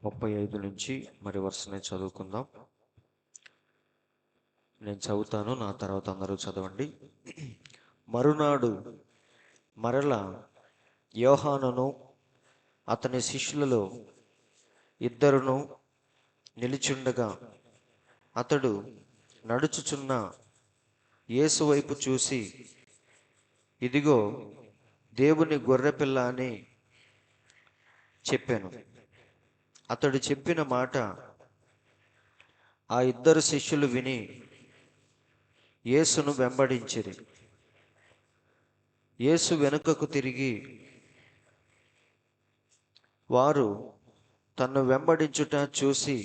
35 నుంచి మరి వరుసనే చదువుకుందాం. నేను చదువుతాను, నా తర్వాత అందరూ చదవండి. మరునాడు మరల యోహానును అతని శిష్యులలో ఇద్దరును నిలిచుండగా అతడు నడుచుచున్న యేసు వైపు చూసి, ఇదిగో దేవుని గొర్రెపిల్ల అని చెప్పాను. అతడు చెప్పిన మాట ఆ ఇద్దరు శిష్యులు విని యేసును వెంబడించిరి. యేసు వెనుకకు తిరిగి వారు తన్ను వెంబడించుట చూసి,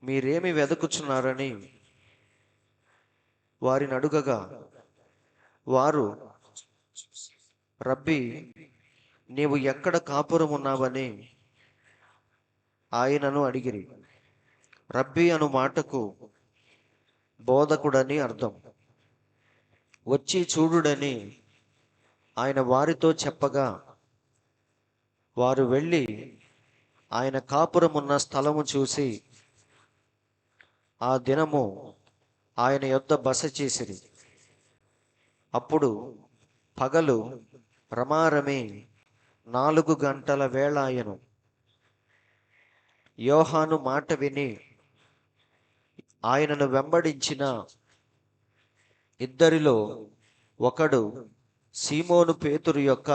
మీరేమి వెదకుచున్నారని వారిని అడుగగా, వారు, రబ్బీ, నీవు ఎక్కడ కాపురం ఉన్నావని ఆయనను అడిగిరి. రబ్బీ అను మాటకు బోధకుడని అర్థం. వచ్చి చూడుడని ఆయన వారితో చెప్పగా, వారు వెళ్ళి ఆయన కాపురమున్న స్థలము చూసి ఆ దినము ఆయన యొద్ద బస చేసిరి. అప్పుడు పగలు రమారమి 4 గంటల వేళ ఆయను. యోహాను మాట విని ఆయనను వెంబడించిన ఇద్దరిలో ఒకడు సీమోను పేతురు యొక్క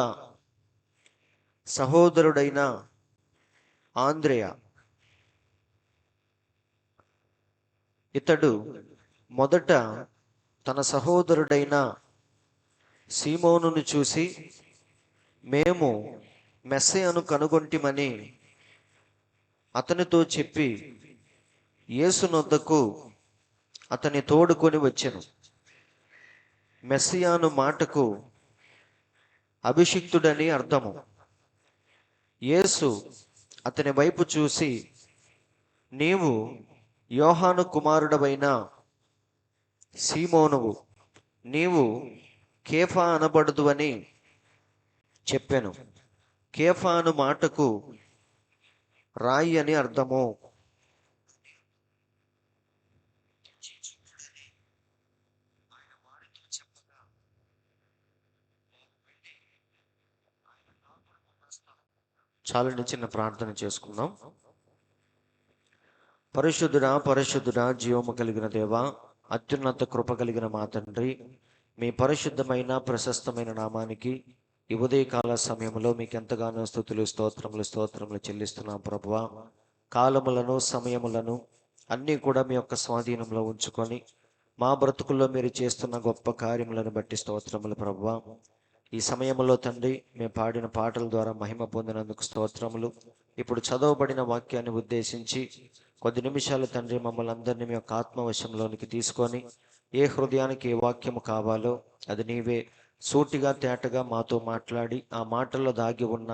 సహోదరుడైన ఆంద్రేయ. ఇతడు మొదట తన సహోదరుడైన సీమోనును చూసి, మేము మెస్సీయను కనుగొంటిమని అతనితో చెప్పి యేసునొద్దకు అతని తోడుకొని వచ్చెను. మెస్సియాను మాటకు అభిషిక్తుడని అర్థము. యేసు అతని వైపు చూసి, నీవు యోహాను కుమారుడవైన సీమోనువు, నీవు కేఫా అనబడదు అని చెప్పాను. కేఫా అను మాటకు రాయి అని అర్థము. చాలండి, చిన్న ప్రార్థన చేసుకుందాం. పరిశుద్ధుడా, పరిశుద్ధుడా, జీవము కలిగిన దేవా, అత్యున్నత కృప కలిగిన మా తండ్రి, మీ పరిశుద్ధమైన ప్రశస్తమైన నామానికి ఈ ఉదయకాల సమయంలో మీకు ఎంతగానో స్తుతులు స్తోత్రములు చెల్లిస్తున్నాం ప్రభువా. కాలములను సమయములను అన్నీ కూడా మీ యొక్క స్వాధీనంలో ఉంచుకొని మా బ్రతుకుల్లో మీరు చేస్తున్న గొప్ప కార్యములను బట్టి స్తోత్రములు ప్రభువా. ఈ సమయంలో తండ్రి, మేము పాడిన పాటల ద్వారా మహిమ పొందినందుకు స్తోత్రములు. ఇప్పుడు చదవబడిన వాక్యాన్ని ఉద్దేశించి కొద్ది నిమిషాలు తండ్రి మమ్మల్ని అందరినీ మీ యొక్క ఆత్మవశంలోనికి తీసుకొని, ఏ హృదయానికి ఏ వాక్యము కావాలో అది నీవే సూటిగా తేటగా మాతో మాట్లాడి, ఆ మాటల్లో దాగి ఉన్న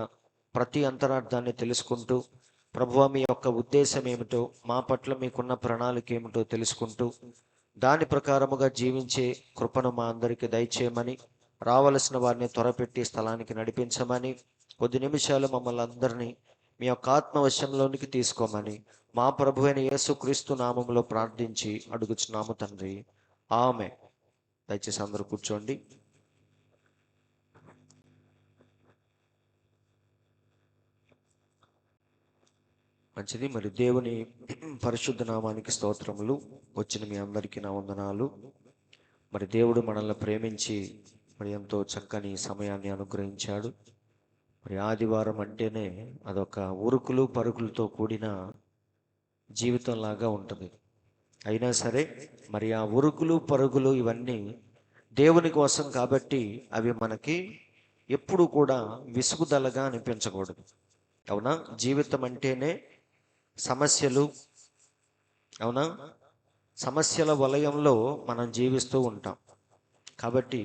ప్రతి అంతరార్థాన్ని తెలుసుకుంటూ, ప్రభువా మీ యొక్క ఉద్దేశం ఏమిటో, మా పట్ల మీకున్న ప్రణాళిక ఏమిటో తెలుసుకుంటూ దాని ప్రకారముగా జీవించే కృపను మా అందరికీ దయచేయమని, రావలసిన వారిని త్వరపెట్టి స్థలానికి నడిపించమని, కొద్ది నిమిషాలు మమ్మల్ని అందరినీ మీ యొక్క ఆత్మవశంలోనికి తీసుకోమని మా ప్రభు అయిన యేసుక్రీస్తు నామములో ప్రార్థించి అడుగుచున్నాము తండ్రి, ఆమె. దయచేసి అందరూ కూర్చోండి. మంచిది. మరి దేవుని పరిశుద్ధ నామానికి స్తోత్రములు. వచ్చిన మీ అందరికీ నా వందనాలు. మరి దేవుడు మనల్ని ప్రేమించి మరి ఎంతో చక్కని సమయాన్ని అనుగ్రహించాడు. మరి ఆదివారం అంటేనే అదొక ఉరుకులు పరుగులతో కూడిన జీవితంలాగా ఉంటుంది. అయినా సరే మరి ఆ ఉరుకులు పరుగులు ఇవన్నీ దేవుని కోసం కాబట్టి అవి మనకి ఎప్పుడు కూడా విసుగుదలగా అనిపించకూడదు. అవునా? జీవితం అంటేనే సమస్యలు. అవునా? సమస్యల వలయంలో మనం జీవిస్తూ ఉంటాం. కాబట్టి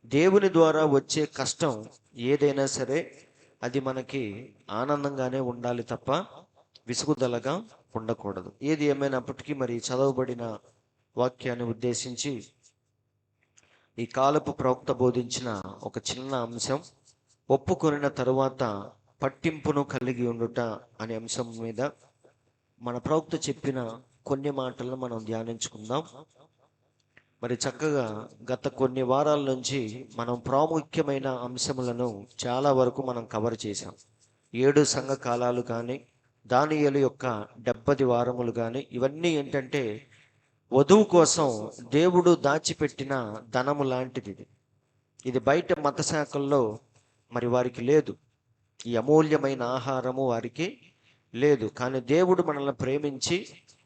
దేవుని ద్వారా వచ్చే కష్టం ఏదైనా సరే అది మనకి ఆనందంగానే ఉండాలి తప్ప విసుగుదలగా ఉండకూడదు. ఏది ఏమైనప్పటికీ మరి చదవబడిన వాక్యాన్ని ఉద్దేశించి ఈ కాలపు ప్రవక్త బోధించిన ఒక చిన్న అంశం, ఒప్పుకొనిన తరువాత పట్టింపును కలిగి ఉండుట అనే అంశం మీద మన ప్రవక్త చెప్పిన కొన్ని మాటలను మనం ధ్యానించుకుందాం. మరి చక్కగా గత కొన్ని వారాల నుంచి మనం ప్రాముఖ్యమైన అంశములను చాలా వరకు మనం కవర్ చేశాం. 7 సంఘ కాలాలు కానీ, దానియేలు యొక్క 70 వారములు కానీ, ఇవన్నీ ఏంటంటే వధువు కోసం దేవుడు దాచిపెట్టిన ధనము లాంటిది. ఇది బయట మత శాఖల్లో మరి వారికి లేదు. ఈ అమూల్యమైన ఆహారము వారికి లేదు. కానీ దేవుడు మనల్ని ప్రేమించి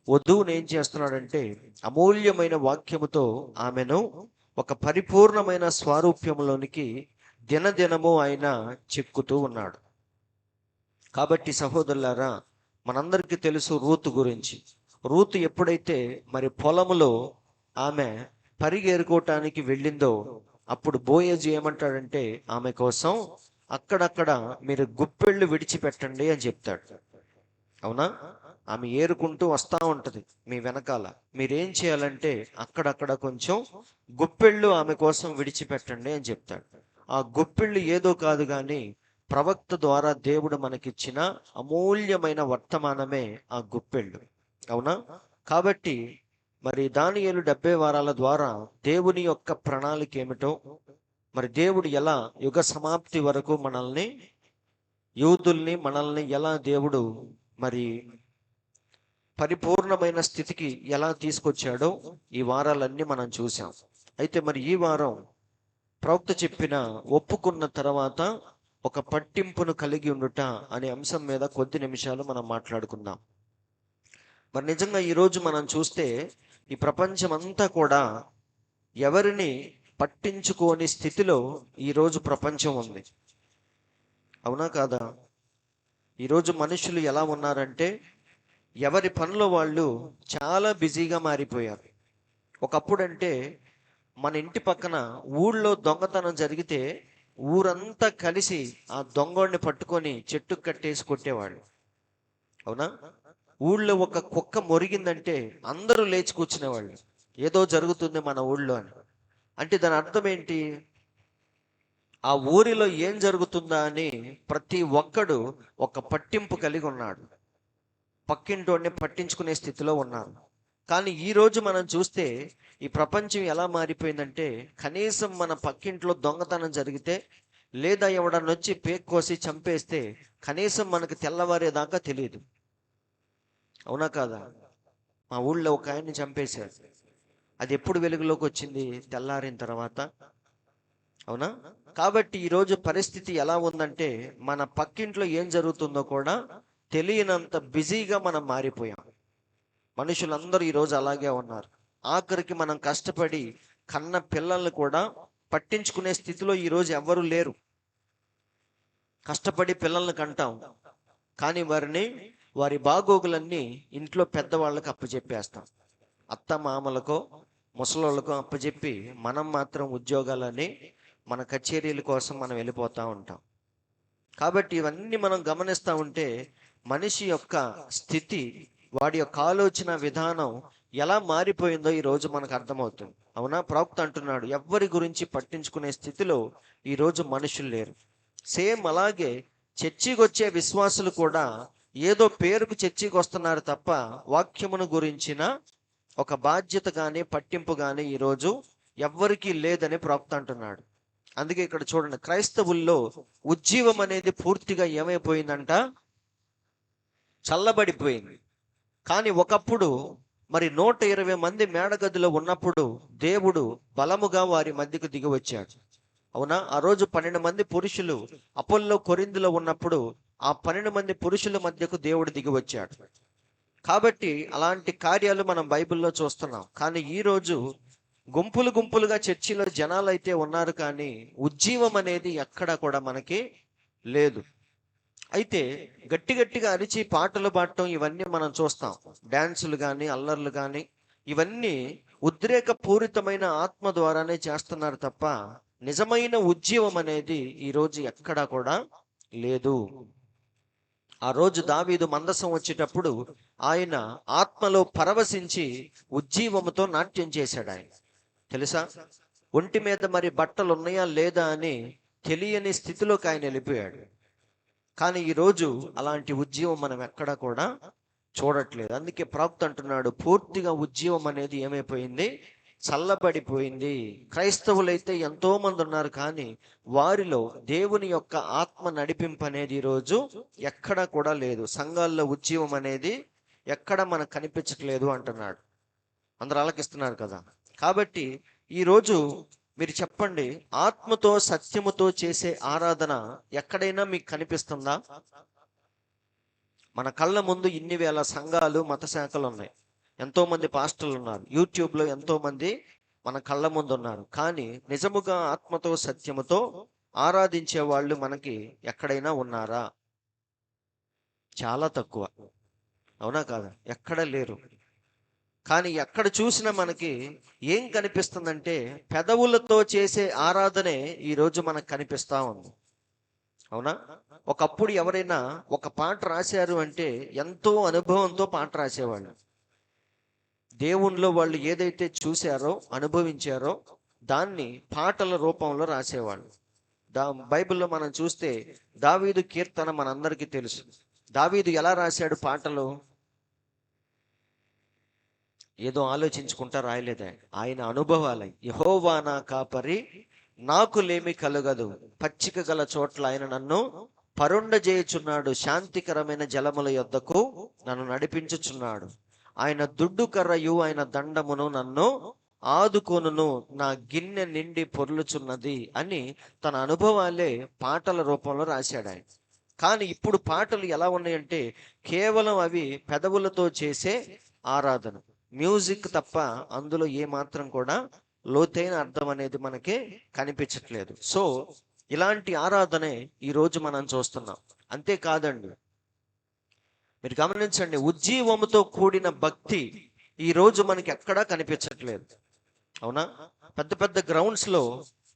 వధువుని ఏం చేస్తున్నాడంటే అమూల్యమైన వాక్యముతో ఆమెను ఒక పరిపూర్ణమైన స్వారూప్యంలోనికి దినదినము ఆయన చెక్కుతూ ఉన్నాడు. కాబట్టి సహోదరులారా, మనందరికీ తెలుసు రూతు గురించి. రూతు ఎప్పుడైతే మరి పొలములో ఆమె పరిగెరుకోవటానికి వెళ్ళిందో, అప్పుడు బోయజు ఏమంటాడంటే ఆమె కోసం అక్కడక్కడ మీరు గుప్పెళ్ళు విడిచిపెట్టండి అని చెప్తాడు. అవునా? ఆమె ఏరుకుంటూ వస్తూ ఉంటుంది మీ వెనకాల. మీరేం చేయాలంటే అక్కడక్కడ కొంచెం గుప్పెళ్ళు ఆమె కోసం విడిచిపెట్టండి అని చెప్తాడు. ఆ గుప్పెళ్ళు ఏదో కాదు కానీ ప్రవక్త ద్వారా దేవుడు మనకిచ్చిన అమూల్యమైన వర్తమానమే ఆ గుప్పెళ్ళు. అవునా? కాబట్టి మరి దానియేలు 70 వారాల ద్వారా దేవుని యొక్క ప్రణాళిక ఏమిటో, మరి దేవుడు ఎలా యుగ సమాప్తి వరకు మనల్ని, యూదుల్ని, మనల్ని ఎలా దేవుడు మరి పరిపూర్ణమైన స్థితికి ఎలా తీసుకొచ్చాడో ఈ వారాలన్నీ మనం చూసాం. అయితే మరి ఈ వారం ప్రవక్త చెప్పిన ఒప్పుకున్న తర్వాత ఒక పట్టింపును కలిగి ఉండుట అనే అంశం మీద కొద్ది నిమిషాలు మనం మాట్లాడుకుందాం. మరి నిజంగా ఈరోజు మనం చూస్తే ఈ ప్రపంచం అంతా కూడా ఎవరిని పట్టించుకోని స్థితిలో ఈరోజు ప్రపంచం ఉంది. అవునా కాదా? ఈరోజు మనుషులు ఎలా ఉన్నారంటే ఎవరి పనిలో వాళ్ళు చాలా బిజీగా మారిపోయారు. ఒకప్పుడంటే మన ఇంటి పక్కన ఊళ్ళో దొంగతనం జరిగితే ఊరంతా కలిసి ఆ దొంగోడిని పట్టుకొని చెట్టుకు కట్టేసి కొట్టేవాళ్ళు. అవునా? ఊళ్ళో ఒక కుక్క మొరిగిందంటే అందరూ లేచి కూర్చునేవాళ్ళు, ఏదో జరుగుతుంది మన ఊళ్ళో అని. అంటే దాని అర్థం ఏంటి? ఆ ఊరిలో ఏం జరుగుతుందా అని ప్రతి ఒక్కడు ఒక పట్టింపు కలిగి ఉన్నాడు. పక్కింటోడిని పట్టించుకునే స్థితిలో ఉన్నారు. కానీ ఈరోజు మనం చూస్తే ఈ ప్రపంచం ఎలా మారిపోయిందంటే కనీసం మన పక్కింట్లో దొంగతనం జరిగితే లేదా ఎవడన్నా వచ్చి పేక్ కోసి చంపేస్తే కనీసం మనకు తెల్లవారేదాకా తెలియదు. అవునా కాదా? మా ఊళ్ళో ఒక ఆయన్ని చంపేశారు. అది ఎప్పుడు వెలుగులోకి వచ్చింది? తెల్లారిన తర్వాత. అవునా? కాబట్టి ఈరోజు పరిస్థితి ఎలా ఉందంటే మన పక్కింట్లో ఏం జరుగుతుందో కూడా తెలియనంత బిజీగా మనం మారిపోయాం. మనుషులందరూ ఈరోజు అలాగే ఉన్నారు. ఆఖరికి మనం కష్టపడి కన్న పిల్లల్ని కూడా పట్టించుకునే స్థితిలో ఈరోజు ఎవ్వరూ లేరు. కష్టపడి పిల్లల్ని కంటాం, కానీ వారి బాగోగులన్నీ ఇంట్లో పెద్దవాళ్ళకి అప్పచెప్పేస్తాం. అత్త మామలకో ముసలోళ్ళకో అప్పచెప్పి మనం మాత్రం ఉద్యోగాలని మన కచేరీల కోసం మనం వెళ్ళిపోతూ ఉంటాం. కాబట్టి ఇవన్నీ మనం గమనిస్తూ ఉంటే మనిషి యొక్క స్థితి, వాడి యొక్క ఆలోచన విధానం ఎలా మారిపోయిందో ఈరోజు మనకు అర్థమవుతుంది. అవునా? ప్రవక్త అంటున్నాడు ఎవ్వరి గురించి పట్టించుకునే స్థితిలో ఈరోజు మనుషులు లేరు. సేమ్ అలాగే చర్చికి వచ్చే విశ్వాసులు కూడా ఏదో పేరుకు చర్చికి వస్తున్నారు తప్ప వాక్యమును గురించిన ఒక బాధ్యత కానీ పట్టింపు కానీ ఈరోజు ఎవ్వరికీ లేదని ప్రవక్త అంటున్నాడు. అందుకే ఇక్కడ చూడండి, క్రైస్తవుల్లో ఉజ్జీవం అనేది పూర్తిగా ఏమైపోయిందంట? చల్లబడిపోయింది. కానీ ఒకప్పుడు మరి 120 మంది మేడగదిలో ఉన్నప్పుడు దేవుడు బలముగా వారి మధ్యకు దిగి వచ్చాడు. అవునా? ఆ రోజు 12 మంది పురుషులు అపోల్లో కొరింథీలో ఉన్నప్పుడు ఆ 12 మంది పురుషుల మధ్యకు దేవుడు దిగి వచ్చాడు. కాబట్టి అలాంటి కార్యాలు మనం బైబిల్లో చూస్తున్నాం. కానీ ఈరోజు గుంపులు గుంపులుగా చర్చిలో జనాలు అయితే ఉన్నారు, కానీ ఉజ్జీవం అనేది ఎక్కడా కూడా మనకి లేదు. అయితే గట్టి గట్టిగా అరిచి పాటలు పాడటం ఇవన్నీ మనం చూస్తాం. డ్యాన్సులు కానీ అల్లర్లు కానీ ఇవన్నీ ఉద్రేకపూరితమైన ఆత్మ ద్వారానే చేస్తున్నారు తప్ప నిజమైన ఉజ్జీవం అనేది ఈరోజు ఎక్కడా కూడా లేదు. ఆ రోజు దావీదు మందసం వచ్చేటప్పుడు ఆయన ఆత్మలో పరవశించి ఉజ్జీవముతో నాట్యం చేశాడు. ఆయన తెలుసా, ఒంటి మీద మరి బట్టలు ఉన్నాయా లేదా అని తెలియని స్థితిలోకి ఆయన వెళ్ళిపోయాడు. కానీ ఈరోజు అలాంటి ఉజ్జీవం మనం ఎక్కడా కూడా చూడట్లేదు. అందుకే ప్రవక్త అంటున్నాడు, పూర్తిగా ఉజ్జీవం అనేది ఏమైపోయింది, చల్లబడిపోయింది. క్రైస్తవులైతే ఎంతో మంది ఉన్నారు, కానీ వారిలో దేవుని యొక్క ఆత్మ నడిపింపు అనేది ఈరోజు ఎక్కడా కూడా లేదు. సంఘాల్లో ఉజ్జీవం అనేది ఎక్కడ మనకు కనిపించట్లేదు అంటున్నాడు. అందరూ ఆలకిస్తున్నారు కదా. కాబట్టి ఈరోజు మీరు చెప్పండి, ఆత్మతో సత్యముతో చేసే ఆరాధన ఎక్కడైనా మీకు కనిపిస్తుందా? మన కళ్ళ ముందు ఇన్ని వేల సంఘాలు, మత శాఖలు ఉన్నాయి, ఎంతో మంది పాస్టర్లు ఉన్నారు, యూట్యూబ్లో ఎంతో మంది మన కళ్ళ ముందు ఉన్నారు. కానీ నిజముగా ఆత్మతో సత్యముతో ఆరాధించే వాళ్ళు మనకి ఎక్కడైనా ఉన్నారా? చాలా తక్కువ. అవునా కాదా? ఎక్కడ లేరు. కానీ ఎక్కడ చూసినా మనకి ఏం కనిపిస్తుందంటే, పెదవులతో చేసే ఆరాధనే ఈరోజు మనకు కనిపిస్తా ఉంది. అవునా? ఒకప్పుడు ఎవరైనా ఒక పాట రాశారు అంటే ఎంతో అనుభవంతో పాట రాసేవాళ్ళు. దేవునిలో వాళ్ళు ఏదైతే చూశారో, అనుభవించారో దాన్ని పాటల రూపంలో రాసేవాళ్ళు. బైబిల్లో మనం చూస్తే దావీదు కీర్తన మనందరికీ తెలుసు. దావీదు ఎలా రాశాడు పాటలు? ఏదో ఆలోచించుకుంటా రాయలేదా, ఆయన అనుభవాలై. యెహోవా నా కాపరి, నాకు లేమి కలుగదు, పచ్చిక గల చోట్ల ఆయన నన్ను పరుండజేయుచున్నాడు, శాంతికరమైన జలముల యొద్దకు నన్ను నడిపించుచున్నాడు, ఆయన దుడ్డు కర్రయు ఆయన దండమును నన్ను ఆదుకొనును, నా గిన్నె నిండి పొర్లుచున్నది అని తన అనుభవాలే పాటల రూపంలో రాశాడు ఆయన. కానీ ఇప్పుడు పాటలు ఎలా ఉన్నాయంటే, కేవలం అవి పెదవులతో చేసే ఆరాధన, మ్యూజిక్ తప్ప అందులో ఏ మాత్రం కూడా లోతైన అర్థం అనేది మనకి కనిపించట్లేదు. సో ఇలాంటి ఆరాధనే ఈరోజు మనం చూస్తున్నాం. అంతేకాదండి, మీరు గమనించండి, ఉజ్జీవముతో కూడిన భక్తి ఈరోజు మనకి ఎక్కడా కనిపించట్లేదు. అవునా? పెద్ద పెద్ద గ్రౌండ్స్లో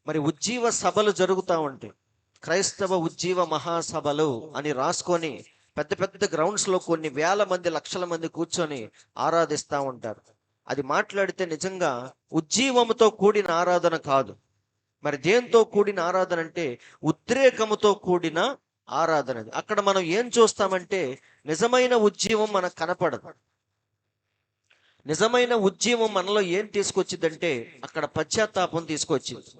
మరి ఉజ్జీవ సభలు జరుగుతూ ఉంటాయి. క్రైస్తవ ఉజ్జీవ మహాసభలు అని రాసుకొని పెద్ద పెద్ద గ్రౌండ్స్లో కొన్ని వేల మంది, లక్షల మంది కూర్చొని ఆరాధిస్తూ ఉంటారు. అది మాట్లాడితే నిజంగా ఉజ్జీవముతో కూడిన ఆరాధన కాదు. మరి దేంతో కూడిన ఆరాధన అంటే ఉద్రేకముతో కూడిన ఆరాధన. అక్కడ మనం ఏం చూస్తామంటే, నిజమైన ఉజ్జీవం మనకు కనపడదు. నిజమైన ఉజ్జీవం మనలో ఏం తీసుకొచ్చిందంటే, అక్కడ పశ్చాత్తాపం తీసుకొచ్చింది.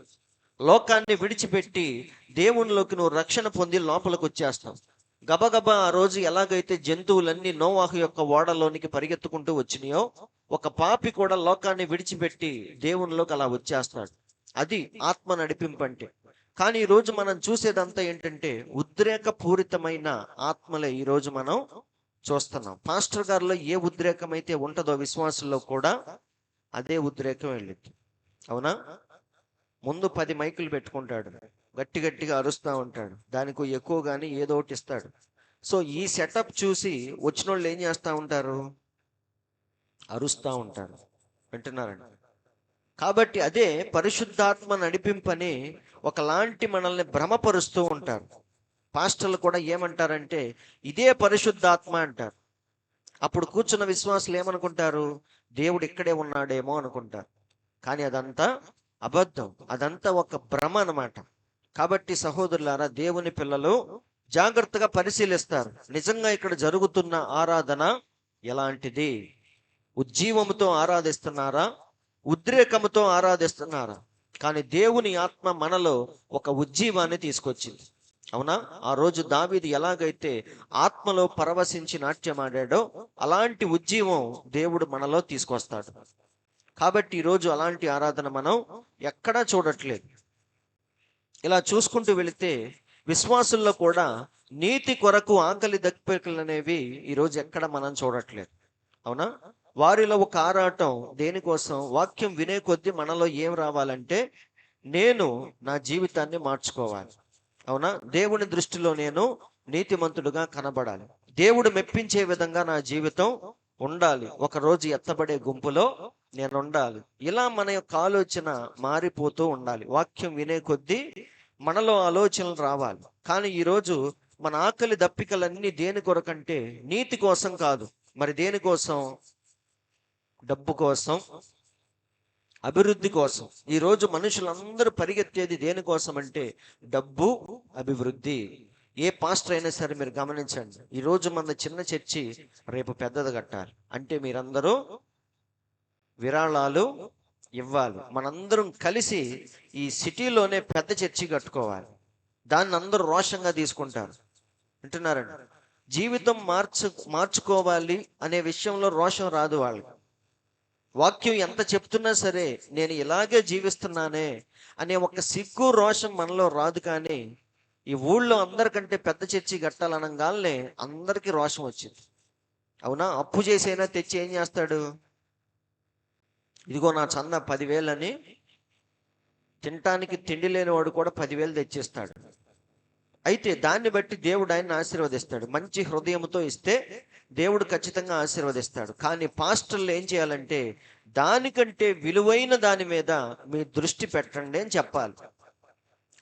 లోకాన్ని విడిచిపెట్టి దేవునిలోకి నువ్వు రక్షణ పొంది లోపలికి వచ్చేస్తావు. గబగబా ఆ రోజు ఎలాగైతే జంతువులన్నీ నోవాహు యొక్క ఓడలోనికి పరిగెత్తుకుంటూ వచ్చినాయో, ఒక పాపి కూడా లోకాన్ని విడిచిపెట్టి దేవునిలోకి అలా వచ్చేస్తాడు. అది ఆత్మ నడిపింపు అంటే. కానీ ఈరోజు మనం చూసేదంతా ఏంటంటే, ఉద్రేకపూరితమైన ఆత్మలే ఈరోజు మనం చూస్తున్నాం. పాస్టర్ గారిలో ఏ ఉద్రేకం అయితే ఉంటుందో విశ్వాసుల్లో కూడా అదే ఉద్రేకం వెళ్ళింది. అవునా? ముందు 10 మైకులు పెట్టుకుంటాడు, గట్టి గట్టిగా అరుస్తూ ఉంటాడు, దానికి ఎక్కువ కానీ ఏదో ఒకటి ఇస్తాడు. సో ఈ సెటప్ చూసి వచ్చిన వాళ్ళు ఏం చేస్తూ ఉంటారు? అరుస్తూ ఉంటారు. వింటున్నారండి? కాబట్టి అదే పరిశుద్ధాత్మ నడిపింపని ఒకలాంటి మనల్ని భ్రమపరుస్తూ ఉంటారు. పాస్టర్లు కూడా ఏమంటారంటే, ఇదే పరిశుద్ధాత్మ అంటారు. అప్పుడు కూర్చున్న విశ్వాసులు ఏమనుకుంటారు? దేవుడు ఇక్కడే ఉన్నాడేమో అనుకుంటారు. కానీ అదంతా అబద్ధం, అదంతా ఒక భ్రమ అన్నమాట. కాబట్టి సహోదరులారా, దేవుని పిల్లలు జాగ్రత్తగా పరిశీలిస్తారు, నిజంగా ఇక్కడ జరుగుతున్న ఆరాధన ఎలాంటిది? ఉజ్జీవముతో ఆరాధిస్తున్నారా? ఉద్రేకముతో ఆరాధిస్తున్నారా? కానీ దేవుని ఆత్మ మనలో ఒక ఉజ్జీవాన్ని తీసుకొచ్చింది. అవునా? ఆ రోజు దావీదు ఎలాగైతే ఆత్మలో పరవశించి నాట్యమాడాడో, అలాంటి ఉజ్జీవం దేవుడు మనలో తీసుకొస్తాడు. కాబట్టి ఈరోజు అలాంటి ఆరాధన మనం ఎక్కడా చూడట్లేదు. ఇలా చూసుకుంటూ వెళితే విశ్వాసుల్లో కూడా నీతి కొరకు ఆకలి దప్పికలు అనేవి ఈరోజు ఎక్కడ మనం చూడట్లేదు. అవునా? వారిలో ఒక ఆరాటం దేనికోసం? వాక్యం వినే కొద్దీ మనలో ఏం రావాలంటే, నేను నా జీవితాన్ని మార్చుకోవాలి. అవునా? దేవుని దృష్టిలో నేను నీతిమంతుడుగా కనబడాలి, దేవుడు మెప్పించే విధంగా నా జీవితం ఉండాలి, ఒకరోజు ఎత్తబడే గుంపులో నేను ఉండాలి. ఇలా మన యొక్క ఆలోచన మారిపోతూ ఉండాలి. వాక్యం వినే కొద్దీ మనలో ఆలోచనలు రావాలి. కానీ ఈరోజు మన ఆకలి దప్పికలన్నీ దేని కొరకంటే నీతి కోసం కాదు. మరి దేనికోసం? డబ్బు కోసం, అభివృద్ధి కోసం. ఈరోజు మనుషులందరూ పరిగెత్తేది దేనికోసం అంటే డబ్బు, అభివృద్ధి. ఏ పాస్టర్ అయినా సరే మీరు గమనించండి, ఈరోజు మన చిన్న చర్చి రేపు పెద్దది కట్టాలి అంటే మీరందరూ విరాళాలు ఇవ్వాలి. మనందరం కలిసి ఈ సిటీలోనే పెద్ద చర్చి కట్టుకోవాలి. దాన్ని అందరూ రోషంగా తీసుకుంటారు. వింటున్నారండి? జీవితం మార్చుకోవాలి అనే విషయంలో రోషం రాదు వాళ్ళకి. వాక్యం ఎంత చెప్తున్నా సరే నేను ఇలాగే జీవిస్తున్నానే అనే ఒక సిగ్గు రోషం మనలో రాదు. కానీ ఈ ఊళ్ళో అందరికంటే పెద్ద చర్చి కట్టాలనగానే అందరికీ రోషం వచ్చింది. అవునా? అప్పు చేసైనా తెచ్చి ఏం చేస్తాడు? ఇదిగో నా చందా 10,000 అని తినటానికి తిండి లేనివాడు కూడా 10,000 తెచ్చిస్తాడు. అయితే దాన్ని బట్టి దేవుడు ఆయన్ని ఆశీర్వదిస్తాడు. మంచి హృదయంతో ఇస్తే దేవుడు ఖచ్చితంగా ఆశీర్వదిస్తాడు. కానీ పాస్టర్లు ఏం చేయాలంటే దానికంటే విలువైన దాని మీద మీ దృష్టి పెట్టండి అని చెప్పాలి.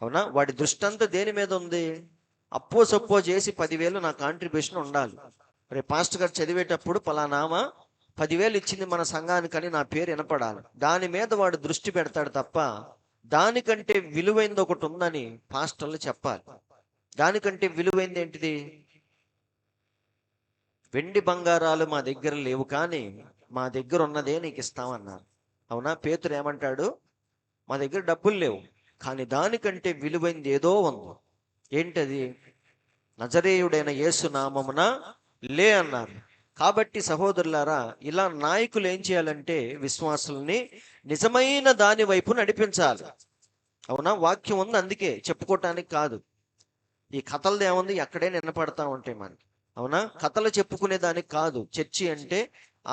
అవునా? వాడి దృష్టి అంతా దేని మీద ఉంది? అప్పో సప్పో చేసి 10,000 నా కాంట్రిబ్యూషన్ ఉండాలి. రేపు పాస్టర్ గారు చదివేటప్పుడు పలానామా 10,000 ఇచ్చింది మన సంఘానికని నా పేరు వినపడాలి. దాని మీద వాడు దృష్టి పెడతాడు తప్ప దానికంటే విలువైనది ఒకటి ఉందని పాస్టర్లు చెప్పాలి. దానికంటే విలువైంది ఏంటిది? వెండి బంగారాలు మా దగ్గర లేవు, కానీ మా దగ్గర ఉన్నదే నీకు ఇస్తామన్నారు. అవునా? పేతురు ఏమంటాడు? మా దగ్గర డబ్బులు లేవు, కానీ దానికంటే విలువైంది ఏదో ఉంది. ఏంటది? నజరేయుడైన యేసు నామమున లే అన్నారు. కాబట్టి సహోదరులారా, ఇలా నాయకులు ఏం చేయాలంటే విశ్వాసుల్ని నిజమైన దాని వైపు నడిపించాలి. అవునా? వాక్యం ఉంది, అందుకే చెప్పుకోవటానికి కాదు. ఈ కథలది ఏముంది? ఎక్కడే నిన్నపడతా ఉంటాయి మనకి. అవునా? కథలు చెప్పుకునే దానికి కాదు. చర్చి అంటే,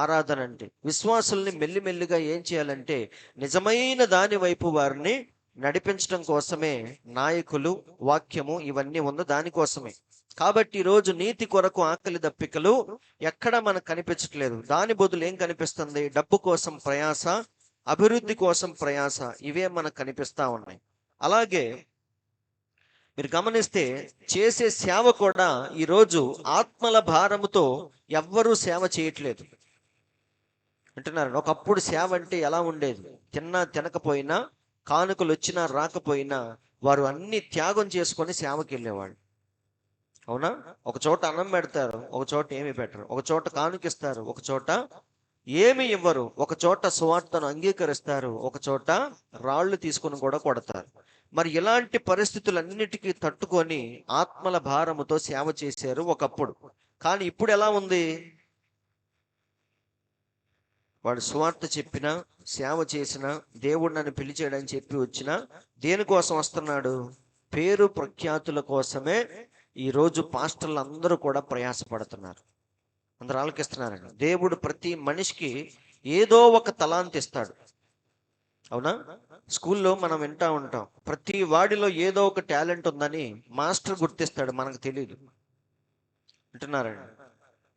ఆరాధన అంటే. విశ్వాసుల్ని మెల్లిమెల్లిగా ఏం చేయాలంటే నిజమైన దాని వైపు వారిని నడిపించడం కోసమే నాయకులు, వాక్యము ఇవన్నీ ఉంది, దానికోసమే. కాబట్టి ఈరోజు నీతి కొరకు ఆకలి దప్పికలు ఎక్కడ మనకు కనిపించట్లేదు. దాని బదులు ఏం కనిపిస్తుంది? డబ్బు కోసం ప్రయాస, అభివృద్ధి కోసం ప్రయాస, ఇవే మనకు కనిపిస్తా ఉన్నాయి. అలాగే మీరు గమనిస్తే చేసే సేవ కూడా ఈరోజు ఆత్మల భారముతో ఎవ్వరూ సేవ చేయట్లేదు. అంటున్నారు. ఒకప్పుడు సేవ అంటే ఎలా ఉండేది? తిన్నా తినకపోయినా, కానుకలు వచ్చినా రాకపోయినా వారు అన్ని త్యాగం చేసుకొని సేవకి వెళ్ళేవాళ్ళు. అవునా? ఒక చోట అన్నం పెడతారు, ఒక చోట ఏమి పెట్టరు. ఒక చోట కానుకిస్తారు, ఒక చోట ఏమి ఇవ్వరు. ఒక చోట సువార్తను అంగీకరిస్తారు, ఒక చోట రాళ్ళు తీసుకొని కూడా కొడతారు. మరి ఇలాంటి పరిస్థితులన్నిటికీ తట్టుకొని ఆత్మల భారముతో సేవ చేశారు ఒకప్పుడు. కానీ ఇప్పుడు ఎలా ఉంది? వాడు సువార్త చెప్పినా, సేవ చేసినా, దేవుడు నన్ను పిలిచాడని చెప్పి వచ్చినా దేనికోసం వస్తున్నాడు? పేరు ప్రఖ్యాతుల కోసమే ఈరోజు పాస్టర్లు అందరూ కూడా ప్రయాసపడుతున్నారు. అందరూ ఆలకిస్తున్నారండి. దేవుడు ప్రతి మనిషికి ఏదో ఒక తలాంత్ ఇస్తాడు. అవునా? స్కూల్లో మనం వింటా ఉంటాం, ప్రతి వాడిలో ఏదో ఒక టాలెంట్ ఉందని మాస్టర్ గుర్తిస్తాడు, మనకు తెలియదు. వింటున్నారండి?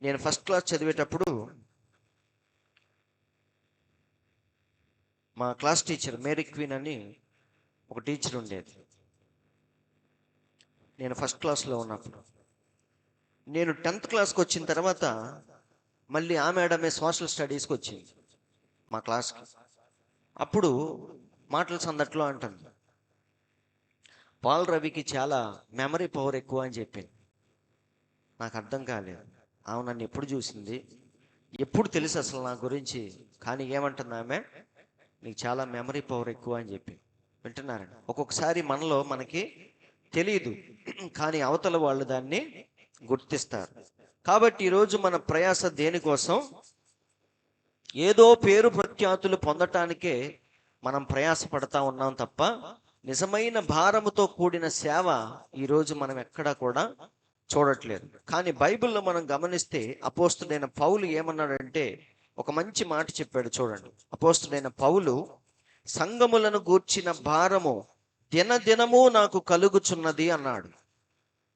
నేను ఫస్ట్ క్లాస్ చదివేటప్పుడు మా క్లాస్ టీచర్ మేరీ క్వీన్ అని ఒక టీచర్ ఉండేది. నేను ఫస్ట్ క్లాస్లో ఉన్నప్పుడు, నేను 10th క్లాస్కి వచ్చిన తర్వాత మళ్ళీ ఆ మేడమే సోషల్ స్టడీస్కి వచ్చింది మా క్లాస్కి. అప్పుడు మాటల సందట్లో అంటుంది, పాల్ రవికి చాలా మెమరీ పవర్ ఎక్కువ అని చెప్పింది. నాకు అర్థం కాలేదు. ఆమె నన్ను ఎప్పుడు చూసింది, ఎప్పుడు తెలుసు అసలు నా గురించి? కానీ ఏమంటుంది ఆమె? నీకు చాలా మెమరీ పవర్ ఎక్కువ అని చెప్పి. వింటున్నారండి? ఒక్కొక్కసారి మనలో మనకి తెలియదు, కానీ అవతల వాళ్ళు దాన్ని గుర్తిస్తారు. కాబట్టి ఈరోజు మన ప్రయాస దేనికోసం? ఏదో పేరు ప్రఖ్యాతులు పొందటానికే మనం ప్రయాస పడతా ఉన్నాం తప్ప నిజమైన భారముతో కూడిన సేవ ఈరోజు మనం ఎక్కడా కూడా చూడట్లేదు. కానీ బైబిల్లో మనం గమనిస్తే అపోస్తుడైన పౌలు ఏమన్నాడంటే ఒక మంచి మాట చెప్పాడు. చూడండి, అపోస్తుడైన పౌలు సంఘములను గూర్చిన భారము దినదినము నాకు కలుగుచున్నది అన్నాడు.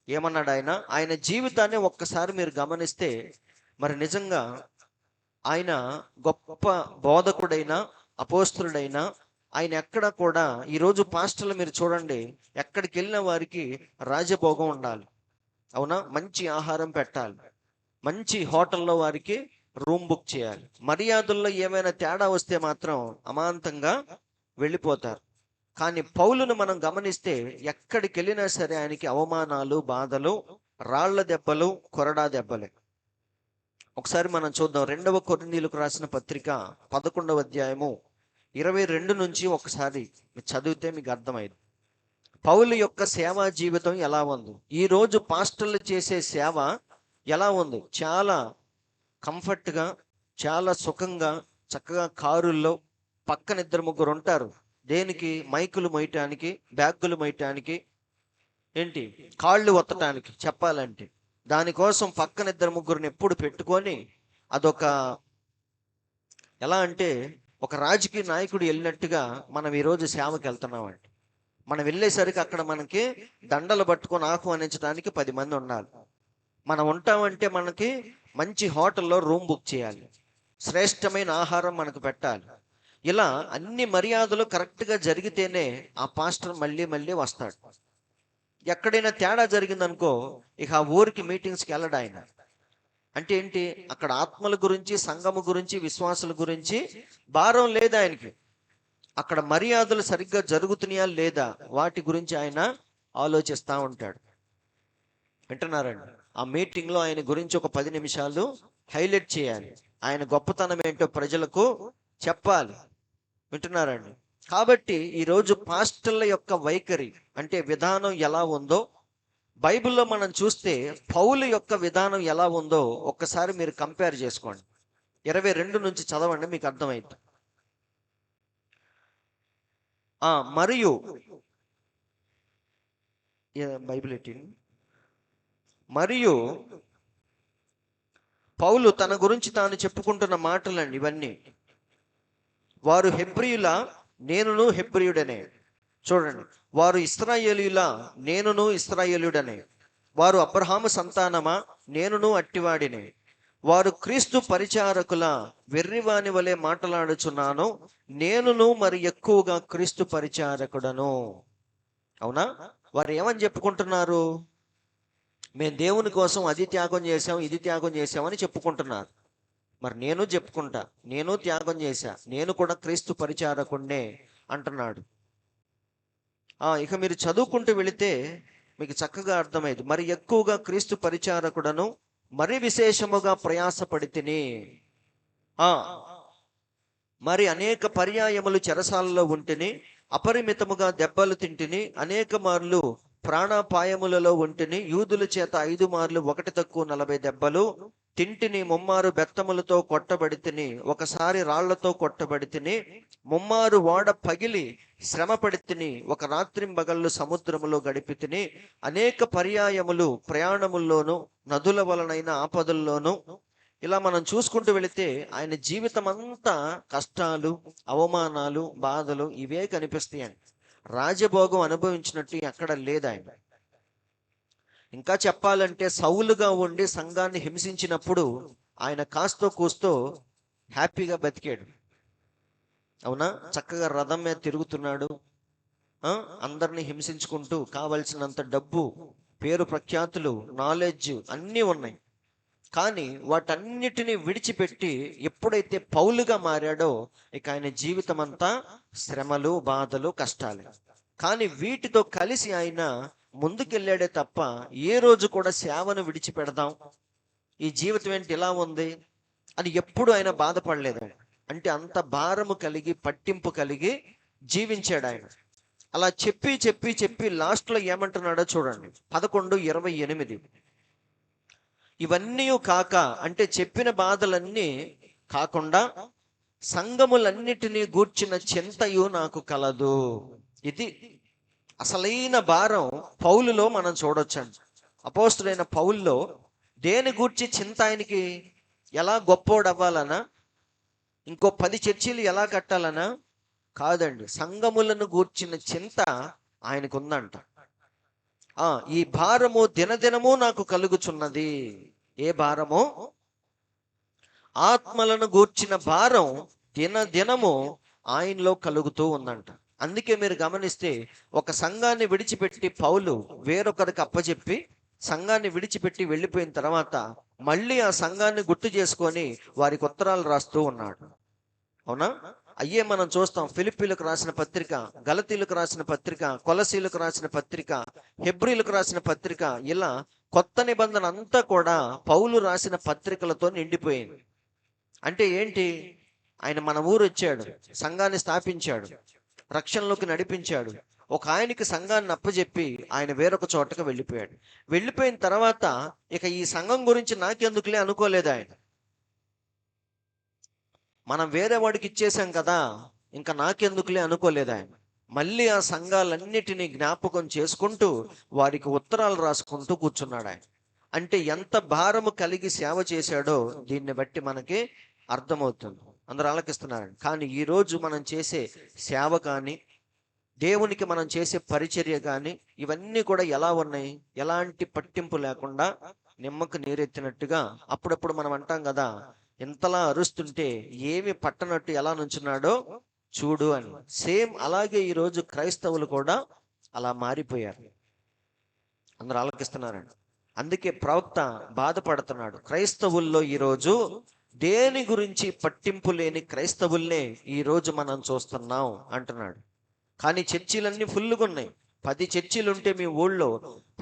ఏమన్నాడు ఆయన? ఆయన జీవితాన్ని ఒక్కసారి మీరు గమనిస్తే మరి నిజంగా ఆయన గొప్ప బోధకుడైన, అపోస్తుడైనా, ఆయన ఎక్కడ కూడా ఈరోజు పాస్టర్లు మీరు చూడండి, ఎక్కడికి వెళ్ళిన వారికి రాజభోగం ఉండాలి. అవునా? మంచి ఆహారం పెట్టాలి, మంచి హోటల్లో వారికి రూమ్ బుక్ చేయాలి. మర్యాదల్లో ఏమైనా తేడా వస్తే మాత్రం అమాంతంగా వెళ్ళిపోతారు. కానీ పౌలును మనం గమనిస్తే ఎక్కడికి వెళ్ళినా సరే ఆయనకి అవమానాలు, బాధలు, రాళ్ల దెబ్బలు, కొరడా దెబ్బలే. ఒకసారి మనం చూద్దాం 2వ కొరింథీయులకు రాసిన పత్రిక 11వ అధ్యాయము 22 నుంచి ఒకసారి మీరు చదివితే మీకు అర్థమైంది పౌలు యొక్క సేవా జీవితం ఎలా ఉంది. ఈ రోజు పాస్టర్లు చేసే సేవ ఎలా ఉంది? చాలా కంఫర్ట్గా, చాలా సుఖంగా, చక్కగా కారుల్లో పక్కన 2-3 ఉంటారు. దేనికి? మైకులు మోయటానికి, బ్యాగులు మోయటానికి, ఏంటి కాళ్ళు ఒత్తటానికి చెప్పాలంటే. దానికోసం పక్కన 2-3 ఎప్పుడు పెట్టుకొని అదొక ఎలా అంటే ఒక రాజకీయ నాయకుడు వెళ్ళినట్టుగా మనం ఈరోజు సేవకి వెళ్తున్నామండి. మనం వెళ్ళేసరికి అక్కడ మనకి దండలు పట్టుకొని ఆహ్వానించడానికి 10 మంది ఉండాలి. మనం ఉంటామంటే మనకి మంచి హోటల్లో రూమ్ బుక్ చేయాలి, శ్రేష్టమైన ఆహారం మనకు పెట్టాలి. ఇలా అన్ని మర్యాదలు కరెక్ట్గా జరిగితేనే ఆ పాస్టర్ మళ్ళీ మళ్ళీ వస్తాడు. ఎక్కడైనా తేడా జరిగిందనుకో ఇక ఆ ఊరికి మీటింగ్స్కి వెళ్ళడు ఆయన. అంటే ఏంటి? అక్కడ ఆత్మల గురించి, సంఘము గురించి, విశ్వాసుల గురించి భారం లేదు ఆయనకి. అక్కడ మర్యాదలు సరిగ్గా జరుగుతున్నాయా లేదా వాటి గురించి ఆయన ఆలోచిస్తూ ఉంటాడు. వింటున్నారండి? ఆ మీటింగ్లో ఆయన గురించి ఒక 10 నిమిషాలు హైలైట్ చేయాలి. ఆయన గొప్పతనం ఏంటో ప్రజలకు చెప్పాలి. వింటున్నారండి? కాబట్టి ఈరోజు పాస్టర్ల యొక్క వైఖరి అంటే విధానం ఎలా ఉందో బైబిల్లో మనం చూస్తే పౌలు యొక్క విధానం ఎలా ఉందో ఒక్కసారి మీరు కంపేర్ చేసుకోండి. 22 నుంచి చదవండి, మీకు అర్థమైంది. మరియు బైబిల్ మరియు పౌలు తన గురించి తాను చెప్పుకుంటున్న మాటలండి ఇవన్నీ. వారు హెబ్రీయుల, నేనును హెబ్రీయుడనే. చూడండి, వారు ఇశ్రాయేలీయుల, నేనును ఇశ్రాయేలీయుడనే. వారు అబ్రహాము సంతానమా, నేనును అట్టివాడినే. వారు క్రీస్తు పరిచారకుల, వెర్రివాని వలె మాట్లాడుచున్నాను, నేనును మరి ఎక్కువగా క్రీస్తు పరిచారకుడను. అవునా? వారు ఏమని చెప్పుకుంటున్నారు? మేము దేవుని కోసం అది త్యాగం చేశాం, ఇది త్యాగం చేశామని చెప్పుకుంటున్నారు. మరి నేను చెప్పుకుంటా, నేను త్యాగం చేశా, నేను కూడా క్రీస్తు పరిచారకుడినే అంటున్నాడు. ఇక మీరు చదువుకుంటూ వెళితే మీకు చక్కగా అర్థమైంది. మరి ఎక్కువగా క్రీస్తు పరిచారకుడను, మరి విశేషముగా ప్రయాసపడి తిని, మరి అనేక పర్యాయములు చెరసాలలో ఉంటిని, అపరిమితముగా దెబ్బలు తింటిని, అనేక మార్లు ప్రాణాపాయములలో ఉంటిని, యూదుల చేత 5 మార్లు 1 తక్కువ 40 దెబ్బలు తింటిని, ముమ్మారు బెత్తములతో కొట్టబడి తిని, ఒకసారి రాళ్లతో కొట్టబడి తిని, ముమ్మారు ఓడ పగిలి శ్రమ పడి తిని, ఒక రాత్రింబగళ్ళు సముద్రములో గడిపి తిని, అనేక పర్యాయములు ప్రయాణముల్లోను, నదుల వలనైన ఆపదల్లోను. ఇలా మనం చూసుకుంటూ వెళితే ఆయన జీవితం అంతా కష్టాలు, అవమానాలు, బాధలు ఇవే కనిపిస్తాయండి. రాజభోగం అనుభవించినట్టు ఎక్కడ లేదు ఆయన. ఇంకా చెప్పాలంటే సౌలుగా ఉండి సంఘాన్ని హింసించినప్పుడు ఆయన కాస్తో కూస్తో హ్యాపీగా బతికాడు. అవునా? చక్కగా రథం మీద తిరుగుతున్నాడు, అందరినీ హింసించుకుంటూ, కావలసినంత డబ్బు, పేరు ప్రఖ్యాతులు, నాలెడ్జ్ అన్నీ ఉన్నాయి. కానీ వాటన్నిటిని విడిచిపెట్టి ఎప్పుడైతే పౌలుగా మారాడో ఇక ఆయన జీవితం అంతా శ్రమలు, బాధలు, కష్టాలు. కానీ వీటితో కలిసి ఆయన ముందుకెళ్ళాడే తప్ప ఏ రోజు కూడా సేవను విడిచిపెడదాం, ఈ జీవితం ఏంటి ఇలా ఉంది అని ఎప్పుడు ఆయన బాధపడలేదు. అంటే అంత భారము కలిగి, పట్టింపు కలిగి జీవించాడు ఆయన. అలా చెప్పి చెప్పి చెప్పి లాస్ట్లో ఏమంటున్నాడో చూడండి, 11:28. ఇవన్నీ కాక, అంటే చెప్పిన బాధలన్నీ కాకుండా సంఘములన్నిటినీ గూర్చిన చింతయు నాకు కలదు. ఇది అసలైన భారం పౌలులో మనం చూడొచ్చండి. అపోస్తులైన పౌల్లో దేని గూర్చి చింత ఆయనకి? ఎలా గొప్పోడవ్వాలనా, ఇంకో 10 చర్చిలు ఎలా కట్టాలనా? కాదండి, సంఘములను గూర్చిన చింత ఆయనకు ఉందంట. ఈ భారము దినదినము నాకు కలుగుచున్నది. ఏ భారము? ఆత్మలను గూర్చిన భారం దినదినము ఆయనలో కలుగుతూ ఉందంట. అందుకే మీరు గమనిస్తే ఒక సంఘాన్ని విడిచిపెట్టి పౌలు వేరొకరికి అప్పచెప్పి సంఘాన్ని విడిచిపెట్టి వెళ్ళిపోయిన తర్వాత మళ్ళీ ఆ సంఘాన్ని గుర్తు చేసుకొని వారికి ఉత్తరాలు రాస్తూ ఉన్నాడు. అవునా? అయ్యే మనం చూస్తాం. ఫిలిప్పీలకు రాసిన పత్రిక, గలతీలకు రాసిన పత్రిక, కొలసీలకు రాసిన పత్రిక, హెబ్రీలకు రాసిన పత్రిక, ఇలా కొత్త నిబంధన అంతా కూడా పౌలు రాసిన పత్రికలతో నిండిపోయింది. అంటే ఏంటి? ఆయన మన ఊరు వచ్చాడు, సంఘాన్ని స్థాపించాడు, రక్షణలోకి నడిపించాడు. ఒక ఆయనకి సంఘాన్ని అప్పచెప్పి ఆయన వేరొక చోటకు వెళ్ళిపోయాడు. వెళ్ళిపోయిన తర్వాత ఇక ఈ సంఘం గురించి నాకెందుకులే అనుకోలేదు ఆయన. మనం వేరే వాడికి ఇచ్చేసాం కదా, ఇంకా నాకెందుకులే అనుకోలేదు ఆయన. మళ్ళీ ఆ సంఘాలన్నిటినీ జ్ఞాపకం చేసుకుంటూ వారికి ఉత్తరాలు రాసుకుంటూ కూర్చున్నాడు ఆయన. అంటే ఎంత భారము కలిగి సేవ చేశాడో దీన్ని బట్టి మనకి అర్థమవుతుంది. అందరూ ఆలకిస్తున్నారండి. కానీ ఈరోజు మనం చేసే సేవ కానీ, దేవునికి మనం చేసే పరిచర్య కానీ, ఇవన్నీ కూడా ఎలా ఉన్నాయి? ఎలాంటి పట్టింపు లేకుండా నిమ్మకు నీరెత్తినట్టుగా. అప్పుడప్పుడు మనం అంటాం కదా, ఇంతలా అరుస్తుంటే ఏమి పట్టనట్టు ఎలా నుంచున్నాడో చూడు అని. సేమ్ అలాగే ఈరోజు క్రైస్తవులు కూడా అలా మారిపోయారు. అందరూ ఆలోకిస్తున్నారండి. అందుకే ప్రవక్త బాధపడుతున్నాడు. క్రైస్తవుల్లో ఈరోజు దేని గురించి పట్టింపు లేని క్రైస్తవుల్నే ఈరోజు మనం చూస్తున్నాం అంటున్నాడు. కానీ చర్చిలన్నీ ఫుల్గా ఉన్నాయి. 10 చర్చిలు ఉంటే మీ ఊళ్ళో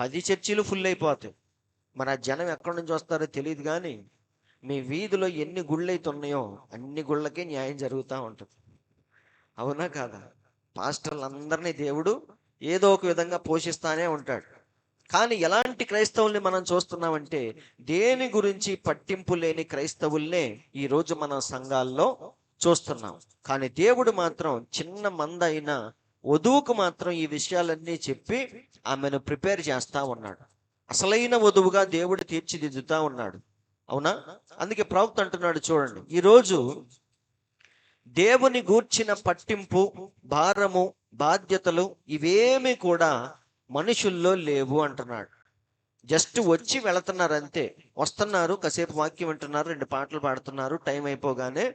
10 చర్చిలు ఫుల్ అయిపోతాయి. మరి ఆ జనం ఎక్కడి నుంచి వస్తారో తెలియదు. కానీ మీ వీధిలో ఎన్ని గుళ్ళు అయితే ఉన్నాయో అన్ని గుళ్ళకే న్యాయం జరుగుతూ ఉంటుంది. అవునా కాదా? పాస్టర్లందరినీ దేవుడు ఏదో ఒక విధంగా పోషిస్తానే ఉంటాడు. కానీ ఎలాంటి క్రైస్తవుల్ని మనం చూస్తున్నామంటే, దేని గురించి పట్టింపు లేని క్రైస్తవుల్నే ఈరోజు మన సంఘాల్లో చూస్తున్నాం. కానీ దేవుడు మాత్రం చిన్న మంద అయిన వధువుకు మాత్రం ఈ విషయాలన్నీ చెప్పి ఆమెను ప్రిపేర్ చేస్తా ఉన్నాడు. అసలైన వధువుగా దేవుడు తీర్చిదిద్దుతా ఉన్నాడు. అవునా? అందుకే ప్రవక్త అంటున్నాడు, చూడండి, ఈరోజు దేవుని గూర్చిన పట్టింపు, భారము, బాధ్యతలు ఇవేమీ కూడా మనుషుల్లో లేవు అంటున్నాడు. జస్ట్ వచ్చి వెళుతున్నారు అంతే. వస్తున్నారు, కాసేపు వాక్యం వింటున్నారు, 2 పాటలు పాడుతున్నారు, టైం అయిపోగానే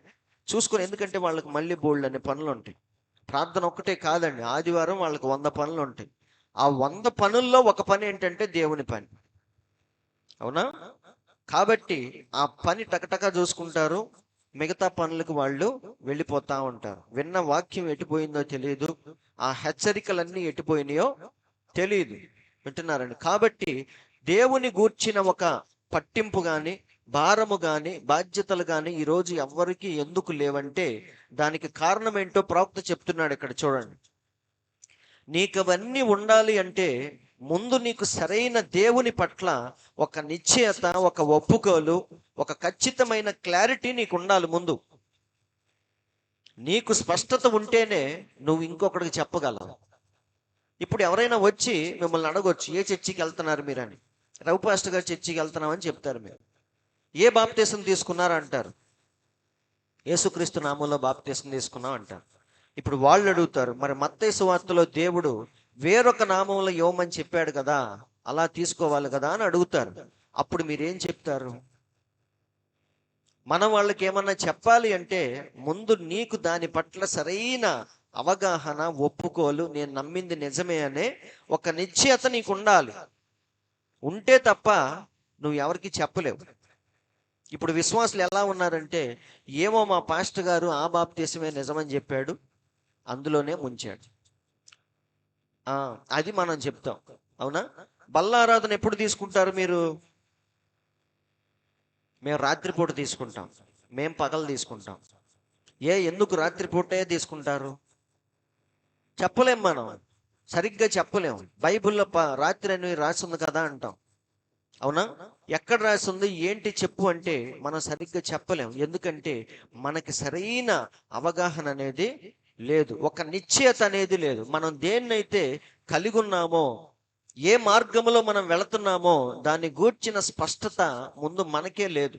చూసుకుని. ఎందుకంటే వాళ్ళకి మళ్ళీ బోల్డ్ అనే పనులు ఉంటాయి. ప్రార్థన ఒక్కటే కాదండి, ఆదివారం వాళ్ళకి 100 పనులు ఉంటాయి. ఆ 100 పనుల్లో ఒక పని ఏంటంటే దేవుని పని. అవునా? కాబట్టి ఆ పని టకటకా చూసుకుంటారు, మిగతా పనులకు వాళ్ళు వెళ్ళిపోతా ఉంటారు. విన్న వాక్యం ఎటుపోయిందో తెలియదు, ఆ హెచ్చరికలన్నీ ఎటుపోయినాయో తెలియదు. వింటున్నారండి? కాబట్టి దేవుని గూర్చిన ఒక పట్టింపు కానీ, భారము కానీ, బాధ్యతలు కానీ ఈరోజు ఎవ్వరికి ఎందుకు లేవంటే దానికి కారణం ఏంటో ప్రవక్త చెప్తున్నాడు ఇక్కడ. చూడండి, నీకు అవన్నీ ఉండాలి అంటే ముందు నీకు సరైన దేవుని పట్ల ఒక నిశ్చయత, ఒక ఒప్పుకోలు, ఒక ఖచ్చితమైన క్లారిటీ నీకు ఉండాలి. ముందు నీకు స్పష్టత ఉంటేనే నువ్వు ఇంకొకటికి చెప్పగలవు. ఇప్పుడు ఎవరైనా వచ్చి మిమ్మల్ని అడగొచ్చు, ఏ చర్చికి వెళ్తున్నారు మీరని. రఘు పాస్టర్ గారు చర్చికి వెళ్తున్నామని చెప్తారు. మీరు ఏ బాప్తీసం తీసుకున్నారు అంటారు. యేసుక్రీస్తు నామంలో బాప్తీసం తీసుకున్నాం అంటారు. ఇప్పుడు వాళ్ళు అడుగుతారు, మరి మత్తయి సువార్తలో దేవుడు వేరొక నామంలో ఇవ్వమని చెప్పాడు కదా, అలా తీసుకోవాలి కదా అని అడుగుతారు. అప్పుడు మీరేం చెప్తారు? మనం వాళ్ళకి ఏమన్నా చెప్పాలి అంటే ముందు నీకు దాని పట్ల సరైన అవగాహన, ఒప్పుకోలు, నేను నమ్మింది నిజమే అనే ఒక నిశ్చయత నీకు ఉండాలి. ఉంటే తప్ప నువ్వు ఎవరికి చెప్పలేవు. ఇప్పుడు విశ్వాసులు ఎలా ఉన్నారంటే, ఏమో మా పాస్టర్ గారు ఆ బాప్తీసమే నిజమని చెప్పాడు, అందులోనే ముంచాడు. అది మనం చెప్తాం. అవునా? బల్లారాధన ఎప్పుడు తీసుకుంటారు మీరు? మేము రాత్రిపూట తీసుకుంటాం, మేము పగలు తీసుకుంటాం. ఎందుకు రాత్రిపూటే తీసుకుంటారు? చెప్పలేం, మనం సరిగ్గా చెప్పలేము. బైబిల్లో రాత్రి అని రాసింది కదా అంటాం. అవునా? ఎక్కడ రాసింది ఏంటి చెప్పు అంటే మనం సరిగ్గా చెప్పలేం. ఎందుకంటే మనకి సరైన అవగాహన అనేది లేదు, ఒక నిశ్చయత అనేది లేదు. మనం దేన్నైతే కలిగి ఉన్నామో, ఏ మార్గంలో మనం వెళుతున్నామో దాన్ని గూర్చిన స్పష్టత ముందు మనకే లేదు.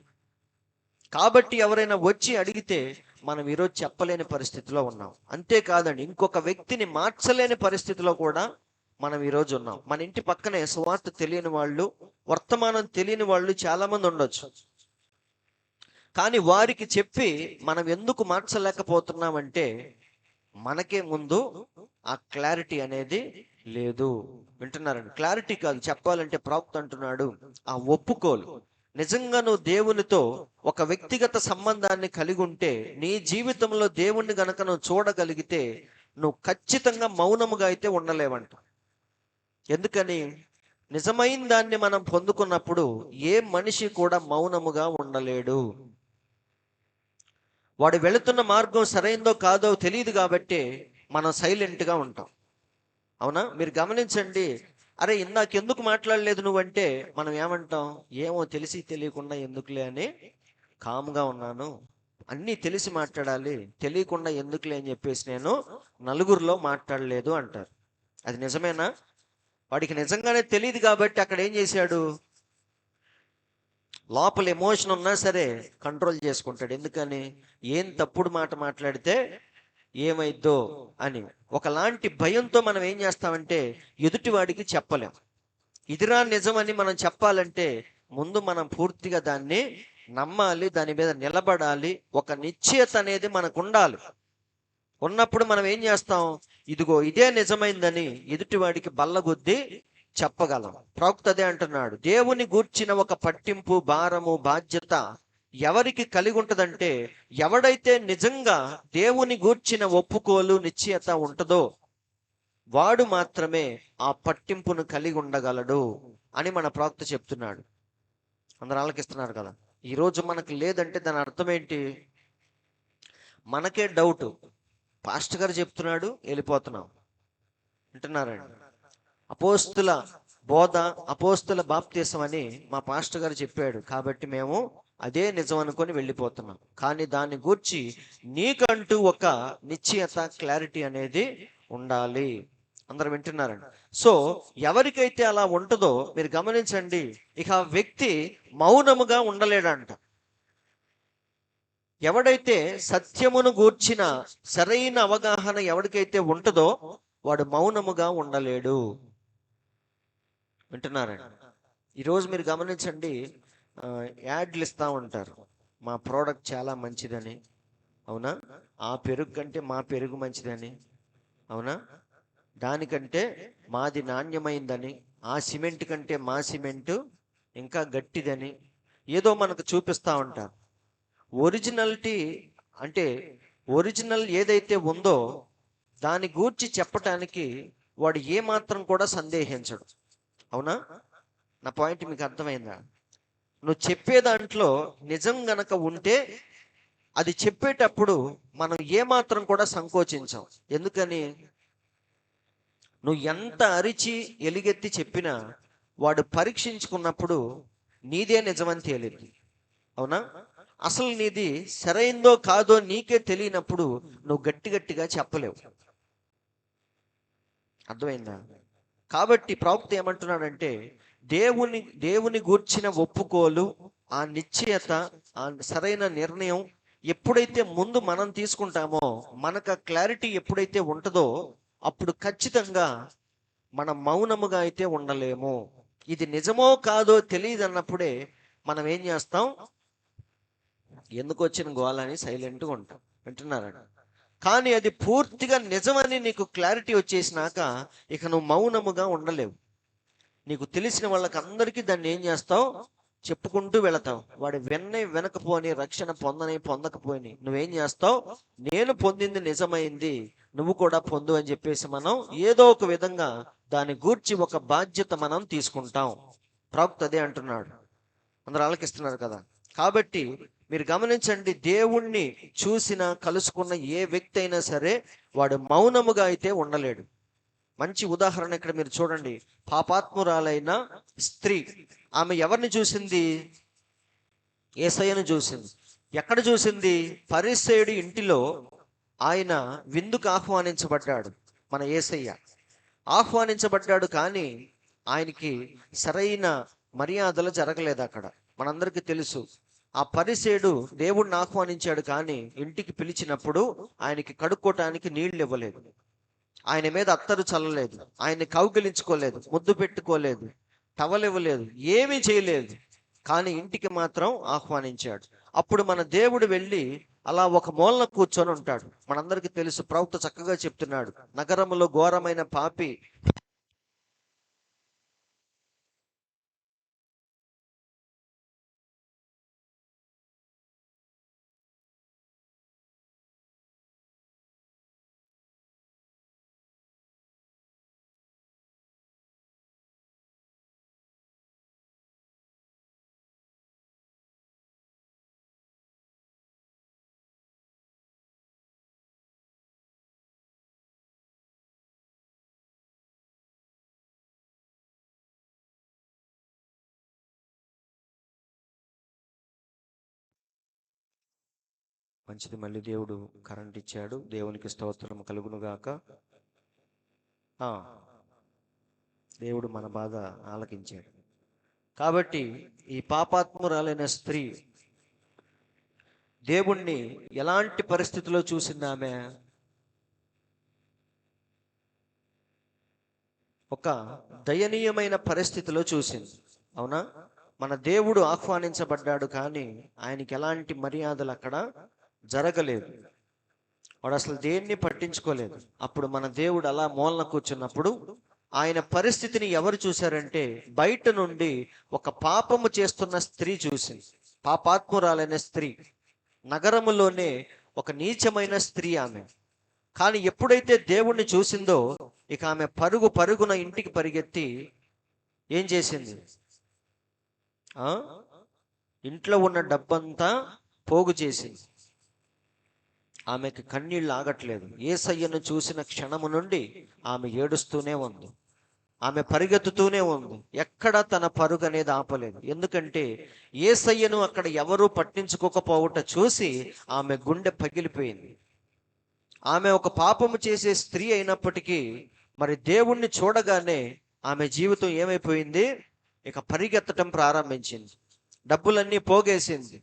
కాబట్టి ఎవరైనా వచ్చి అడిగితే మనం ఈరోజు చెప్పలేని పరిస్థితిలో ఉన్నాం. అంతేకాదండి, ఇంకొక వ్యక్తిని మార్చలేని పరిస్థితిలో కూడా మనం ఈరోజు ఉన్నాం. మన ఇంటి పక్కనే సువార్త తెలియని వాళ్ళు, వర్తమానం తెలియని వాళ్ళు చాలా మంది ఉండొచ్చు. కానీ వారికి చెప్పి మనం ఎందుకు మార్చలేకపోతున్నామంటే మనకే ముందు ఆ క్లారిటీ అనేది లేదు. వింటున్నారండి? క్లారిటీ కాదు, చెప్పాలంటే ప్రవక్త అంటున్నాడు, ఆ ఒప్పుకోలు. నిజంగా నువ్వు దేవునితో ఒక వ్యక్తిగత సంబంధాన్ని కలిగి ఉంటే, నీ జీవితంలో దేవుణ్ణి గనక నువ్వు చూడగలిగితే, నువ్వు ఖచ్చితంగా మౌనముగా అయితే ఉండలేవంట. ఎందుకని? నిజమైన దాన్ని మనం పొందుకున్నప్పుడు ఏ మనిషి కూడా మౌనముగా ఉండలేడు. వాడు వెళుతున్న మార్గం సరైందో కాదో తెలియదు కాబట్టి మనం సైలెంట్గా ఉంటాం. అవునా? మీరు గమనించండి. అరే ఇందాకెందుకు మాట్లాడలేదు నువ్వంటే మనం ఏమంటాం? ఏమో తెలిసి తెలియకుండా ఎందుకులే అని కామ్గా ఉన్నాను. అన్నీ తెలిసి మాట్లాడాలి, తెలియకుండా ఎందుకులే అని చెప్పేసి నేను నలుగురిలో మాట్లాడలేదు అంటారు. అది నిజమేనా? వాడికి నిజంగానే తెలియదు కాబట్టి అక్కడ ఏం చేశాడు? లోపల ఎమోషన్ ఉన్నా సరే కంట్రోల్ చేసుకుంటాడు. ఎందుకని? ఏం తప్పుడు మాట మాట్లాడితే ఏమైద్దో అని ఒకలాంటి భయంతో మనం ఏం చేస్తామంటే ఎదుటివాడికి చెప్పలేం. ఇదిరా నిజమని మనం చెప్పాలంటే ముందు మనం పూర్తిగా దాన్ని నమ్మాలి, దాని మీద నిలబడాలి. ఒక నిశ్చయత అనేది మనకు ఉండాలి. ఉన్నప్పుడు మనం ఏం చేస్తాం? ఇదిగో ఇదే నిజమైందని ఎదుటివాడికి బల్లగుద్ది చెప్పగలం. ప్రవక్త అదే అంటున్నాడు. దేవుని గూర్చిన ఒక పట్టింపు, భారము, బాధ్యత ఎవరికి కలిగి ఉంటుందంటే, ఎవడైతే నిజంగా దేవుని గూర్చిన ఒప్పుకోలు, నిశ్చయత ఉంటుందో వాడు మాత్రమే ఆ పట్టింపును కలిగి ఉండగలడు అని మన ప్రవక్త చెప్తున్నాడు. అందరు ఆలకిస్తున్నారు కదా. ఈరోజు మనకు లేదంటే దాని అర్థం ఏంటి? మనకే డౌట్. పాస్టర్ గారు చెప్తున్నాడు, వెళ్ళిపోతున్నాం. వింటున్నారండి? అపోస్తుల బోధ, అపోస్తుల బాప్తీసం అని మా పాస్టర్ గారు చెప్పాడు కాబట్టి మేము అదే నిజం అనుకొని వెళ్ళిపోతున్నాం. కానీ దాన్ని గూర్చి నీకంటూ ఒక నిశ్చయత, క్లారిటీ అనేది ఉండాలి. అందరూ వింటున్నారండి? సో ఎవరికైతే అలా ఉంటుందో మీరు గమనించండి, ఇక ఆ వ్యక్తి మౌనముగా ఉండలేడంట. ఎవడైతే సత్యమును గూర్చిన సరైన అవగాహన ఎవరికైతే ఉంటుందో వాడు మౌనముగా ఉండలేడు. వింటున్నారండి? ఈరోజు మీరు గమనించండి, యాడ్లు ఇస్తూ ఉంటారు, మా ప్రోడక్ట్ చాలా మంచిదని. అవునా? ఆ పెరుగు కంటే మా పెరుగు మంచిదని. అవునా? దానికంటే మాది నాణ్యమైందని, ఆ సిమెంట్ కంటే మా సిమెంటు ఇంకా గట్టిదని ఏదో మనకు చూపిస్తూ ఉంటారు. ఒరిజినాలిటీ అంటే ఒరిజినల్ ఏదైతే ఉందో దాని గూర్చి చెప్పటానికి వాడు ఏమాత్రం కూడా సందేహించడు. అవునా? నా పాయింట్ మీకు అర్థమైందా? నువ్వు చెప్పే దాంట్లో నిజం గనక ఉంటే అది చెప్పేటప్పుడు మనం ఏమాత్రం కూడా సంకోచించాం. ఎందుకని? నువ్వు ఎంత అరిచి ఎలుగెత్తి చెప్పినా వాడు పరీక్షించుకున్నప్పుడు నీదే నిజమని తేలింది. అవునా? అసలు నీది సరైందో కాదో నీకే తెలియనప్పుడు నువ్వు గట్టిగా చెప్పలేవు. అర్థమైందా? కాబట్టి ప్రవక్త ఏమంటున్నాడంటే దేవుని గూర్చిన ఒప్పుకోలు, ఆ నిశ్చయత, ఆ సరైన నిర్ణయం ఎప్పుడైతే ముందు మనం తీసుకుంటామో, మనకు ఆ క్లారిటీ ఎప్పుడైతే ఉంటుందో అప్పుడు ఖచ్చితంగా మనం మౌనముగా అయితే ఉండలేము. ఇది నిజమో కాదో తెలియదు అన్నప్పుడే మనం ఏం చేస్తాం? ఎందుకు వచ్చిన గోలని సైలెంట్గా ఉంటాం. వింటున్నారండి? కానీ అది పూర్తిగా నిజమని నీకు క్లారిటీ వచ్చేసినాక ఇక నువ్వు మౌనముగా ఉండలేవు. నీకు తెలిసిన వాళ్ళకి అందరికీ దాన్ని ఏం చేస్తావు? చెప్పుకుంటూ వెళతావు. వాడు వినకపోని, రక్షణ పొందకపోని నువ్వేం చేస్తావు? నేను పొందింది నిజమైంది, నువ్వు కూడా పొందు అని చెప్పేసి మనం ఏదో ఒక విధంగా దాని గూర్చి ఒక బాధ్యత మనం తీసుకుంటాం. ప్రవక్త అదే అంటున్నాడు. అందరూ ఆలకిస్తున్నారు కదా. కాబట్టి మీరు గమనించండి, దేవుణ్ణి చూసిన, కలుసుకున్న ఏ వ్యక్తి అయినా సరే వాడు మౌనముగా అయితే ఉండలేడు. మంచి ఉదాహరణ ఇక్కడ మీరు చూడండి. పాపాత్మురాలైన స్త్రీ, ఆమె ఎవరిని చూసింది? యేసయ్యను చూసింది. ఎక్కడ చూసింది? పరిసయ్యుడి ఇంటిలో ఆయన విందుకు ఆహ్వానించబడ్డాడు. మన యేసయ్య ఆహ్వానించబడ్డాడు, కానీ ఆయనకి సరైన మర్యాదలు జరగలేదు అక్కడ. మనందరికీ తెలుసు. ఆ పరిసయ్యుడు దేవుణ్ణి ఆహ్వానించాడు, కానీ ఇంటికి పిలిచినప్పుడు ఆయనకి కడుక్కోటానికి నీళ్లు ఇవ్వలేదు, ఆయన మీద అత్తరు చల్లలేదు, ఆయన్ని కౌగిలించుకోలేదు, ముద్దు పెట్టుకోలేదు, టవల్ ఇవ్వలేదు, ఏమీ చేయలేదు. కానీ ఇంటికి మాత్రం ఆహ్వానించాడు. అప్పుడు మన దేవుడు వెళ్ళి అలా ఒక మూలన కూర్చొని ఉంటాడు. మనందరికీ తెలుసు, ప్రవక్త చక్కగా చెప్తున్నాడు, నగరంలో ఘోరమైన పాపి మంచిది, మళ్ళీ దేవుడు కరెంట్ ఇచ్చాడు. దేవునికి స్తోత్రం కలుగునుగాక. దేవుడు మన బాధ ఆలకించాడు. కాబట్టి ఈ పాపాత్మురాలైన స్త్రీ దేవుణ్ణి ఎలాంటి పరిస్థితిలో చూసింది? ఆమె ఒక దయనీయమైన పరిస్థితిలో చూసింది. అవునా? మన దేవుడు ఆహ్వానించబడ్డాడు, కానీ ఆయనకి ఎలాంటి మర్యాదలు అక్కడ జరగలేదు. వాడు అసలు దేన్ని పట్టించుకోలేదు. అప్పుడు మన దేవుడు అలా మూలన కూర్చున్నప్పుడు ఆయన పరిస్థితిని ఎవరు చూశారంటే, బయట నుండి ఒక పాపము చేస్తున్న స్త్రీ చూసింది. పాపాత్మురాలైన స్త్రీ, నగరములోనే ఒక నీచమైన స్త్రీ ఆమె. కానీ ఎప్పుడైతే దేవుణ్ణి చూసిందో, ఇక ఆమె పరుగున ఇంటికి పరిగెత్తి ఏం చేసింది? ఇంట్లో ఉన్న డబ్బంతా పోగు చేసింది. ఆమెకి కన్నీళ్ళు ఆగట్లేదు. యేసయ్యను చూసిన క్షణము నుండి ఆమె ఏడుస్తూనే ఉంది, ఆమె పరిగెత్తుతూనే ఉంది. ఎక్కడ తన పరుగు అనేది ఆపలేదు. ఎందుకంటే యేసయ్యను అక్కడ ఎవరూ పట్టించుకోకపోవట చూసి ఆమె గుండె పగిలిపోయింది. ఆమె ఒక పాపము చేసే స్త్రీ అయినప్పటికీ మరి దేవుణ్ణి చూడగానే ఆమె జీవితం ఏమైపోయింది? ఇక పరిగెత్తటం ప్రారంభించింది. డబ్బులన్నీ పోగేసింది.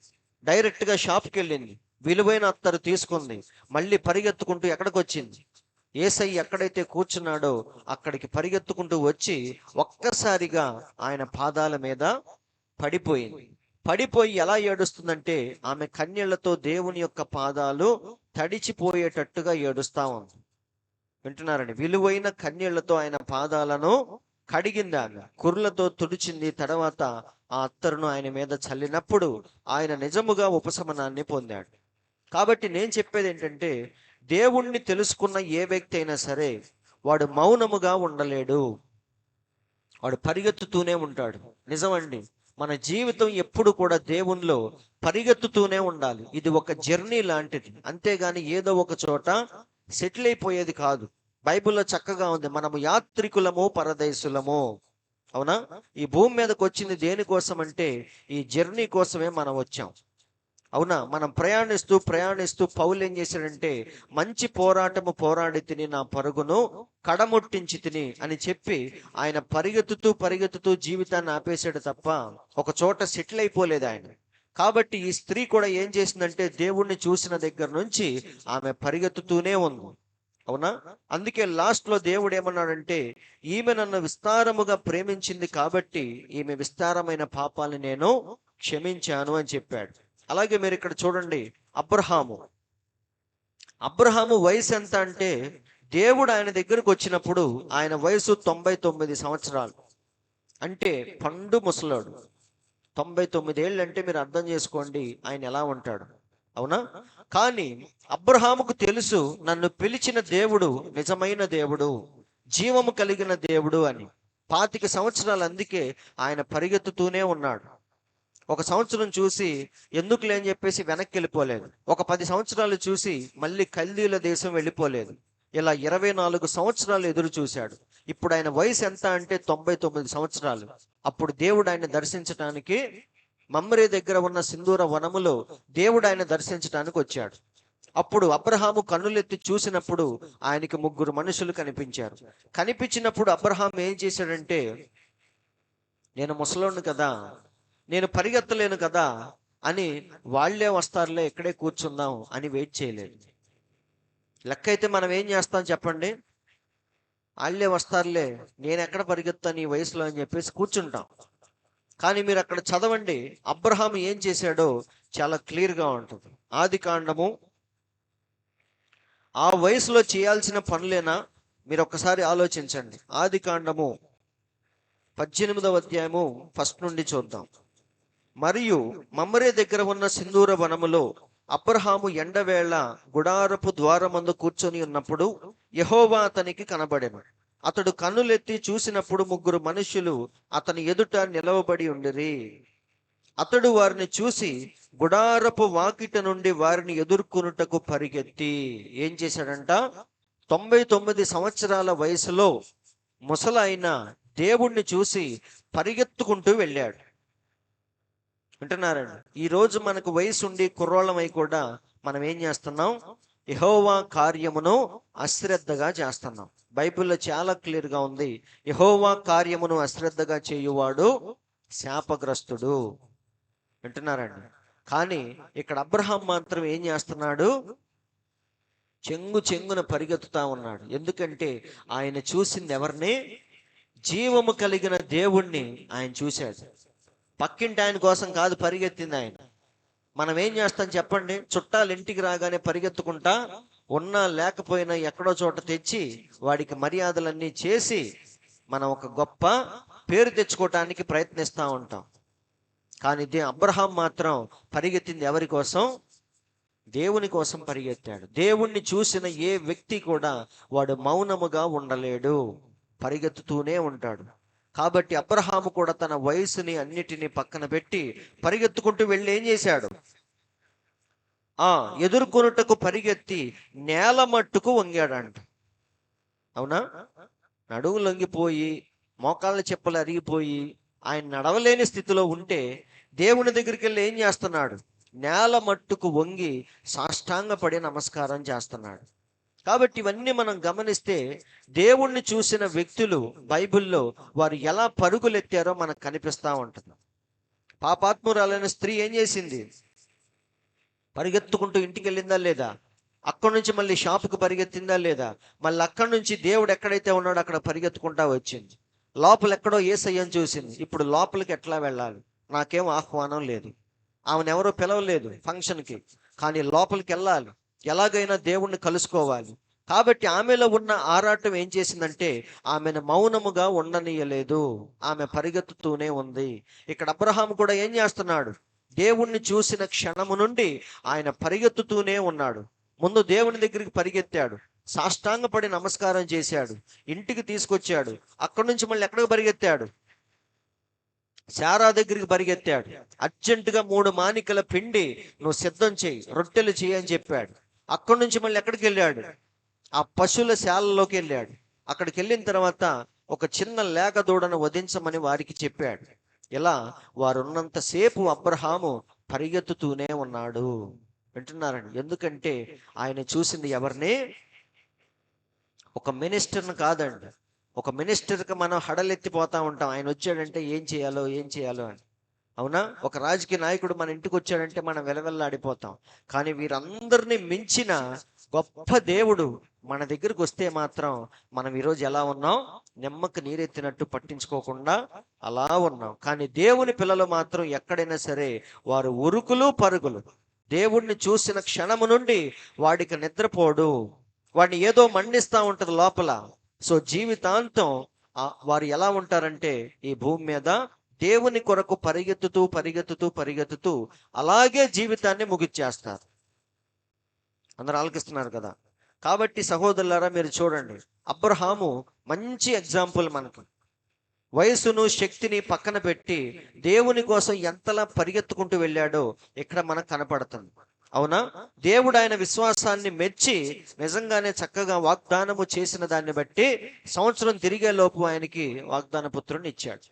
డైరెక్ట్గా షాప్కి వెళ్ళింది. విలువైన అత్తరు తీసుకుంది. మళ్ళీ పరిగెత్తుకుంటూ ఎక్కడికి వచ్చింది? యేసయ్య ఎక్కడైతే కూర్చున్నాడో అక్కడికి పరిగెత్తుకుంటూ వచ్చి ఒక్కసారిగా ఆయన పాదాల మీద పడిపోయింది. పడిపోయి ఎలా ఏడుస్తుందంటే, ఆమె కన్నీళ్లతో దేవుని యొక్క పాదాలు తడిచిపోయేటట్టుగా ఏడుస్తా ఉంది. వింటున్నారండి? విలువైన కన్నీళ్లతో ఆయన పాదాలను కడిగింది. ఆమె కుర్లతో తుడిచింది. తర్వాత ఆ అత్తరును ఆయన మీద చల్లినప్పుడు ఆయన నిజముగా ఉపశమనాన్ని పొందాడు. కాబట్టి నేను చెప్పేది ఏంటంటే, దేవుణ్ణి తెలుసుకున్న ఏ వ్యక్తి అయినా సరే వాడు మౌనముగా ఉండలేడు. వాడు పరిగెత్తుతూనే ఉంటాడు. నిజమండి, మన జీవితం ఎప్పుడు కూడా దేవునిలో పరిగెత్తుతూనే ఉండాలి. ఇది ఒక జర్నీ లాంటిది, అంతేగాని ఏదో ఒక చోట సెటిల్ అయిపోయేది కాదు. బైబిల్లో చక్కగా ఉంది, మనము యాత్రికులము పరదేశులము. అవునా? ఈ భూమి మీదకి వచ్చింది దేనికోసం అంటే, ఈ జర్నీ కోసమే మనం వచ్చాం. అవునా? మనం ప్రయాణిస్తూ పౌలు ఏం చేశాడంటే, మంచి పోరాటము పోరాడి తిని నా పరుగును కడముట్టించి తిని అని చెప్పి ఆయన పరిగెత్తుతూ జీవితాన్ని ఆపేశాడు తప్ప ఒక చోట సెటిల్ అయిపోలేదు ఆయన. కాబట్టి ఈ స్త్రీ కూడా ఏం చేసిందంటే, దేవుణ్ణి చూసిన దగ్గర నుంచి ఆమె పరిగెత్తుతూనే ఉంది. అవునా? అందుకే లాస్ట్ లో దేవుడు ఏమన్నాడంటే, ఈమె నన్ను విస్తారముగా ప్రేమించింది కాబట్టి ఈమె విస్తారమైన పాపాలని నేను క్షమించాను అని చెప్పాడు. అలాగే మీరు ఇక్కడ చూడండి, అబ్రహాము వయసు ఎంత అంటే, దేవుడు ఆయన దగ్గరకు వచ్చినప్పుడు ఆయన వయసు 99 సంవత్సరాలు. అంటే పండు ముసలాడు. 99 ఏళ్ళు అంటే మీరు అర్థం చేసుకోండి ఆయన ఎలా ఉంటాడు. అవునా? కానీ అబ్రహాముకు తెలుసు, నన్ను పిలిచిన దేవుడు నిజమైన దేవుడు, జీవము కలిగిన దేవుడు అని. 25 సంవత్సరాలు అందుకే ఆయన పరిగెత్తుతూనే ఉన్నాడు. ఒక సంవత్సరం చూసి ఎందుకు లేని చెప్పేసి వెనక్కి వెళ్ళిపోలేదు. ఒక 10 సంవత్సరాలు చూసి మళ్ళీ కల్దీల దేశం వెళ్ళిపోలేదు. ఇలా 24 సంవత్సరాలు ఎదురు చూశాడు. ఇప్పుడు ఆయన వయసు ఎంత అంటే 99 సంవత్సరాలు. అప్పుడు దేవుడు ఆయన దర్శించడానికి మమ్రే దగ్గర ఉన్న సింధూర వనములో దేవుడు ఆయన దర్శించడానికి వచ్చాడు. అప్పుడు అబ్రహాము కన్నులెత్తి చూసినప్పుడు ఆయనకి 3 మనుషులు కనిపించారు. కనిపించినప్పుడు అబ్రహాం ఏం చేశాడంటే, నేను ముసలోను కదా, నేను పరిగెత్తలేను కదా అని, వాళ్లే వస్తారులే ఇక్కడే కూర్చుందాం అని వెయిట్ చేయలేదు. లెక్క అయితే మనం ఏం చేస్తాం చెప్పండి? వాళ్ళే వస్తారులే, నేను ఎక్కడ పరిగెత్తాను ఈ వయసులో అని చెప్పేసి కూర్చుంటాం. కానీ మీరు అక్కడ చదవండి, అబ్రహాం ఏం చేశాడో చాలా క్లియర్గా ఉంటుంది. ఆదికాండము, ఆ వయసులో చేయాల్సిన పనులేనా? మీరు ఒక్కసారి ఆలోచించండి. ఆదికాండము 18వ అధ్యాయము 1 నుండి చూద్దాం. మరియు మమ్రే దగ్గర ఉన్న సింధూర వనములో అబ్రహాము ఎండవేళ గుడారపు ద్వారమందు కూర్చొని ఉన్నప్పుడు యెహోవా అతనికి కనబడెను. అతడు కన్నులెత్తి చూసినప్పుడు 3 మనుషులు అతని ఎదుట నిలవబడి ఉండిరి. అతడు వారిని చూసి గుడారపు వాకిట నుండి వారిని ఎదుర్కొనుటకు పరిగెత్తి ఏం చేశాడంట? 99 సంవత్సరాల వయసులో ముసలైన దేవుణ్ణి చూసి పరిగెత్తుకుంటూ వెళ్ళాడు. వింటున్నారండి? ఈ రోజు మనకు వయసు ఉండి కుర్రోళ్ళమై కూడా మనం ఏం చేస్తున్నాం? యెహోవా కార్యమును అశ్రద్ధగా చేస్తున్నాం. బైబిల్లో చాలా క్లియర్గా ఉంది, యెహోవా కార్యమును అశ్రద్ధగా చేయువాడు శాపగ్రస్తుడు. వింటున్నారండి? కానీ ఇక్కడ అబ్రహాం మాత్రం ఏం చేస్తున్నాడు? చెంగు చెంగున పరిగెత్తుతా ఉన్నాడు. ఎందుకంటే ఆయన చూసింది ఎవరిని? జీవము కలిగిన దేవుణ్ణి ఆయన చూశాడు. పక్కింటి ఆయన కోసం కాదు పరిగెత్తింది ఆయన. మనం ఏం చేస్తాం చెప్పండి? చుట్టాలు ఇంటికి రాగానే పరిగెత్తుకుంటా, ఉన్నా లేకపోయినా ఎక్కడో చోట తెచ్చి వాడికి మర్యాదలన్నీ చేసి మనం ఒక గొప్ప పేరు తెచ్చుకోవటానికి ప్రయత్నిస్తూ ఉంటాం. కానీ అబ్రహాం మాత్రం పరిగెత్తింది ఎవరి కోసం? దేవుని కోసం పరిగెత్తాడు. దేవుణ్ణి చూసిన ఏ వ్యక్తి కూడా వాడు మౌనముగా ఉండలేడు, పరిగెత్తుతూనే ఉంటాడు. కాబట్టి అబ్రహాము కూడా తన వయసుని అన్నిటినీ పక్కన పెట్టి పరిగెత్తుకుంటూ వెళ్ళి ఏం చేశాడు? ఎదుర్కొనుటకు పరిగెత్తి నేల మట్టుకు వంగాడంట. అవునా? నడుము లొంగిపోయి మోకాళ్ళ చెప్పులు అరిగిపోయి ఆయన నడవలేని స్థితిలో ఉంటే దేవుని దగ్గరికి వెళ్ళి ఏం చేస్తున్నాడు? నేల మట్టుకు వంగి సాష్టాంగపడి నమస్కారం చేస్తున్నాడు. కాబట్టి ఇవన్నీ మనం గమనిస్తే దేవుణ్ణి చూసిన వ్యక్తులు బైబిల్లో వారు ఎలా పరుగులెత్తారో మనకు కనిపిస్తూ ఉంటుంది. పాపాత్మురాలైన స్త్రీ ఏం చేసింది? పరిగెత్తుకుంటూ ఇంటికి వెళ్ళిందా లేదా? అక్కడి నుంచి మళ్ళీ షాపుకి పరిగెత్తిందా లేదా? మళ్ళీ అక్కడి నుంచి దేవుడు ఎక్కడైతే ఉన్నాడో అక్కడ పరిగెత్తుకుంటా వచ్చింది. లోపల ఎక్కడో యేసయ్యను చూసింది. ఇప్పుడు లోపలికి ఎట్లా వెళ్ళాలి? నాకేం ఆహ్వానం లేదు, ఆమెను ఎవరో పిలవలేదు ఫంక్షన్కి, కానీ లోపలికి వెళ్ళాలి, ఎలాగైనా దేవుణ్ణి కలుసుకోవాలి. కాబట్టి ఆమెలో ఉన్న ఆరాటం ఏం చేసిందంటే ఆమెను మౌనముగా ఉండనీయలేదు. ఆమె పరిగెత్తుతూనే ఉంది. ఇక్కడ అబ్రహాం కూడా ఏం చేస్తున్నాడు? దేవుణ్ణి చూసిన క్షణము నుండి ఆయన పరిగెత్తుతూనే ఉన్నాడు. ముందు దేవుని దగ్గరికి పరిగెత్తాడు, సాష్టాంగపడి నమస్కారం చేశాడు, ఇంటికి తీసుకొచ్చాడు. అక్కడి నుంచి మళ్ళీ ఎక్కడికి పరిగెత్తాడు? శారా దగ్గరికి పరిగెత్తాడు. అర్జెంటుగా 3 మానికల పిండి నువ్వు సిద్ధం చేయి, రొట్టెలు చేయి అని చెప్పాడు. అక్కడి నుంచి మళ్ళీ ఎక్కడికి వెళ్ళాడు? ఆ పశువుల శాలలోకి వెళ్ళాడు. అక్కడికి వెళ్ళిన తర్వాత ఒక చిన్న లేగ దూడను వధించమని వారికి చెప్పాడు. ఇలా వారు ఉన్నంతసేపు అబ్రహాము పరిగెత్తుతూనే ఉన్నాడు. వింటున్నారండి? ఎందుకంటే ఆయన చూసింది ఎవరిని? ఒక మినిస్టర్ని కాదండి. ఒక మినిస్టర్కి మనం హడలెత్తిపోతా ఉంటాం, ఆయన వచ్చాడంటే ఏం చేయాలో అని. అవునా? ఒక రాజకీయ నాయకుడు మన ఇంటికి వచ్చాడంటే మనం వెలవెల్లాడిపోతాం. కానీ వీరందరినీ మించిన గొప్ప దేవుడు మన దగ్గరికి వస్తే మాత్రం మనం ఈరోజు ఎలా ఉన్నాం? నిమ్మకు నీరెత్తినట్టు పట్టించుకోకుండా అలా ఉన్నాం. కానీ దేవుని పిల్లలు మాత్రం ఎక్కడైనా సరే వారు ఉరుకులు పరుగులు. దేవుణ్ణి చూసిన క్షణము నుండి వాడికి నిద్రపోడు, వాడిని ఏదో మండిస్తూ ఉంటుంది లోపల. సో జీవితాంతం వారు ఎలా ఉంటారంటే ఈ భూమి మీద దేవుని కొరకు పరిగెత్తుతూ అలాగే జీవితాన్ని ముగిచ్చేస్తారు. అందరూ ఆలకిస్తున్నారు కదా? కాబట్టి సహోదరులారా, మీరు చూడండి, అబ్రహాము మంచి ఎగ్జాంపుల్ మనకు. వయసును శక్తిని పక్కన పెట్టి దేవుని కోసం ఎంతలా పరిగెత్తుకుంటూ వెళ్ళాడో ఇక్కడ మనకు కనపడుతుంది. అవునా? దేవుడు ఆయన విశ్వాసాన్ని మెచ్చి నిజంగానే చక్కగా వాగ్దానము చేసిన దాన్ని బట్టి సంవత్సరం తిరిగే లోపు ఆయనకి వాగ్దాన పుత్రుని ఇచ్చాడు.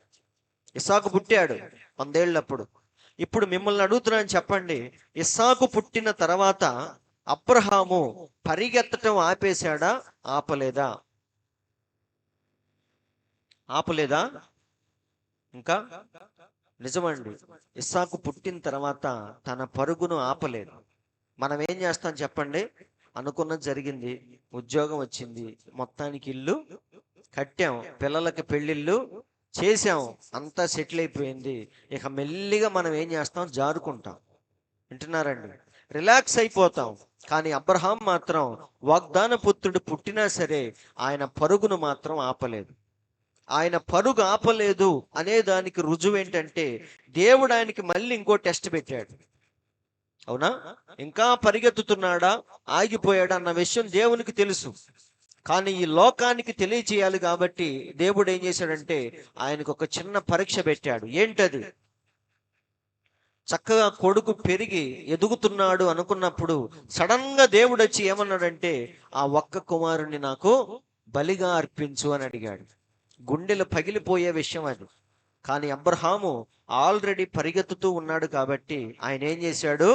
ఇస్సాకు పుట్టాడు 100 ఏళ్ళప్పుడు. ఇప్పుడు మిమ్మల్ని అడుగుతున్నాను, చెప్పండి, ఇస్సాకు పుట్టిన తర్వాత అబ్రహాము పరిగెత్తటం ఆపేశాడా? ఆపలేదా? ఇంకా నిజమండి, ఇస్సాకు పుట్టిన తర్వాత తన పరుగును ఆపలేదు. మనం ఏం చేస్తాం చెప్పండి? అనుకున్నది జరిగింది, ఉద్యోగం వచ్చింది, మొత్తానికి ఇల్లు కట్టాం, పిల్లలకి పెళ్ళిళ్ళు చేసాం, అంతా సెటిల్ అయిపోయింది. ఇక మెల్లిగా మనం ఏం చేస్తాం? జారుకుంటాం. వింటున్నారండి? రిలాక్స్ అయిపోతాం. కానీ అబ్రహాం మాత్రం వాగ్దాన పుత్రుడు పుట్టినా సరే ఆయన పరుగును మాత్రం ఆపలేదు. ఆయన పరుగు ఆపలేదు అనే దానికి రుజువు ఏంటంటే దేవుడు ఆయనకి మళ్ళీ ఇంకో టెస్ట్ పెట్టాడు. అవునా? ఇంకా పరిగెత్తుతున్నాడా, ఆగిపోయాడా అన్న విషయం దేవునికి తెలుసు. కానీ ఈ లోకానికి తెలియచేయాలి కాబట్టి దేవుడు ఏం చేశాడంటే ఆయనకు ఒక చిన్న పరీక్ష పెట్టాడు. ఏంటది? చక్కగా కొడుకు పెరిగి ఎదుగుతున్నాడు అనుకున్నప్పుడు సడన్ గా దేవుడు వచ్చి ఏమన్నాడంటే ఆ ఒక్క కుమారుణ్ణి నాకు బలిగా అర్పించు అని అడిగాడు. గుండెలు పగిలిపోయే విషయం అది. కానీ అబ్రహాము ఆల్రెడీ పరిగెత్తుతూ ఉన్నాడు కాబట్టి ఆయన ఏం చేశాడు?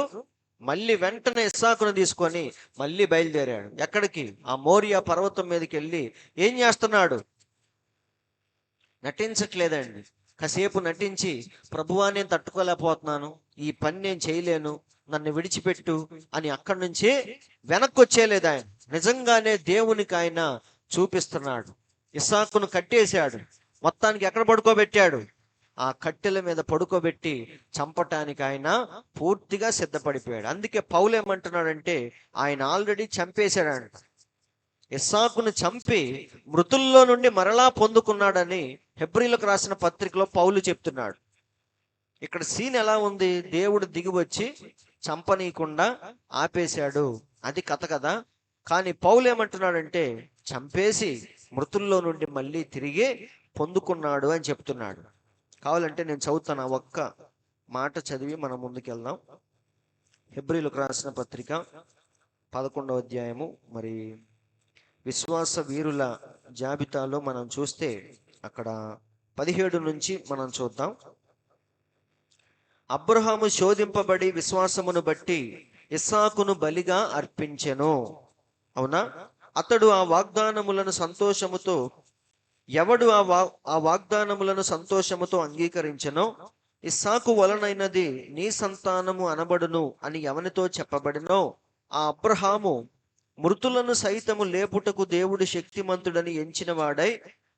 మళ్ళీ వెంటనే ఇస్సాకును తీసుకొని మళ్ళీ బయలుదేరాడు. ఎక్కడికి? ఆ మోరియా పర్వతం మీదకి వెళ్ళి ఏం చేస్తున్నాడు? నటించట్లేదండి. కాసేపు నటించి, ప్రభువా నేను తట్టుకోలేకపోతున్నాను, ఈ పని నేను చేయలేను, నన్ను విడిచిపెట్టు అని అక్కడి నుంచే వెనక్కి వచ్చేయలేదు ఆయన. నిజంగానే దేవునికి ఆయన చూపిస్తున్నాడు. ఇస్సాకును కట్టేశాడు. మొత్తానికి ఎక్కడ పడుకోబెట్టాడు? ఆ కట్టెల మీద పడుకోబెట్టి చంపటానికి ఆయన పూర్తిగా సిద్ధపడిపోయాడు. అందుకే పౌలు ఏమంటున్నాడంటే ఆయన ఆల్రెడీ చంపేశాడంట. ఇస్సాకును చంపి మృతుల్లో నుండి మరలా పొందుకున్నాడని హెబ్రీలకు రాసిన పత్రికలో పౌలు చెప్తున్నాడు. ఇక్కడ సీన్ ఎలా ఉంది? దేవుడు దిగి వచ్చి చంపనీయకుండా ఆపేశాడు. అది కథ కదా. కానీ పౌలు ఏమంటున్నాడంటే చంపేసి మృతుల్లో నుండి మళ్ళీ తిరిగి పొందుకున్నాడు అని చెప్తున్నాడు. కావాలంటే నేను చదువుతాను, ఒక్క మాట చదివి మనం ముందుకెళ్దాం. హెబ్రీలకు రాసిన పత్రిక 11వ అధ్యాయము, మరి విశ్వాస వీరుల జాబితాలో మనం చూస్తే అక్కడ 17 నుంచి మనం చూద్దాం. అబ్రహాము శోధింపబడి విశ్వాసమును బట్టి ఇస్సాకును బలిగా అర్పించెను. అవునా? అతడు ఆ వాగ్దానములను సంతోషముతో ఎవడు ఆ వాగ్దానములను సంతోషముతో అంగీకరించెనో ఇస్సాకు వలనైనది నీ సంతానము అనబడును అని ఎవనితో చెప్పబడినో ఆ అబ్రహాము మృతులను సైతము లేపుటకు దేవుడు శక్తిమంతుడని ఎంచిన వాడై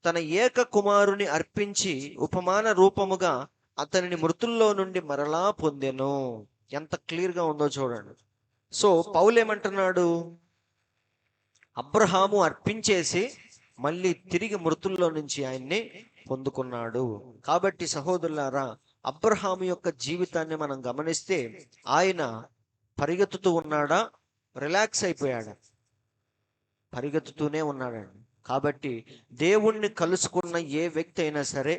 తన ఏక కుమారుని అర్పించి ఉపమాన రూపముగా అతనిని మృతుల్లో నుండి మరలా పొందెను. ఎంత క్లియర్గా ఉందో చూడండి. సో పౌలు ఏమంటున్నాడు? అబ్రహాము అర్పించేసి మళ్ళీ తిరిగి మృతుల్లో నుంచి ఆయన్ని పొందుకున్నాడు. కాబట్టి సహోదరులారా, అబ్రహాము యొక్క జీవితాన్ని మనం గమనిస్తే ఆయన పరిగెత్తుతూ ఉన్నాడా? రిలాక్స్ అయిపోయాడా? పరిగెత్తుతూనే ఉన్నాడండి. కాబట్టి దేవుణ్ణి కలుసుకున్న ఏ వ్యక్తి అయినా సరే,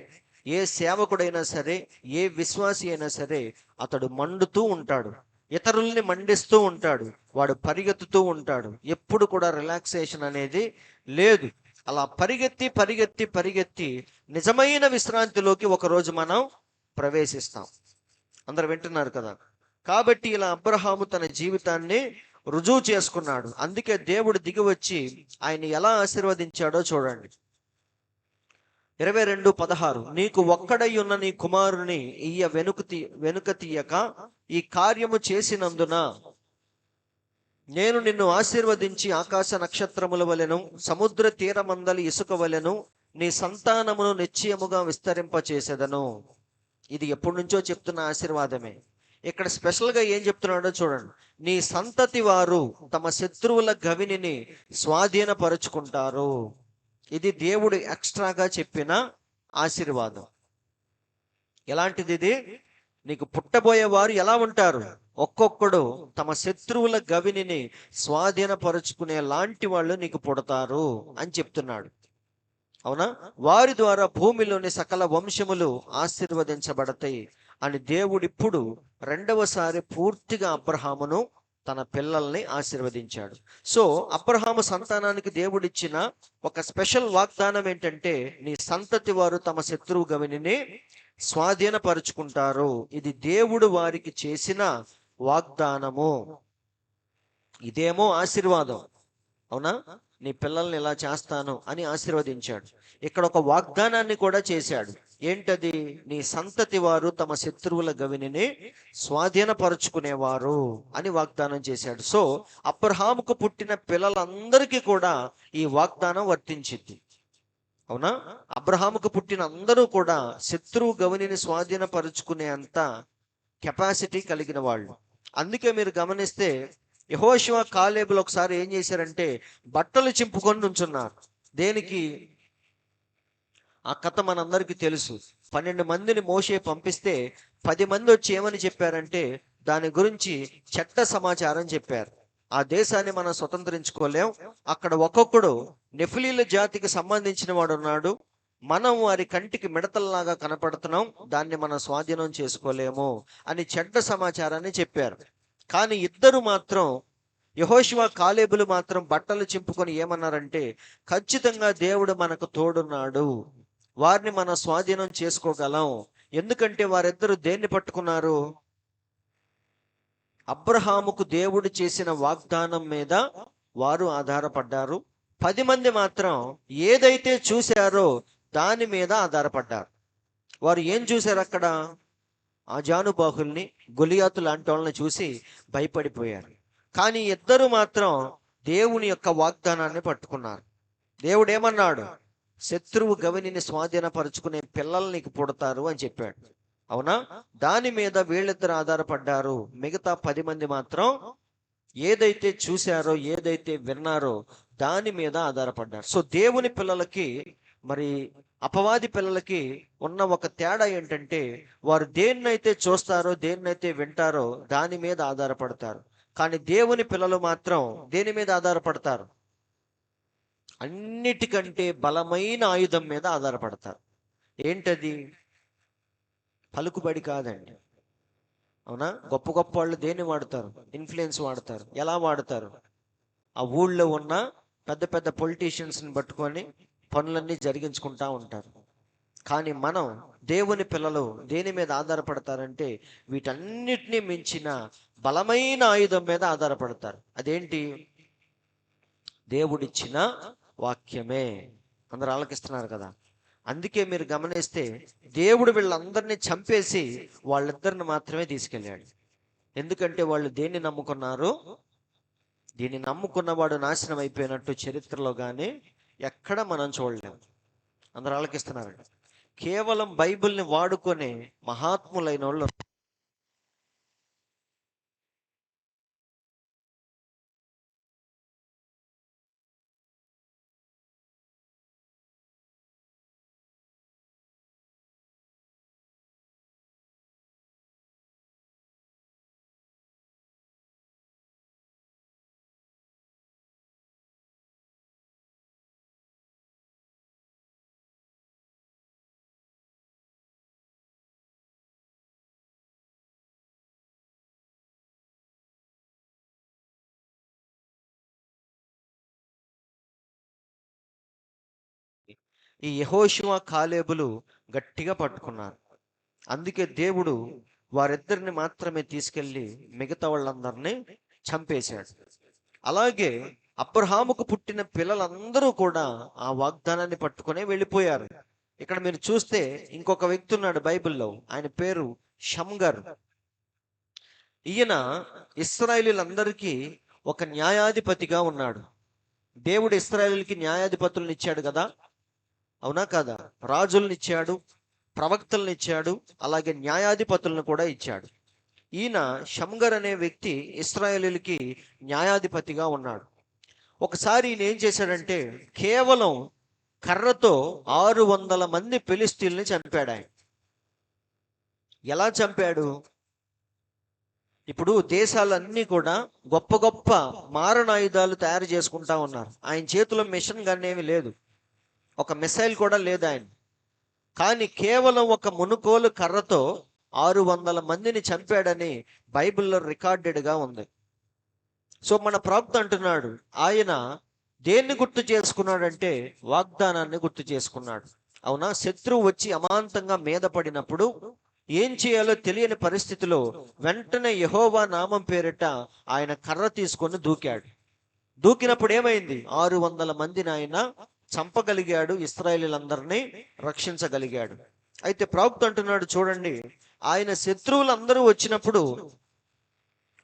ఏ సేవకుడైనా సరే, ఏ విశ్వాసి అయినా సరే అతడు మండుతూ ఉంటాడు, ఇతరుల్ని మండిస్తూ ఉంటాడు, వాడు పరిగెత్తుతూ ఉంటాడు. ఎప్పుడు కూడా రిలాక్సేషన్ అనేది లేదు. అలా పరిగెత్తి పరిగెత్తి పరిగెత్తి నిజమైన విశ్రాంతిలోకి ఒకరోజు మనం ప్రవేశిస్తాం. అందరు వింటున్నారు కదా. కాబట్టి ఇలా అబ్రహాము తన జీవితాన్ని రుజువు చేసుకున్నాడు. అందుకే దేవుడు దిగి వచ్చి ఆయన ఎలా ఆశీర్వదించాడో చూడండి. 22:16 నీకు ఒక్కడై ఉన్న నీ కుమారుని ఇయ్య వెనుక తీయక ఈ కార్యము చేసినందున నేను నిన్ను ఆశీర్వదించి ఆకాశ నక్షత్రముల వలెను సముద్ర తీరమందలి ఇసుక వలెను నీ సంతానమును నిశ్చయముగా విస్తరింపచేసేదను. ఇది ఎప్పటి నుంచో చెప్తున్న ఆశీర్వాదమే. ఇక్కడ స్పెషల్గా ఏం చెప్తున్నాడో చూడండి. నీ సంతతి వారు తమ శత్రువుల గవిని స్వాధీనపరుచుకుంటారు. ఇది దేవుడు ఎక్స్ట్రాగా చెప్పిన ఆశీర్వాదం. ఎలాంటిది ఇది? నీకు పుట్టబోయే వారు ఎలా ఉంటారు? ఒక్కొక్కడు తమ శత్రువుల గవిని స్వాధీనపరుచుకునే లాంటి వాళ్ళు నీకు పుడతారు అని చెప్తున్నాడు. అవునా? వారి ద్వారా భూమిలోని సకల వంశములు ఆశీర్వదించబడతాయి అని దేవుడు ఇప్పుడు రెండవసారి పూర్తిగా అబ్రహామును తన పిల్లల్ని ఆశీర్వదించాడు. సో అబ్రహాము సంతానానికి దేవుడిచ్చిన ఒక స్పెషల్ వాగ్దానం ఏంటంటే నీ సంతతి వారు తమ శత్రువు గవిని స్వాధీనపరుచుకుంటారు. ఇది దేవుడు వారికి చేసిన వాగ్దానము. ఇదేమో ఆశీర్వాదం. అవునా? నీ పిల్లల్ని ఇలా చేస్తాను అని ఆశీర్వదించాడు. ఇక్కడ ఒక వాగ్దానాన్ని కూడా చేశాడు. ఏంటది? నీ సంతతి వారు తమ శత్రువుల గవిని స్వాధీనపరుచుకునేవారు అని వాగ్దానం చేశాడు. సో అబ్రహాముకు పుట్టిన పిల్లలందరికీ కూడా ఈ వాగ్దానం వర్తించింది. అవునా? అబ్రహాముకు పుట్టిన అందరూ కూడా శత్రువు గవిని స్వాధీనపరుచుకునే అంత కెపాసిటీ కలిగిన వాళ్ళు. అందుకే మీరు గమనిస్తే యెహోషువ కాలేబులు ఒకసారి ఏం చేశారంటే బట్టలు చింపుకొని నుంచున్నారు. దేనికి? ఆ కథ మనందరికీ తెలుసు. 12 మందిని మోషే పంపిస్తే 10 మంది వచ్చి ఏమని చెప్పారంటే దాని గురించి చెడ్డ సమాచారం చెప్పారు. ఆ దేశాన్ని మనం స్వతంత్రించుకోలేం, అక్కడ ఒక్కొక్కడు నెఫిలీల జాతికి సంబంధించిన వాడు ఉన్నాడు, మనం వారి కంటికి మిడతల్లాగా కనపడుతున్నాం, దాన్ని మనం స్వాధీనం చేసుకోలేము అని చెడ్డ సమాచారాన్ని చెప్పారు. కానీ ఇద్దరు మాత్రం, యెహోషువ కాలేబులు మాత్రం బట్టలు చింపుకొని ఏమన్నారంటే ఖచ్చితంగా దేవుడు మనకు తోడున్నాడు, వారిని మనం స్వాధీనం చేసుకోగలం. ఎందుకంటే వారిద్దరు దేన్ని పట్టుకున్నారు? అబ్రహాముకు దేవుడు చేసిన వాగ్దానం మీద వారు ఆధారపడ్డారు. 10 మంది మాత్రం ఏదైతే చూశారో దాని మీద ఆధారపడ్డారు. వారు ఏం చూశారు అక్కడ? ఆ జానుబాహుల్ని, గొలియాతు లాంటి వాళ్ళని చూసి భయపడిపోయారు. కానీ ఇద్దరు మాత్రం దేవుని యొక్క వాగ్దానాన్ని పట్టుకున్నారు. దేవుడు ఏమన్నాడు? శత్రువు గవిని స్వాధీనపరుచుకునే పిల్లలు నీకు పుడతారు అని చెప్పాడు. అవునా? దాని మీద వీళ్ళిద్దరు ఆధారపడ్డారు. మిగతా 10 మంది మాత్రం ఏదైతే చూశారో, ఏదైతే విన్నారో దాని మీద ఆధారపడ్డారు. సో దేవుని పిల్లలకి, మరి అపవాది పిల్లలకి ఉన్న ఒక తేడా ఏంటంటే, వారు దేన్నైతే చూస్తారో, దేన్నైతే వింటారో దాని మీద ఆధారపడతారు. కానీ దేవుని పిల్లలు మాత్రం దేని మీద ఆధారపడతారు? అన్నిటికంటే బలమైన ఆయుధం మీద ఆధారపడతారు. ఏంటది? పలుకుబడి కాదండి. అవునా? గొప్ప గొప్ప వాళ్ళు దేన్ని వాడతారు? ఇన్ఫ్లుయెన్స్ వాడతారు. ఎలా వాడతారు? ఆ ఊళ్ళో ఉన్న పెద్ద పెద్ద పొలిటీషియన్స్ని పట్టుకొని పనులన్నీ జరిగించుకుంటా ఉంటారు. కానీ మనం దేవుని పిల్లలు దేని మీద ఆధారపడతారంటే, వీటన్నిటినీ మించిన బలమైన ఆయుధం మీద ఆధారపడతారు. అదేంటి? దేవుడిచ్చిన వాక్యమే. అందరూ ఆలకిస్తున్నారు కదా? అందుకే మీరు గమనిస్తే దేవుడు వీళ్ళందరినీ చంపేసి వాళ్ళిద్దరిని మాత్రమే తీసుకెళ్ళాడు. ఎందుకంటే వాళ్ళు దేన్ని నమ్ముకున్నారు? దీన్ని నమ్ముకున్నవాడు నాశనం అయిపోయినట్టు చరిత్రలో కానీ ఎక్కడ మనం చూడలేము. అందరూ ఆలకిస్తున్నారండి. కేవలం బైబిల్ని వాడుకొని మహాత్ములైన వాళ్ళు ఈ యెహోషువ కాలేబులు గట్టిగా పట్టుకున్నారు. అందుకే దేవుడు వారిద్దరిని మాత్రమే తీసుకెళ్లి మిగతా వాళ్ళందరినీ చంపేశాడు. అలాగే అబ్రహాముకు పుట్టిన పిల్లలందరూ కూడా ఆ వాగ్దానాన్ని పట్టుకునే వెళ్ళిపోయారు. ఇక్కడ మీరు చూస్తే ఇంకొక వ్యక్తి ఉన్నాడు బైబిల్లో. ఆయన పేరు షమ్గర్. ఈయన ఇశ్రాయేలీలందరికీ ఒక న్యాయాధిపతిగా ఉన్నాడు. దేవుడు ఇశ్రాయేలీలకి న్యాయాధిపతులను ఇచ్చాడు కదా? అవునా కాదా? రాజులను ఇచ్చాడు, ప్రవక్తలను ఇచ్చాడు, అలాగే న్యాయాధిపతులను కూడా ఇచ్చాడు. ఈయన షమ్గర్ అనే వ్యక్తి ఇశ్రాయేలీలకి న్యాయాధిపతిగా ఉన్నాడు. ఒకసారి ఈయన ఏం చేశాడంటే, కేవలం కర్రతో 600 మంది ఫిలిష్తీయుల్ని చంపాడు. ఆయన ఎలా చంపాడు? ఇప్పుడు దేశాలన్నీ కూడా గొప్ప గొప్ప మారణాయుధాలు తయారు చేసుకుంటా ఉన్నారు. ఆయన చేతిలో మిషన్ గన్ ఏమీ లేదు, ఒక మిసైల్ కూడా లేదు ఆయన. కానీ కేవలం ఒక మునుకోలు కర్రతో 600 మందిని చంపాడని బైబిల్లో రికార్డెడ్గా ఉంది. సో మన ప్రవక్త అంటున్నాడు, ఆయన దేన్ని గుర్తు చేసుకున్నాడంటే వాగ్దానాన్ని గుర్తు చేసుకున్నాడు. అవునా? శత్రువు వచ్చి అమాంతంగా మీద పడినప్పుడు ఏం చేయాలో తెలియని పరిస్థితిలో వెంటనే యెహోవా నామం పేరిట ఆయన కర్ర తీసుకొని దూకాడు. దూకినప్పుడు ఏమైంది? 600 మందిని ఆయన చంపగలిగాడు, ఇశ్రాయేలీలందరినీ రక్షించగలిగాడు. అయితే ప్రవక్త అంటున్నాడు చూడండి, ఆయన శత్రువులందరూ వచ్చినప్పుడు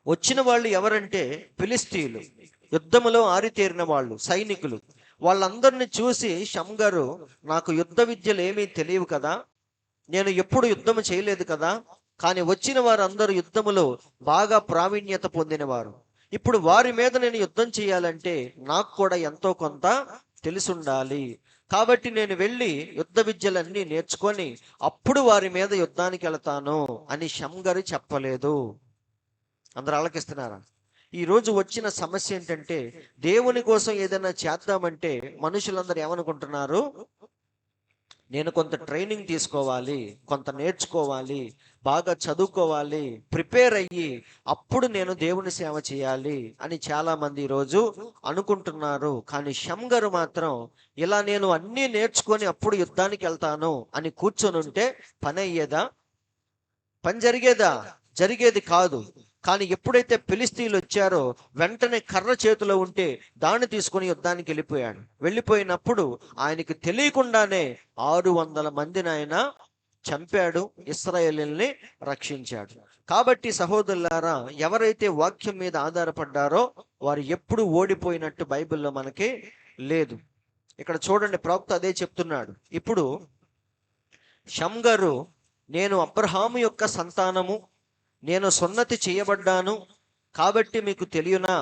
వచ్చిన వాళ్ళు ఎవరంటే ఫిలిష్తీయులు, యుద్ధములో ఆరితేరిన వాళ్ళు, సైనికులు. వాళ్ళందరినీ చూసి షమ్గరు, నాకు యుద్ధ విద్యలు ఏమీ తెలియవు కదా, నేను ఎప్పుడు యుద్ధము చేయలేదు కదా, కానీ వచ్చిన వారందరూ యుద్ధములో బాగా ప్రావీణ్యత పొందినవారు. ఇప్పుడు వారి మీద నేను యుద్ధం చేయాలంటే నాకు కూడా ఎంతో కొంత తెలుసుండాలి. కాబట్టి నేను వెళ్ళి యుద్ధ విద్యలన్నీ నేర్చుకొని అప్పుడు వారి మీద యుద్ధానికి వెళతాను అని షమ్గరు చెప్పలేదు. అందరూ ఆలకిస్తున్నారా? ఈరోజు వచ్చిన సమస్య ఏంటంటే, దేవుని కోసం ఏదైనా చేద్దామంటే మనుషులందరూ ఏమనుకుంటున్నారు? నేను కొంత ట్రైనింగ్ తీసుకోవాలి, కొంత నేర్చుకోవాలి, బాగా చదువుకోవాలి, ప్రిపేర్ అయ్యి అప్పుడు నేను దేవుని సేవ చేయాలి అని చాలా మంది ఈరోజు అనుకుంటున్నారు. కానీ షమ్గరు మాత్రం ఇలా నేను అన్నీ నేర్చుకొని అప్పుడు యుద్ధానికి వెళ్తాను అని కూర్చొని ఉంటే పని అయ్యేదా? పని జరిగేదా? జరిగేది కాదు. కానీ ఎప్పుడైతే ఫిలిస్తీన్లు వచ్చారో వెంటనే కర్ర చేతిలో ఉంటే దాన్ని తీసుకొని యుద్ధానికి వెళ్ళిపోయాడు. వెళ్ళిపోయినప్పుడు ఆయనకి తెలియకుండానే 600 మందిని ఆయన చంపాడు, ఇశ్రాయేలుని రక్షించాడు. కాబట్టి సహోదరులారా, ఎవరైతే వాక్యం మీద ఆధారపడ్డారో వారు ఎప్పుడు ఓడిపోయినట్టు బైబిల్లో మనకి లేదు. ఇక్కడ చూడండి, ప్రవక్త అదే చెప్తున్నాడు. ఇప్పుడు షమ్గరు, నేను అబ్రహాము యొక్క సంతానము, నేను సున్నతి చేయబడ్డాను కాబట్టి మీకు తెలియనా,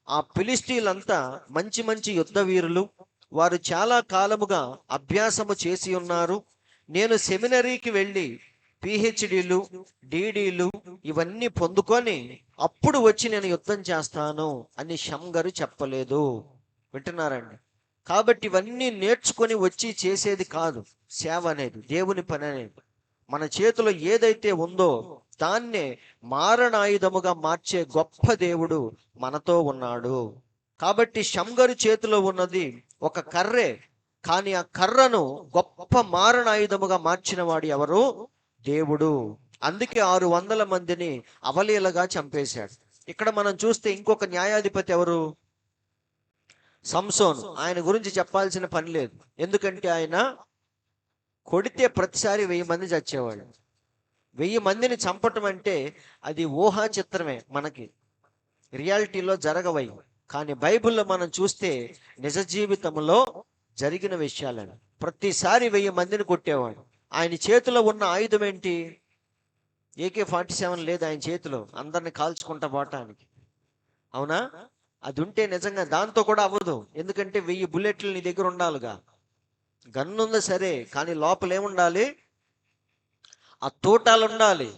ఆ ఫిలిస్తీన్లంతా మంచి మంచి యుద్ధ వీరులు, వారు చాలా కాలముగా అభ్యాసము చేసి ఉన్నారు. నేను సెమినరీకి వెళ్ళి పిహెచ్డీలు, డీడీలు ఇవన్నీ పొందుకొని అప్పుడు వచ్చి నేను యుద్ధం చేస్తాను అని షమ్గరు చెప్పలేదు. వింటున్నారండి? కాబట్టి ఇవన్నీ నేర్చుకొని వచ్చి చేసేది కాదు సేవ అనేది, దేవుని పని అనేది. మన చేతిలో ఏదైతే ఉందో దాన్నే మారణాయుధముగా మార్చే గొప్ప దేవుడు మనతో ఉన్నాడు. కాబట్టి షమ్గరు చేతిలో ఉన్నది ఒక కర్రే, కానీ ఆ కర్రను గొప్ప మారణాయుధముగా మార్చిన వాడు ఎవరు? దేవుడు. అందుకే 600 మందిని అవలీలగా చంపేశాడు. ఇక్కడ మనం చూస్తే ఇంకొక న్యాయాధిపతి ఎవరు? సంసోను. ఆయన గురించి చెప్పాల్సిన పని లేదు, ఎందుకంటే ఆయన కొడితే ప్రతిసారి 1000 మంది చచ్చేవాడు. 1000 మందిని చంపటం అంటే అది ఊహా చిత్రమే, మనకి రియాలిటీలో జరగవై. కానీ బైబిల్లో మనం చూస్తే నిజ జీవితంలో జరిగిన విషయాలను. ప్రతిసారి 1000 మందిని కొట్టేవాడు. ఆయన చేతిలో ఉన్న ఆయుధం ఏంటి? AK-47 లేదు ఆయన చేతిలో అందరిని కాల్చుకుంటా పోవటానికి. అవునా? అది ఉంటే నిజంగా దాంతో కూడా అవ్వదు, ఎందుకంటే 1000 బుల్లెట్లు నీ దగ్గర ఉండాలిగా. గన్ను ఉందా సరే, కానీ లోపల ఏముండాలి? ఆ తోటాలు ఉండాలి,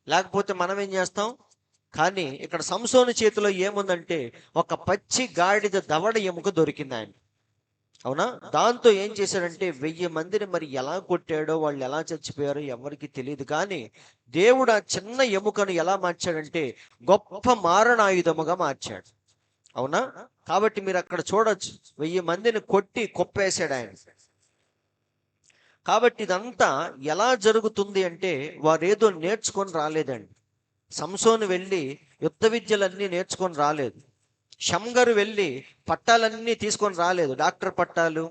లేకపోతే మనం ఏం చేస్తాం? కానీ ఇక్కడ సంసోను చేతిలో ఏముందంటే ఒక పచ్చి గాడిద దవడ ఎముక దొరికింది ఆయన. అవునా? దాంతో ఏం చేశాడంటే 1000 మందిని మరి ఎలా కొట్టాడో, వాళ్ళు ఎలా చచ్చిపోయారో ఎవరికి తెలియదు. కానీ దేవుడు ఆ చిన్న ఎముకను ఎలా మార్చాడంటే గొప్ప మారణాయుధముగా మార్చాడు. అవునా? కాబట్టి మీరు అక్కడ చూడొచ్చు, 1000 మందిని కొట్టి కొప్పేశాడు ఆయన. కాబట్టి ఇదంతా ఎలా జరుగుతుంది అంటే వారేదో నేర్చుకొని రాలేదండి. సంసోను వెళ్ళి యుద్ధ విద్యలన్నీ నేర్చుకొని రాలేదు. షమ్గరు వెళ్ళి పట్టాలన్నీ తీసుకొని రాలేదు, డాక్టర్ పట్టాలు,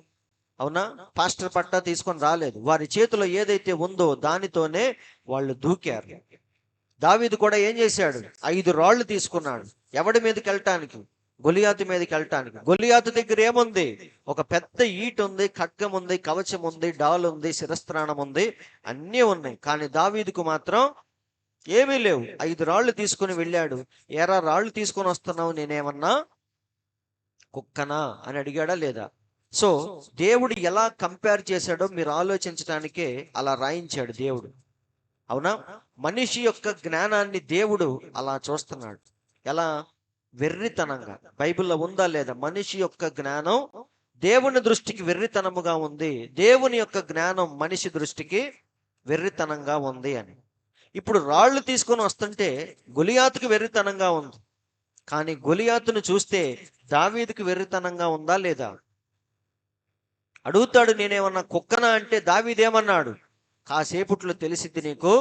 అవునా, పాస్టర్ పట్టా తీసుకొని రాలేదు. వారి చేతిలో ఏదైతే ఉందో దానితోనే వాళ్ళు దూకారు. దావీదు కూడా ఏం చేశాడు? 5 రాళ్ళు తీసుకున్నాడు. ఎవడి మీదకి వెళ్ళటానికి? గొలియాతు మీదకి వెళ్ళటానికి. గొలియాతు దగ్గర ఏముంది? ఒక పెద్ద ఈట ఉంది, ఖడ్గం ఉంది, కవచం ఉంది, డాల్ ఉంది, శిరస్త్రాణం ఉంది, అన్నీ ఉన్నాయి. కానీ దావీదుకు మాత్రం ఏమీ లేవు. 5 రాళ్ళు తీసుకుని వెళ్ళాడు. ఏరా రాళ్ళు తీసుకొని వస్తున్నావు, నేనేమన్నా కుక్కనా అని అడిగాడా లేదా? సో దేవుడు ఎలా కంపేర్ చేశాడో మీరు ఆలోచించడానికే అలా రాయించాడు దేవుడు. అవునా? మనిషి యొక్క జ్ఞానాన్ని దేవుడు అలా చూస్తున్నాడు. ఎలా? వెర్రితనంగా. బైబిల్లో ఉందా లేదా? మనిషి యొక్క జ్ఞానం దేవుని దృష్టికి వెర్రితనముగా ఉంది, దేవుని యొక్క జ్ఞానం మనిషి దృష్టికి వెర్రితనంగా ఉంది అని. ఇప్పుడు రాళ్ళు తీసుకొని వస్తుంటే గొలియాతుకి వెర్రితనంగా ఉంది, కానీ గొలియాతును చూస్తే దావీదుకి వెర్రితనంగా ఉందా లేదా? అడుగుతాడు, నేనేమన్నా కుక్కనా అంటే దావీదేమన్నాడు? కాసేపట్లో తెలిసిద్ది నీకు,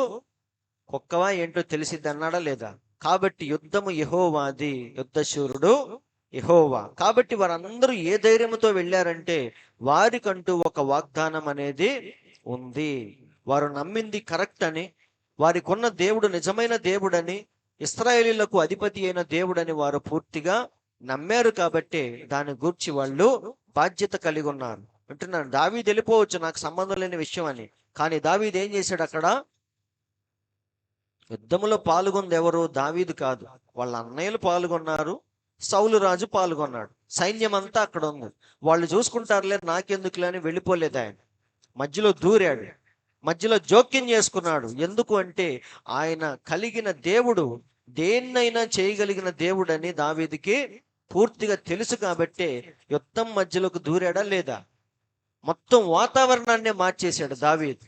కుక్కవా ఏంటో తెలిసిద్ది అన్నాడా లేదా? కాబట్టి యుద్ధము యెహోవాది, యుద్ధశూరుడు యెహోవా. కాబట్టి వారందరూ ఏ ధైర్యంతో వెళ్ళారంటే వారికంటూ ఒక వాగ్దానం అనేది ఉంది. వారు నమ్మింది కరెక్ట్ అని, వారికి ఉన్న దేవుడు నిజమైన దేవుడని, ఇశ్రాయేలీయులకు అధిపతి అయిన దేవుడని వారు పూర్తిగా నమ్మారు. కాబట్టి దాని గూర్చి వాళ్ళు బాధ్యత కలిగి ఉన్నారు. అంటున్నాను, దావీదు వెళ్ళిపోవచ్చు నాకు సంబంధం లేని విషయం అని, కానీ దావీదు ఏం చేశాడు? అక్కడ యుద్ధములో పాల్గొంది ఎవరు? దావీదు కాదు, వాళ్ళ అన్నయ్యలు పాల్గొన్నారు, సౌలు రాజు పాల్గొన్నాడు, సైన్యం అంతా అక్కడ ఉంది. వాళ్ళు చూసుకుంటారులే నాకెందుకులే అని వెళ్ళిపోలేదు ఆయన. మధ్యలో దూరాడు, మధ్యలో జోక్యం చేసుకున్నాడు. ఎందుకు అంటే ఆయన కలిగిన దేవుడు దేన్నైనా చేయగలిగిన దేవుడని దావీదుకి పూర్తిగా తెలుసు. కాబట్టి యుద్ధం మధ్యలోకి దూరాడా లేదా? మొత్తం వాతావరణాన్నే మార్చేశాడు దావీదు.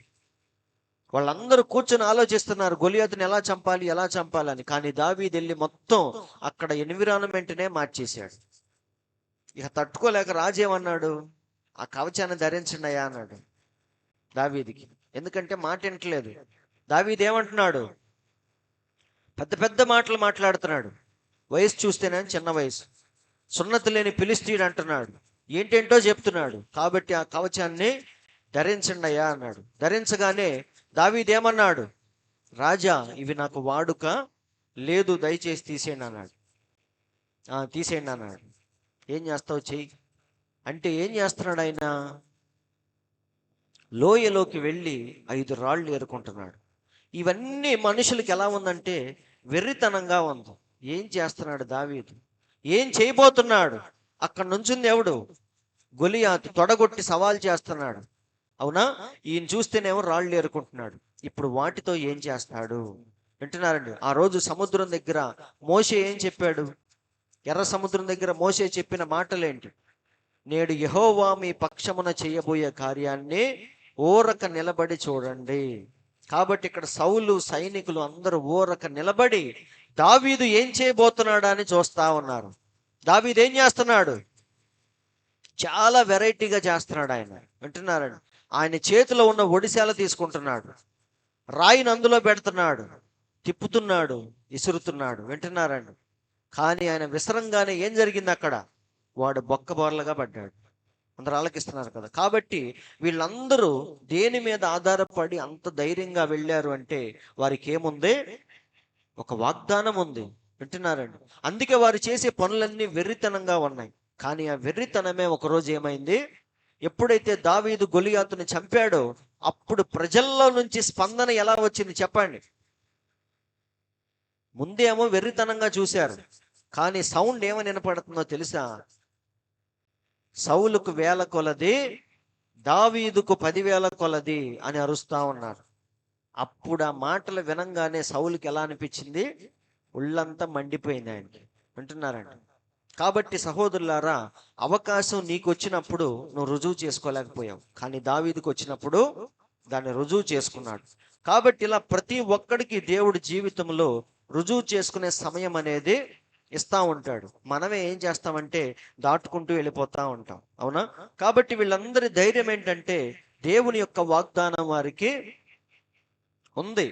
వాళ్ళందరూ కూర్చొని ఆలోచిస్తున్నారు గొలియాతుని ఎలా చంపాలి, ఎలా చంపాలని. కానీ దావీదు వెళ్ళి మొత్తం అక్కడ ఎన్విరాన్మెంట్నే మార్చేశాడు. ఇక తట్టుకోలేక రాజు ఏమన్నాడు? ఆ కవచాన్ని ధరించండి అయ్యా అన్నాడు దావీదుకి. ఎందుకంటే మాట వినట్లేదు. దావీదు ఏమంటున్నాడు? పెద్ద పెద్ద మాటలు మాట్లాడుతున్నాడు. వయసు చూస్తేనే చిన్న వయసు. సున్నతి లేని ఫిలిష్తీయుడు అంటున్నాడు, ఏంటేంటో చెప్తున్నాడు. కాబట్టి ఆ కవచాన్ని ధరించండి అయ్యా అన్నాడు. ధరించగానే దావీదు ఏమన్నాడు, రాజా ఇవి నాకు వాడుక లేదు, దయచేసి తీసేయండి అన్నాడు. తీసేయండి అన్నాడు. ఏం చేస్తావు చెయ్యి అంటే ఏం చేస్తున్నాడు ఆయన, లోయలోకి వెళ్ళి 5 రాళ్ళు ఏరుకుంటున్నాడు. ఇవన్నీ మనుషులకి ఎలా ఉందంటే వెర్రితనంగా ఉంది. ఏం చేస్తున్నాడు దావీదు, ఏం చేయబోతున్నాడు? అక్కడ నుంచింది ఎవడు, గొలియాతు తొడగొట్టి సవాల్ చేస్తున్నాడు. అవునా, ఈయన చూస్తేనేమో రాళ్ళు ఏరుకుంటున్నాడు. ఇప్పుడు వాటితో ఏం చేస్తాడు వింటున్నారండి. ఆ రోజు సముద్రం దగ్గర మోషే ఏం చెప్పాడు, ఎర్ర సముద్రం దగ్గర మోషే చెప్పిన మాటలేంటి, నేడు యెహోవా మీ పక్షమున చేయబోయే కార్యాన్ని ఊరక నిలబడి చూడండి. కాబట్టి ఇక్కడ సౌలు సైనికులు అందరూ ఊరక నిలబడి దావీదు ఏం చేయబోతున్నాడా అని చూస్తా ఉన్నారు. దావీదు ఏం చేస్తున్నాడు, చాలా వెరైటీగా చేస్తున్నాడు ఆయన. వింటున్నారండి, ఆయన చేతిలో ఉన్న ఒడిశాల తీసుకుంటున్నాడు, రాయిని అందులో పెడుతున్నాడు, తిప్పుతున్నాడు, విసురుతున్నాడు. వింటున్నారండి, కానీ ఆయన విసరంగానే ఏం జరిగింది, అక్కడ వాడు బొక్కబోర్లగా పడ్డాడు. అందరూ ఆలకిస్తున్నారు కదా. కాబట్టి వీళ్ళందరూ దేని మీద ఆధారపడి అంత ధైర్యంగా వెళ్ళారు అంటే వారికి ఏముంది, ఒక వాగ్దానం ఉంది. వింటున్నారండి, అందుకే వారు చేసే పనులన్నీ వెర్రితనంగా ఉన్నాయి. కానీ ఆ వెర్రితనమే ఒకరోజు ఏమైంది, ఎప్పుడైతే దావీదు గొలియాతుని చంపాడో అప్పుడు ప్రజల్లో నుంచి స్పందన ఎలా వచ్చింది చెప్పండి. ముందేమో వెర్రితనంగా చూశారు, కానీ సౌండ్ ఏమని వినపడుతుందో తెలుసా, సౌలుకు 1000 కొలది, దావీదుకు 10,000 కొలది అని అరుస్తా ఉన్నారు. అప్పుడు ఆ మాటలు వినంగానే సౌలుకి ఎలా అనిపించింది, ఒళ్ళంతా మండిపోయింది ఆయనకి. వింటున్నారండి, కాబట్టి సహోదరులారా, అవకాశం నీకు వచ్చినప్పుడు నువ్వు రుజువు చేసుకోలేకపోయావు, కానీ దావీదుకు వచ్చినప్పుడు దాన్ని రుజువు చేసుకున్నాడు. కాబట్టి ఇలా ప్రతి ఒక్కడికి దేవుడి జీవితంలో రుజువు చేసుకునే సమయం అనేది ఇస్తా ఉంటాడు. మనమే ఏం చేస్తామంటే దాటుకుంటూ వెళ్ళిపోతా ఉంటాం. అవునా, కాబట్టి వీళ్ళందరి ధైర్యం ఏంటంటే దేవుని యొక్క వాగ్దానం వారికి ఉంది.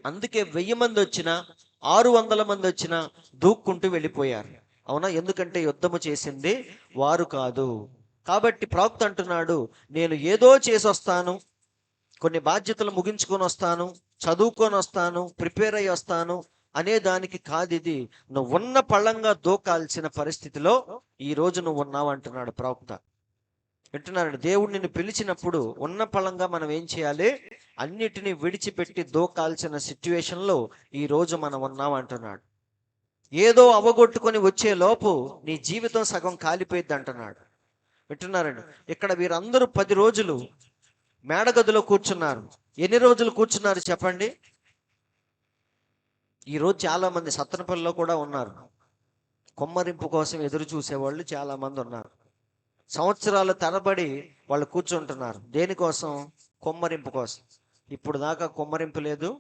అందుకే 1000 మంది వచ్చినా 600 మంది వచ్చినా దూక్కుంటూ వెళ్ళిపోయారు. అవునా, ఎందుకంటే యుద్ధము చేసింది వారు కాదు. కాబట్టి ప్రవక్త అంటున్నాడు, నేను ఏదో చేసి వస్తాను, కొన్ని బాధ్యతలు ముగించుకొని వస్తాను, చదువుకొని వస్తాను, ప్రిపేర్ అయ్యి వస్తాను అనే దానికి కాదు ఇది. నువ్వు ఉన్న పళ్ళంగా దూకాల్సిన పరిస్థితిలో ఈ రోజు నువ్వు ఉన్నావు అంటున్నాడు ప్రవక్త. వింటున్నారండి, దేవుడు నిన్ను పిలిచినప్పుడు ఉన్న పళంగా మనం ఏం చేయాలి, అన్నిటినీ విడిచిపెట్టి దూకాల్సిన సిచ్యువేషన్లో ఈ రోజు మనం ఉన్నాం అంటున్నాడు. ఏదో అవగొట్టుకొని వచ్చే లోపు నీ జీవితం సగం కాలిపోయింది అంటున్నాడు. వింటున్నారండి, ఇక్కడ వీరందరూ 10 రోజులు మేడగదిలో కూర్చున్నారు. ఎన్ని రోజులు కూర్చున్నారు చెప్పండి. ఈరోజు చాలా మంది సత్తనపల్లిలో కూడా ఉన్నారు, కొమ్మరింపు కోసం ఎదురు చూసేవాళ్ళు చాలా మంది ఉన్నారు. సంవత్సరాల తరబడి వాళ్ళు కూర్చుంటున్నారు, దేనికోసం, కొమ్మరింపు కోసం. ఇప్పుడు దాకా కొమ్మరింపు లేదు,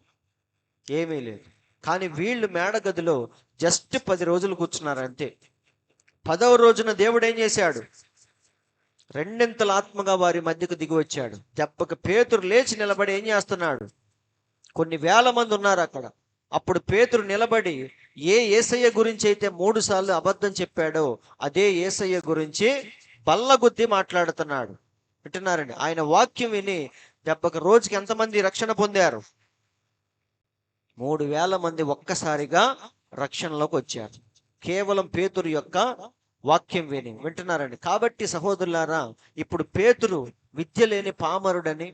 ఏమీ లేదు. కానీ వీళ్ళు మేడగదిలో జస్ట్ 10 రోజులు కూర్చున్నారు అంతే. 10వ రోజున దేవుడు ఏం చేశాడు, రెండింతల ఆత్మగా వారి మధ్యకు దిగి వచ్చాడు. దెబ్బకి పేతురు లేచి నిలబడి ఏం చేస్తున్నాడు, కొన్ని వేల మంది ఉన్నారు అక్కడ. అప్పుడు పేతురు నిలబడి ఏ యేసయ్య గురించి అయితే 3 సార్లు అబద్ధం చెప్పాడో అదే యేసయ్య గురించి బల్లగుద్ది మాట్లాడుతున్నాడు. వింటున్నారండి, ఆయన వాక్యం విని దెబ్బకి రోజుకి ఎంతమంది రక్షణ పొందారు, 3000 మంది ఒక్కసారిగా రక్షణలోకి వచ్చారు, కేవలం పేతురు యొక్క వాక్యం విని. వింటున్నారండి, కాబట్టి సహోదరులారా, ఇప్పుడు పేతురు విద్య లేని పామరుడని,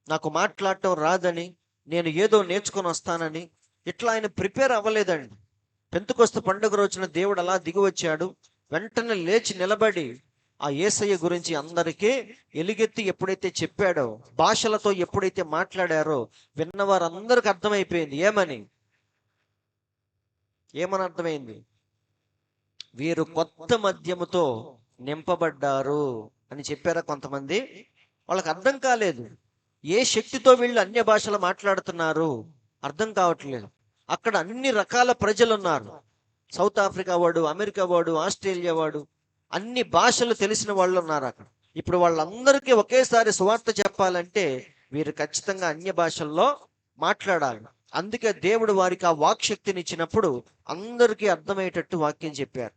నాకు మాట్లాడటం రాదని, నేను ఏదో నేర్చుకొని వస్తానని ఇట్లా ఆయన ప్రిపేర్ అవ్వలేదండి. పెంతెకొస్తు పండుగ రోజున దేవుడు అలా దిగి వచ్చాడు. వెంటనే లేచి నిలబడి ఆ యేసయ్య గురించి అందరికీ ఎలుగెత్తి ఎప్పుడైతే చెప్పాడో, భాషలతో ఎప్పుడైతే మాట్లాడారో విన్నవారందరికి అర్థమైపోయింది. ఏమని అర్థమైంది, వీరు కొత్త మద్యముతో నింపబడ్డారు అని చెప్పారా కొంతమంది. వాళ్ళకి అర్థం కాలేదు, ఏ శక్తితో వీళ్ళు అన్య భాషలు మాట్లాడుతున్నారు అర్థం కావట్లేదు. అక్కడ అన్ని రకాల ప్రజలు ఉన్నారు, సౌత్ ఆఫ్రికా వాడు, అమెరికా వాడు, ఆస్ట్రేలియా వాడు, అన్ని భాషలు తెలిసిన వాళ్ళు ఉన్నారు అక్కడ. ఇప్పుడు వాళ్ళందరికీ ఒకేసారి సువార్త చెప్పాలంటే వీరు ఖచ్చితంగా అన్య భాషల్లో మాట్లాడాలి. అందుకే దేవుడు వారికి ఆ వాక్శక్తిని ఇచ్చినప్పుడు అందరికీ అర్థమయ్యేటట్టు వాక్యం చెప్పారు.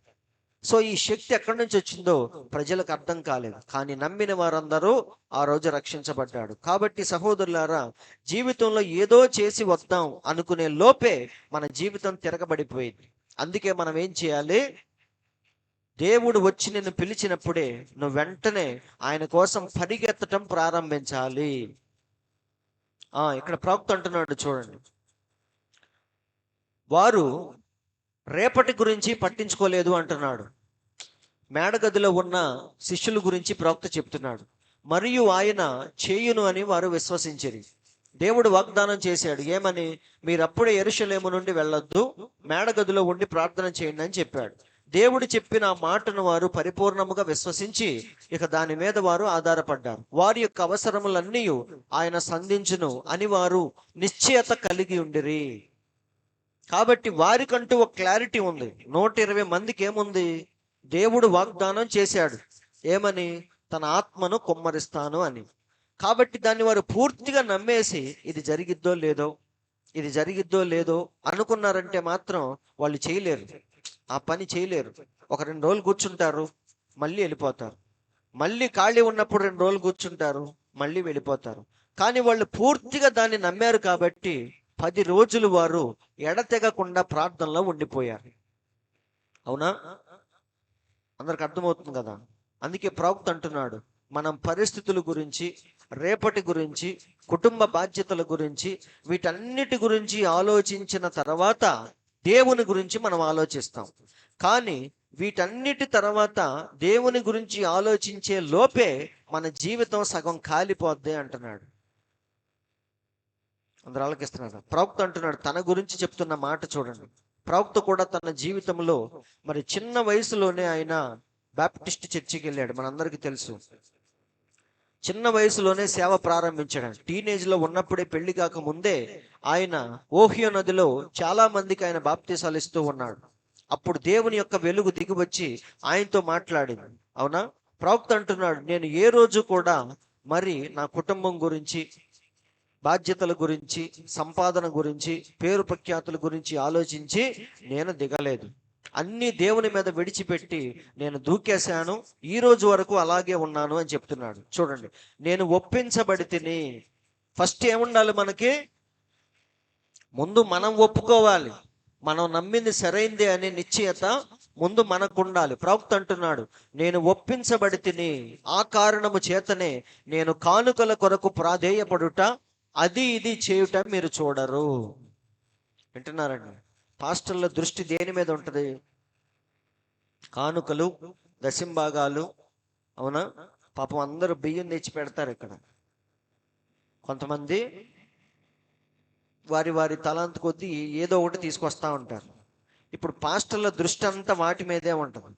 సో ఈ శక్తి ఎక్కడి నుంచి వచ్చిందో ప్రజలకు అర్థం కాలేదు, కానీ నమ్మిన వారందరూ ఆ రోజు రక్షించబడ్డాడు. కాబట్టి సహోదరులారా, జీవితంలో ఏదో చేసి వద్దాం అనుకునే లోపే మన జీవితం తిరగబడిపోయింది. అందుకే మనం ఏం చేయాలి? దేవుడు వచ్చి నిన్ను పిలిచినప్పుడే నువ్వు వెంటనే ఆయన కోసం పరిగెత్తటం ప్రారంభించాలి. ఇక్కడ ప్రవక్త అంటున్నాడు చూడండి, వారు రేపటి గురించి పట్టించుకోలేదు అంటున్నాడు. మేడగదిలో ఉన్న శిష్యుల గురించి ప్రవక్త చెప్తున్నాడు. మరియు ఆయన చేయును అని వారు విశ్వసించిరి. దేవుడు వాగ్దానం చేశాడు, ఏమని? మీరప్పుడే యెరూషలేము నుండి వెళ్ళొద్దు, మేడగదిలో ఉండి ప్రార్థన చేయండి అని చెప్పాడు. దేవుడు చెప్పిన ఆ మాటను వారు పరిపూర్ణముగా విశ్వసించి ఇక దాని మీద వారు ఆధారపడ్డారు. వారి యొక్క అవసరములన్నీ ఆయన సంధించును అని వారు నిశ్చయత కలిగి ఉండిరి. కాబట్టి వారికంటూ ఒక క్లారిటీ ఉంది. 120 మందికి ఏముంది? దేవుడు వాగ్దానం చేశాడు, ఏమని? తన ఆత్మను కుమ్మరిస్తాను అని. కాబట్టి దాన్ని వారు పూర్తిగా నమ్మేసి ఇది జరిగిద్దో లేదో, ఇది జరిగిద్దో లేదో అనుకున్నారంటే మాత్రం వాళ్ళు చేయలేరు, ఆ పని చేయలేరు. ఒక 2 రోజులు కూర్చుంటారు, మళ్ళీ వెళ్ళిపోతారు. మళ్ళీ ఖాళీ ఉన్నప్పుడు 2 రోజులు కూర్చుంటారు, మళ్ళీ వెళ్ళిపోతారు. కానీ వాళ్ళు పూర్తిగా దాన్ని నమ్మారు కాబట్టి 10 రోజులు వారు ఎడతెగకుండా ప్రార్థనలో ఉండిపోయారు. అవునా? అందరికి అర్థమవుతుంది కదా? అందుకే ప్రవక్త అంటున్నాడు, మనం పరిస్థితుల గురించి, రేపటి గురించి, కుటుంబ బాధ్యతల గురించి, వీటన్నిటి గురించి ఆలోచించిన తర్వాత దేవుని గురించి మనం ఆలోచిస్తాం. కానీ వీటన్నిటి తర్వాత దేవుని గురించి ఆలోచించే లోపే మన జీవితం సగం కాలిపోద్ది అంటున్నాడు. అందరూ ఆలోకిస్తున్నాడు. ప్రవక్త అంటున్నాడు, తన గురించి చెప్తున్న మాట చూడండి. ప్రవక్త కూడా తన జీవితంలో మరి చిన్న వయసులోనే ఆయన బాప్టిస్ట్ చర్చికి వెళ్ళాడు. మనందరికీ తెలుసు. చిన్న వయసులోనే సేవ ప్రారంభించాడు. టీనేజ్లో ఉన్నప్పుడే, పెళ్లి కాక ముందే ఆయన ఓహియో నదిలో చాలా మందికి ఆయన బాప్తిసాలు ఇస్తూ ఉన్నాడు. అప్పుడు దేవుని యొక్క వెలుగు దిగి వచ్చి ఆయనతో మాట్లాడింది. అవునా? ప్రవక్త అంటున్నాడు, నేను ఏ రోజు కూడా మరి నా కుటుంబం గురించి, బాధ్యతల గురించి, సంపాదన గురించి, పేరు ప్రఖ్యాతుల గురించి ఆలోచించి నేను దిగలేదు. అన్ని దేవుని మీద విడిచిపెట్టి నేను దూకేశాను. ఈ రోజు వరకు అలాగే ఉన్నాను అని చెప్తున్నాడు. చూడండి, నేను ఒప్పించబడి తిని. ఫస్ట్ ఏముండాలి మనకి? ముందు మనం ఒప్పుకోవాలి, మనం నమ్మింది సరైంది అనే నిశ్చయత ముందు మనకు ఉండాలి. ప్రవక్త అంటున్నాడు, నేను ఒప్పించబడి తిని, ఆ కారణము చేతనే నేను కానుకల కొరకు ప్రాధేయపడుట, అది ఇది చేయుట మీరు చూడరు. వింటున్నారండి? పాస్టర్ల దృష్టి దేని మీద ఉంటుంది? కానుకలు, దశంభాగాలు. అవునా? పాపం అందరూ బియ్యం తెచ్చి పెడతారు ఇక్కడ. కొంతమంది వారి వారి తలాంతు కొద్దీ ఏదో ఒకటి తీసుకొస్తా ఉంటారు. ఇప్పుడు పాస్టర్ల దృష్టి అంతా వాటి మీదే ఉంటుంది.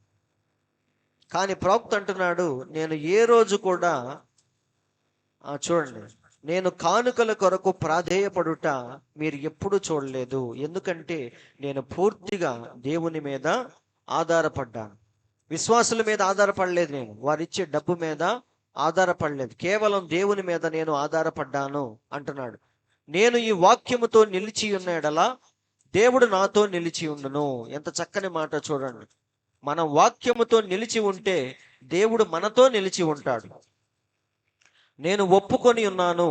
కానీ ప్రవక్త అంటున్నాడు, నేను ఏ రోజు కూడా చూడండి, నేను కానుకల కొరకు ప్రాధేయపడుట మీరు ఎప్పుడు చూడలేదు. ఎందుకంటే నేను పూర్తిగా దేవుని మీద ఆధారపడ్డాను. విశ్వాసుల మీద ఆధారపడలేదు, నేను వారిచ్చే డబ్బు మీద ఆధారపడలేదు, కేవలం దేవుని మీద నేను ఆధారపడ్డాను అంటున్నాడు. నేను ఈ వాక్యముతో నిలిచి ఉన్న ఎడల దేవుడు నాతో నిలిచి ఉండును. ఎంత చక్కని మాట చూడండి. మనం వాక్యముతో నిలిచి ఉంటే దేవుడు మనతో నిలిచి ఉంటాడు. నేను ఒప్పుకొని ఉన్నాను,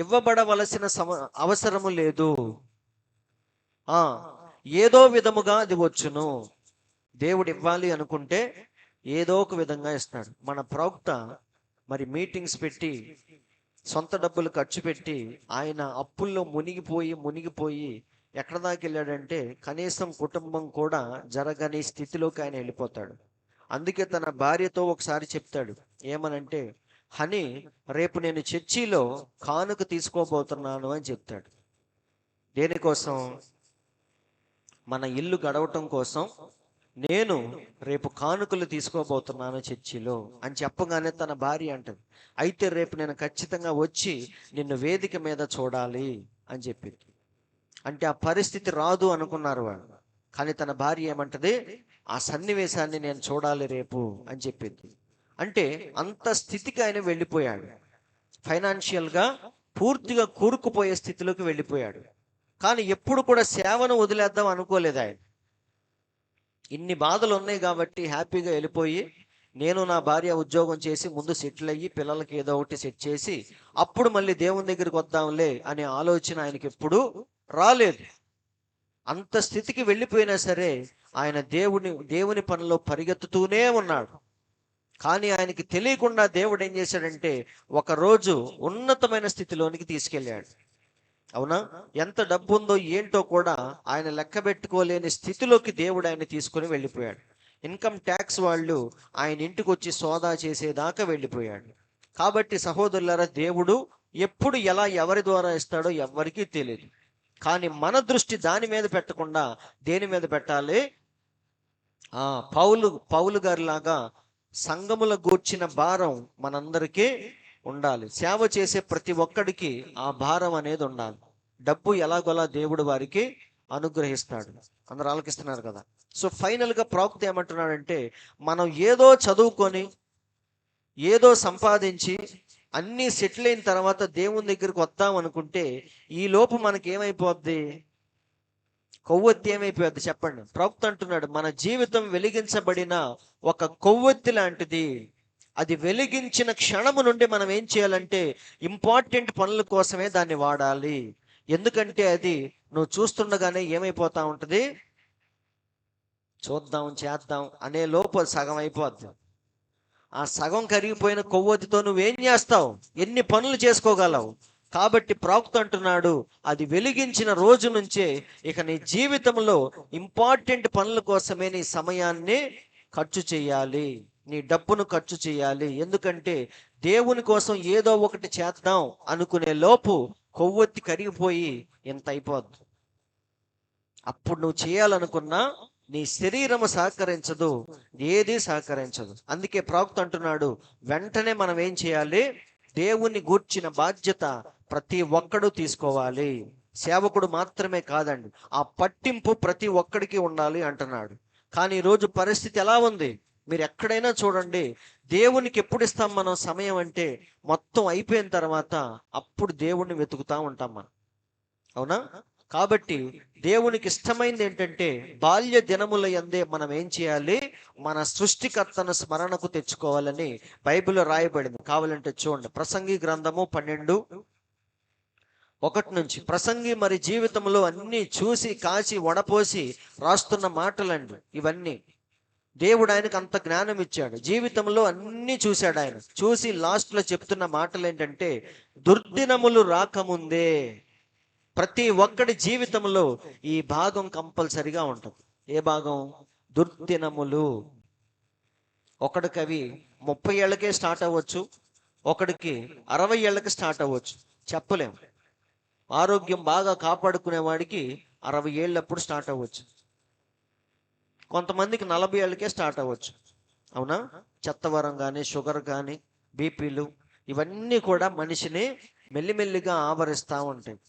ఇవ్వబడవలసిన అవసరము లేదు, ఏదో విధముగా అది వచ్చును. దేవుడు ఇవ్వాలి అనుకుంటే ఏదో ఒక విధంగా ఇస్తాడు. మన ప్రవక్త మరి మీటింగ్స్ పెట్టి, సొంత డబ్బులు ఖర్చు పెట్టి, ఆయన అప్పుల్లో మునిగిపోయి ఎక్కడ దాకా వెళ్ళాడంటే కనీసం కుటుంబం కూడా జరగని స్థితిలోకి ఆయన వెళ్ళిపోతాడు. అందుకే తన భార్యతో ఒకసారి చెప్తాడు, ఏమనంటే, హనీ, రేపు నేను చర్చిలో కానుక తీసుకోబోతున్నాను అని చెప్తాడు. దేనికోసం? మన ఇల్లు గడవటం కోసం నేను రేపు కానుకలు తీసుకోబోతున్నాను చర్చిలో అని చెప్పగానే తన భార్య అంటది, అయితే రేపు నేను ఖచ్చితంగా వచ్చి నిన్ను వేదిక మీద చూడాలి అని చెప్పింది. అంటే ఆ పరిస్థితి రాదు అనుకున్నారు వాళ్ళు. కానీ తన భార్య ఏమంటది, ఆ సన్నివేశాన్ని నేను చూడాలి రేపు అని చెప్పింది. అంటే అంత స్థితికి ఆయన వెళ్ళిపోయాడు. ఫైనాన్షియల్గా పూర్తిగా కూరుకుపోయే స్థితిలోకి వెళ్ళిపోయాడు. కానీ ఎప్పుడు కూడా సేవను వదిలేద్దాం అనుకోలేదు ఆయన. ఇన్ని బాధలు ఉన్నాయి కాబట్టి హ్యాపీగా వెళ్ళిపోయి నేను నా భార్య ఉద్యోగం చేసి ముందు సెటిల్ అయ్యి పిల్లలకి ఏదో ఒకటి సెట్ చేసి అప్పుడు మళ్ళీ దేవుని దగ్గరికి వద్దాంలే అనే ఆలోచన ఆయనకి ఎప్పుడు రాలేదు. అంత స్థితికి వెళ్ళిపోయినా సరే ఆయన దేవుని పనిలో పరిగెత్తుతూనే ఉన్నాడు. కానీ ఆయనకి తెలియకుండా దేవుడు ఏం చేశాడంటే ఒకరోజు ఉన్నతమైన స్థితిలోనికి తీసుకెళ్ళాడు. అవునా? ఎంత డబ్బు ఉందో ఏంటో కూడా ఆయన లెక్క పెట్టుకోలేని స్థితిలోకి దేవుడు ఆయన తీసుకొని వెళ్ళిపోయాడు. ఇన్కమ్ ట్యాక్స్ వాళ్ళు ఆయన ఇంటికి వచ్చి సోదా చేసేదాకా వెళ్ళిపోయాడు. కాబట్టి సహోదరులారా, దేవుడు ఎప్పుడు ఎలా ఎవరి ద్వారా ఇస్తాడో ఎవరికీ తెలియదు. కానీ మన దృష్టి దాని మీద పెట్టకుండా దేని మీద పెట్టాలి? పౌలు గారి లాగా సంఘముల గూర్చిన భారం మనందరికీ ఉండాలి. సేవ చేసే ప్రతి ఒక్కడికి ఆ భారం అనేది ఉండాలి. డబ్బు ఎలాగోలా దేవుడు వారికి అనుగ్రహిస్తాడు. అందరు ఆలకిస్తున్నారు కదా. సో ఫైనల్గా ప్రవక్త ఏమంటున్నాడంటే, మనం ఏదో చదువుకొని ఏదో సంపాదించి అన్నీ సెటిల్ అయిన తర్వాత దేవుని దగ్గరికి వద్దాం అనుకుంటే ఈ లోపు మనకి ఏమైపోద్ది? కొవ్వొత్తి ఏమైపోద్ది చెప్పండి? ప్రవక్త అంటున్నాడు, మన జీవితం వెలిగించబడిన ఒక కొవ్వొత్తి లాంటిది. అది వెలిగించిన క్షణము నుండి మనం ఏం చేయాలంటే ఇంపార్టెంట్ పనుల కోసమే దాన్ని వాడాలి. ఎందుకంటే అది నువ్వు చూస్తుండగానే ఏమైపోతా ఉంటుంది? చూద్దాం చేద్దాం అనే లోపు సగం అయిపోద్ది. ఆ సగం కరిగిపోయిన కొవ్వొత్తితో నువ్వేం చేస్తావు? ఎన్ని పనులు చేసుకోగలవు? కాబట్టి ప్రవక్త అంటున్నాడు, అది వెలిగించిన రోజు నుంచే ఇక నీ జీవితంలో ఇంపార్టెంట్ పనుల కోసమే నీ సమయాన్ని ఖర్చు చేయాలి, నీ డబ్బును ఖర్చు చేయాలి. ఎందుకంటే దేవుని కోసం ఏదో ఒకటి చేద్దాం అనుకునే లోపు కొవ్వొత్తి కరిగిపోయి ఎంత అయిపోద్ది. అప్పుడు నువ్వు చేయాలనుకున్నా నీ శరీరము సహకరించదు, ఏది సహకరించదు. అందుకే ప్రవక్త అంటున్నాడు, వెంటనే మనం ఏం చేయాలి? దేవుని గూర్చిన బాధ్యత ప్రతి ఒక్కడు తీసుకోవాలి. సేవకుడు మాత్రమే కాదండి, ఆ పట్టింపు ప్రతి ఒక్కడికి ఉండాలి అంటున్నాడు. కానీ ఈరోజు పరిస్థితి ఎలా ఉంది? మీరు ఎక్కడైనా చూడండి, దేవునికి ఎప్పుడు ఇస్తాం మనం సమయం అంటే మొత్తం అయిపోయిన తర్వాత అప్పుడు దేవుణ్ణి వెతుకుతా ఉంటాం మనం. అవునా? కాబట్టి దేవునికి ఇష్టమైంది ఏంటంటే బాల్య దినముల యందే మనం ఏం చేయాలి? మన సృష్టికర్తను స్మరణకు తెచ్చుకోవాలని బైబిల్లో రాయబడింది. కావాలంటే చూడండి, ప్రసంగి గ్రంథము 12:1 నుంచి. ప్రసంగి మరి జీవితంలో అన్ని చూసి కాచి వడపోసి రాస్తున్న మాటలండి ఇవన్నీ. దేవుడు ఆయనకు అంత జ్ఞానం ఇచ్చాడు, జీవితంలో అన్ని చూశాడు. ఆయన చూసి లాస్ట్లో చెప్తున్న మాటలు ఏంటంటే, దుర్దినములు రాకముందే. ప్రతి ఒక్కడి జీవితంలో ఈ భాగం కంపల్సరిగా ఉంటుంది. ఏ భాగం? దుర్దినములు. ఒకడికి అవి 30 ఏళ్ళకే స్టార్ట్ అవ్వచ్చు, ఒకడికి 60 ఏళ్ళకి స్టార్ట్ అవ్వచ్చు, చెప్పలేము. ఆరోగ్యం బాగా కాపాడుకునే వాడికి 60 ఏళ్ళప్పుడు స్టార్ట్ అవ్వచ్చు, కొంతమందికి 40 ఏళ్ళకే స్టార్ట్ అవ్వచ్చు. అవునా? చెత్తవరం కానీ, షుగర్ కానీ, బీపీలు ఇవన్నీ కూడా మనిషిని మెల్లిమెల్లిగా ఆవరిస్తూ ఉంటాయి.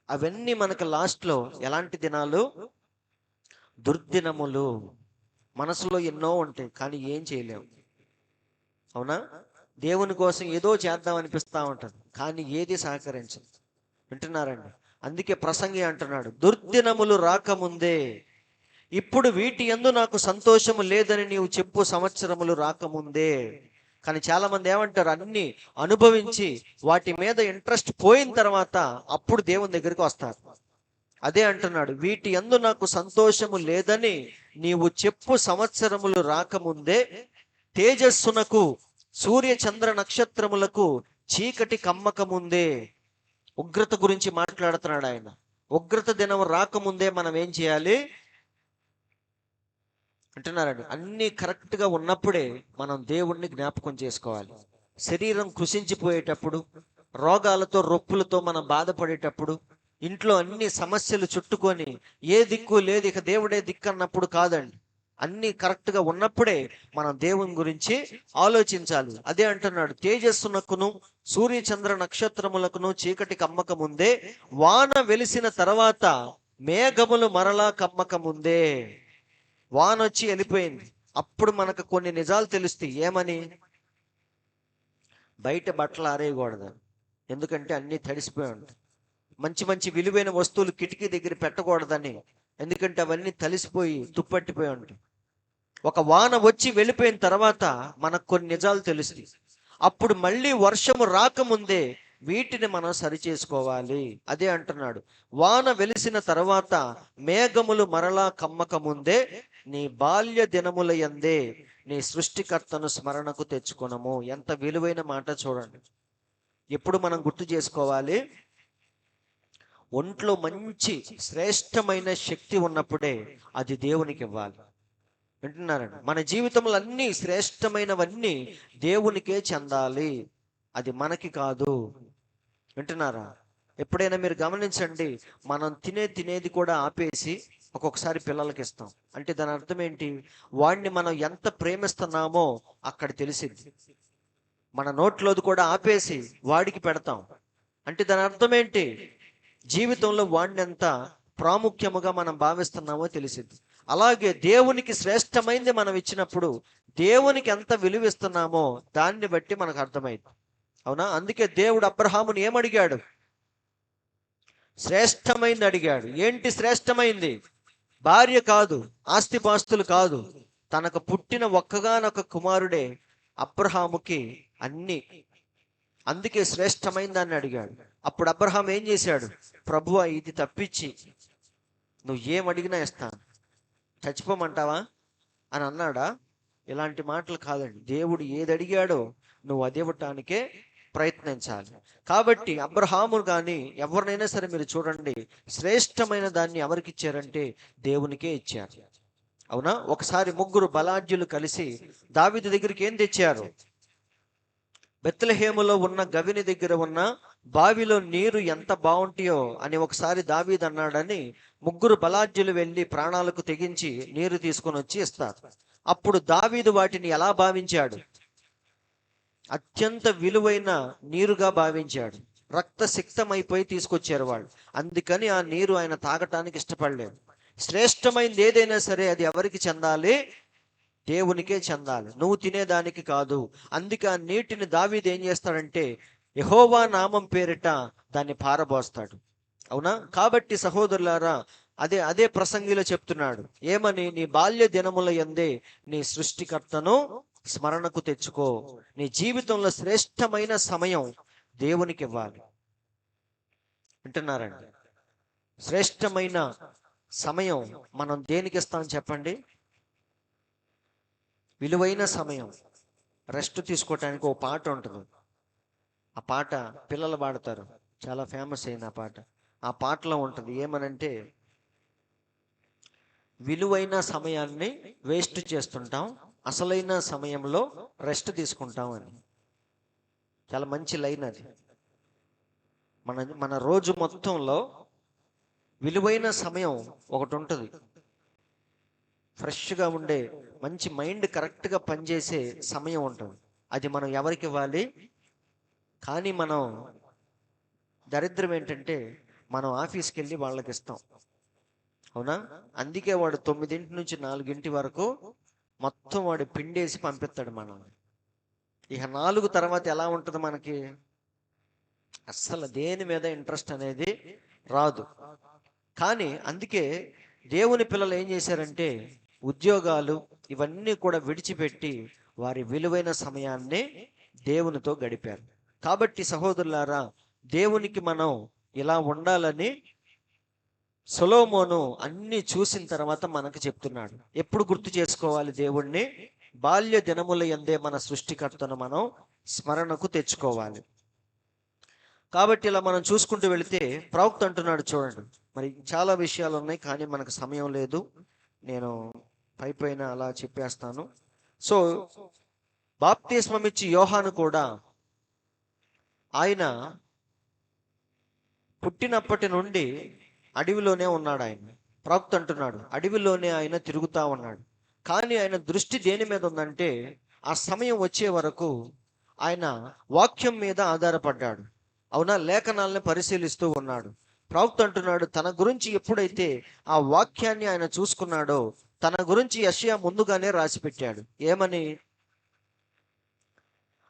అవన్నీ మనకు లాస్ట్లో ఎలాంటి దినాలు? దుర్దినములు. మనసులో ఎన్నో ఉంటాయి కానీ ఏం చేయలేము. అవునా? దేవుని కోసం ఏదో చేద్దాం అనిపిస్తూ ఉంటుంది కానీ ఏది సహకరించదు. వింటున్నారండి? అందుకే ప్రసంగి అంటున్నాడు, దుర్దినములు రాకముందే. ఇప్పుడు వీటి యందు నాకు సంతోషము లేదని నీవు చెప్పు సంవత్సరములు రాకముందే. కానీ చాలా మంది ఏమంటారు, అన్ని అనుభవించి వాటి మీద ఇంట్రెస్ట్ పోయిన తర్వాత అప్పుడు దేవుని దగ్గరికి వస్తారు. అదే అంటున్నాడు, వీటి యందు నాకు సంతోషము లేదని నీవు చెప్పు సంవత్సరములు రాకముందే, తేజస్సునకు సూర్య చంద్ర నక్షత్రములకు చీకటి కమ్మకముందే. ఉగ్రత గురించి మాట్లాడుతున్నాడు ఆయన. ఉగ్రత దినం రాకముందే మనం ఏం చేయాలి అంటున్నారండి? అన్నీ కరెక్ట్గా ఉన్నప్పుడే మనం దేవుణ్ణి జ్ఞాపకం చేసుకోవాలి. శరీరం కృషించిపోయేటప్పుడు, రోగాలతో రొప్పులతో మనం బాధపడేటప్పుడు, ఇంట్లో అన్ని సమస్యలు చుట్టుకొని ఏ దిక్కు లేదు, ఇక దేవుడే దిక్కు అన్నప్పుడు కాదండి. అన్నీ కరెక్ట్గా ఉన్నప్పుడే మనం దేవుని గురించి ఆలోచించాలి. అదే అంటున్నాడు, తేజస్సునకును సూర్య చంద్ర నక్షత్రములకును చీకటి కమ్మక ముందే, వాన వెలిసిన తర్వాత మేఘములు మరలా కమ్మక ముందే. వాన వచ్చి వెళ్ళిపోయింది, అప్పుడు మనకు కొన్ని నిజాలు తెలుస్తాయి. ఏమని? బయట బట్టలు ఆరేయకూడదు, ఎందుకంటే అన్నీ తడిసిపోయి ఉంటాయి. మంచి మంచి విలువైన వస్తువులు కిటికీ దగ్గర పెట్టకూడదని, ఎందుకంటే అవన్నీ తలిసిపోయి తుప్పట్టిపోయి ఉంటాయి. ఒక వాన వచ్చి వెళ్ళిపోయిన తర్వాత మనకు కొన్ని నిజాలు తెలుస్తాయి. అప్పుడు మళ్ళీ వర్షము రాకముందే వీటిని మనం సరి చేసుకోవాలి. అదే అంటున్నాడు, వాన వెలిసిన తర్వాత మేఘములు మరలా కమ్మక ముందే నీ బాల్య దినముల యందే నీ సృష్టికర్తను స్మరణకు తెచ్చుకొనము. ఎంత విలువైన మాట చూడండి. ఎప్పుడు మనం గుర్తు చేసుకోవాలి? ఒంట్లో మంచి శ్రేష్టమైన శక్తి ఉన్నప్పుడే అది దేవునికి ఇవ్వాలి. వింటున్నారండి? మన జీవితంలో అన్ని శ్రేష్టమైనవన్నీ దేవునికే చెందాలి, అది మనకి కాదు. వింటున్నారా? ఎప్పుడైనా మీరు గమనించండి, మనం తినేది కూడా ఆపేసి ఒక్కొక్కసారి పిల్లలకి ఇస్తాం. అంటే దాని అర్థం ఏంటి? వాడిని మనం ఎంత ప్రేమిస్తున్నామో అక్కడ తెలిసింది. మన నోట్లోది కూడా ఆపేసి వాడికి పెడతాం. అంటే దాని అర్థం ఏంటి? జీవితంలో వాడిని ఎంత ప్రాముఖ్యముగా మనం భావిస్తున్నామో తెలిసింది. అలాగే దేవునికి శ్రేష్టమైంది మనం ఇచ్చినప్పుడు దేవునికి ఎంత విలువిస్తున్నామో దాన్ని బట్టి మనకు అర్థమైంది. అవునా? అందుకే దేవుడు అబ్రహాముని ఏమడిగాడు? శ్రేష్టమైంది అడిగాడు. ఏంటి శ్రేష్టమైంది? భార్య కాదు, ఆస్తిపాస్తులు కాదు, తనకు పుట్టిన ఒక్కగానొక్క కుమారుడే అబ్రహాముకి అన్ని. అందుకే శ్రేష్టమైన దాన్ని అడిగాడు. అప్పుడు అబ్రహాం ఏం చేశాడు? ప్రభువా, ఇది తప్పించి నువ్వు ఏం అడిగినా ఇస్తాను, చచ్చిపోమంటావా అని అన్నాడా? ఇలాంటి మాటలు కాదండి. దేవుడు ఏది అడిగాడో నువ్వు అది ఇవ్వటానికే ప్రయత్నించాలి. కాబట్టి అబ్రహాము కానీ ఎవరినైనా సరే మీరు చూడండి, శ్రేష్టమైన దాన్ని ఎవరికి ఇచ్చారంటే దేవునికే ఇచ్చారు. అవునా? ఒకసారి ముగ్గురు బలాఢ్యులు కలిసి దావీదు దగ్గరికి ఏం తెచ్చారు? బెత్లెహేములో ఉన్న గవిని దగ్గర ఉన్న బావిలో నీరు ఎంత బాగుంటాయో అని ఒకసారి దావీదు అన్నాడని ముగ్గురు బలాఢ్యులు వెళ్ళి ప్రాణాలకు తెగించి నీరు తీసుకొని వచ్చి ఇస్తారు. అప్పుడు దావీదు వాటిని ఎలా భావించాడు? అత్యంత విలువైన నీరుగా భావించాడు. రక్త సిక్తమైపోయి తీసుకొచ్చారు వాళ్ళు. అందుకని ఆ నీరు ఆయన తాగటానికి ఇష్టపడలేదు. శ్రేష్టమైనది ఏదైనా సరే అది ఎవరికి చెందాలి? దేవునికే చెందాలి, నువ్వు తినేదానికి కాదు. అందుకే ఆ నీటిని దావీదు ఏం చేస్తాడంటే యెహోవా నామం పేరిట దాన్ని పారబోస్తాడు. అవునా? కాబట్టి సహోదరులారా, అదే ప్రసంగిలో చెప్తున్నాడు ఏమని? నీ బాల్య దినముల యందే నీ సృష్టికర్తను స్మరణకు తెచ్చుకో. నీ జీవితంలో శ్రేష్టమైన సమయం దేవునికి ఇవ్వాలి. వింటున్నారండి? శ్రేష్టమైన సమయం మనం దేనికి ఇస్తాం చెప్పండి? విలువైన సమయం. రెస్ట్ తీసుకోవటానికి ఓ పాట ఉంటుంది. ఆ పాట పిల్లలు పాడతారు, చాలా ఫేమస్ అయిన ఆ పాట. ఆ పాటలో ఉంటుంది ఏమనంటే, విలువైన సమయాన్ని వేస్ట్ చేస్తుంటాం, అసలైన సమయంలో రెస్ట్ తీసుకుంటాం అని. చాలా మంచి లైన్ అది. మన రోజు మొత్తంలో విలువైన సమయం ఒకటి ఉంటుంది. ఫ్రెష్గా ఉండే మంచి మైండ్ కరెక్ట్గా పనిచేసే సమయం ఉంటుంది. అది మనం ఎవరికి ఇవ్వాలి? కానీ మనం దరిద్రం ఏంటంటే మనం ఆఫీస్కి వెళ్ళి వాళ్ళకి ఇస్తాం. అవునా? అందుకే వాడు 9 నుంచి 4 వరకు మొత్తం వాడు పిండేసి పంపిస్తాడు మనల్ని. ఇక 4 తర్వాత ఎలా ఉంటుంది మనకి? అస్సలు దేని మీద ఇంట్రెస్ట్ అనేది రాదు. కానీ అందుకే దేవుని పిల్లలు ఏం చేశారంటే ఉద్యోగాలు ఇవన్నీ కూడా విడిచిపెట్టి వారి విలువైన సమయాన్ని దేవునితో గడిపారు. కాబట్టి సహోదరులారా, దేవునికి మనం ఇలా ఉండాలని సొలొమోను అన్ని చూసిన తర్వాత మనకు చెప్తున్నాడు. ఎప్పుడు గుర్తు చేసుకోవాలి దేవుణ్ణి? బాల్య దినముల యందే మన సృష్టికర్తను మనం స్మరణకు తెచ్చుకోవాలి. కాబట్టి ఇలా మనం చూసుకుంటూ వెళితే ప్రవక్త అంటున్నాడు చూడండి. మరి చాలా విషయాలు ఉన్నాయి కానీ మనకు సమయం లేదు, నేను పైపైన అలా చెప్పేస్తాను. సో బాప్తిస్మం ఇచ్చి యోహాను కూడా ఆయన పుట్టినప్పటి నుండి అడవిలోనే ఉన్నాడు. ఆయన ప్రవక్త అంటున్నాడు అడవిలోనే ఆయన తిరుగుతా ఉన్నాడు. కానీ ఆయన దృష్టి దేని మీద ఉందంటే ఆ సమయం వచ్చే వరకు ఆయన వాక్యం మీద ఆధారపడ్డాడు. అవునా? లేఖనాలను పరిశీలిస్తూ ఉన్నాడు. ప్రవక్త అంటున్నాడు తన గురించి ఎప్పుడైతే ఆ వాక్యాన్ని ఆయన చూసుకున్నాడో తన గురించి యెషయా ముందుగానే రాసిపెట్టాడు. ఏమని?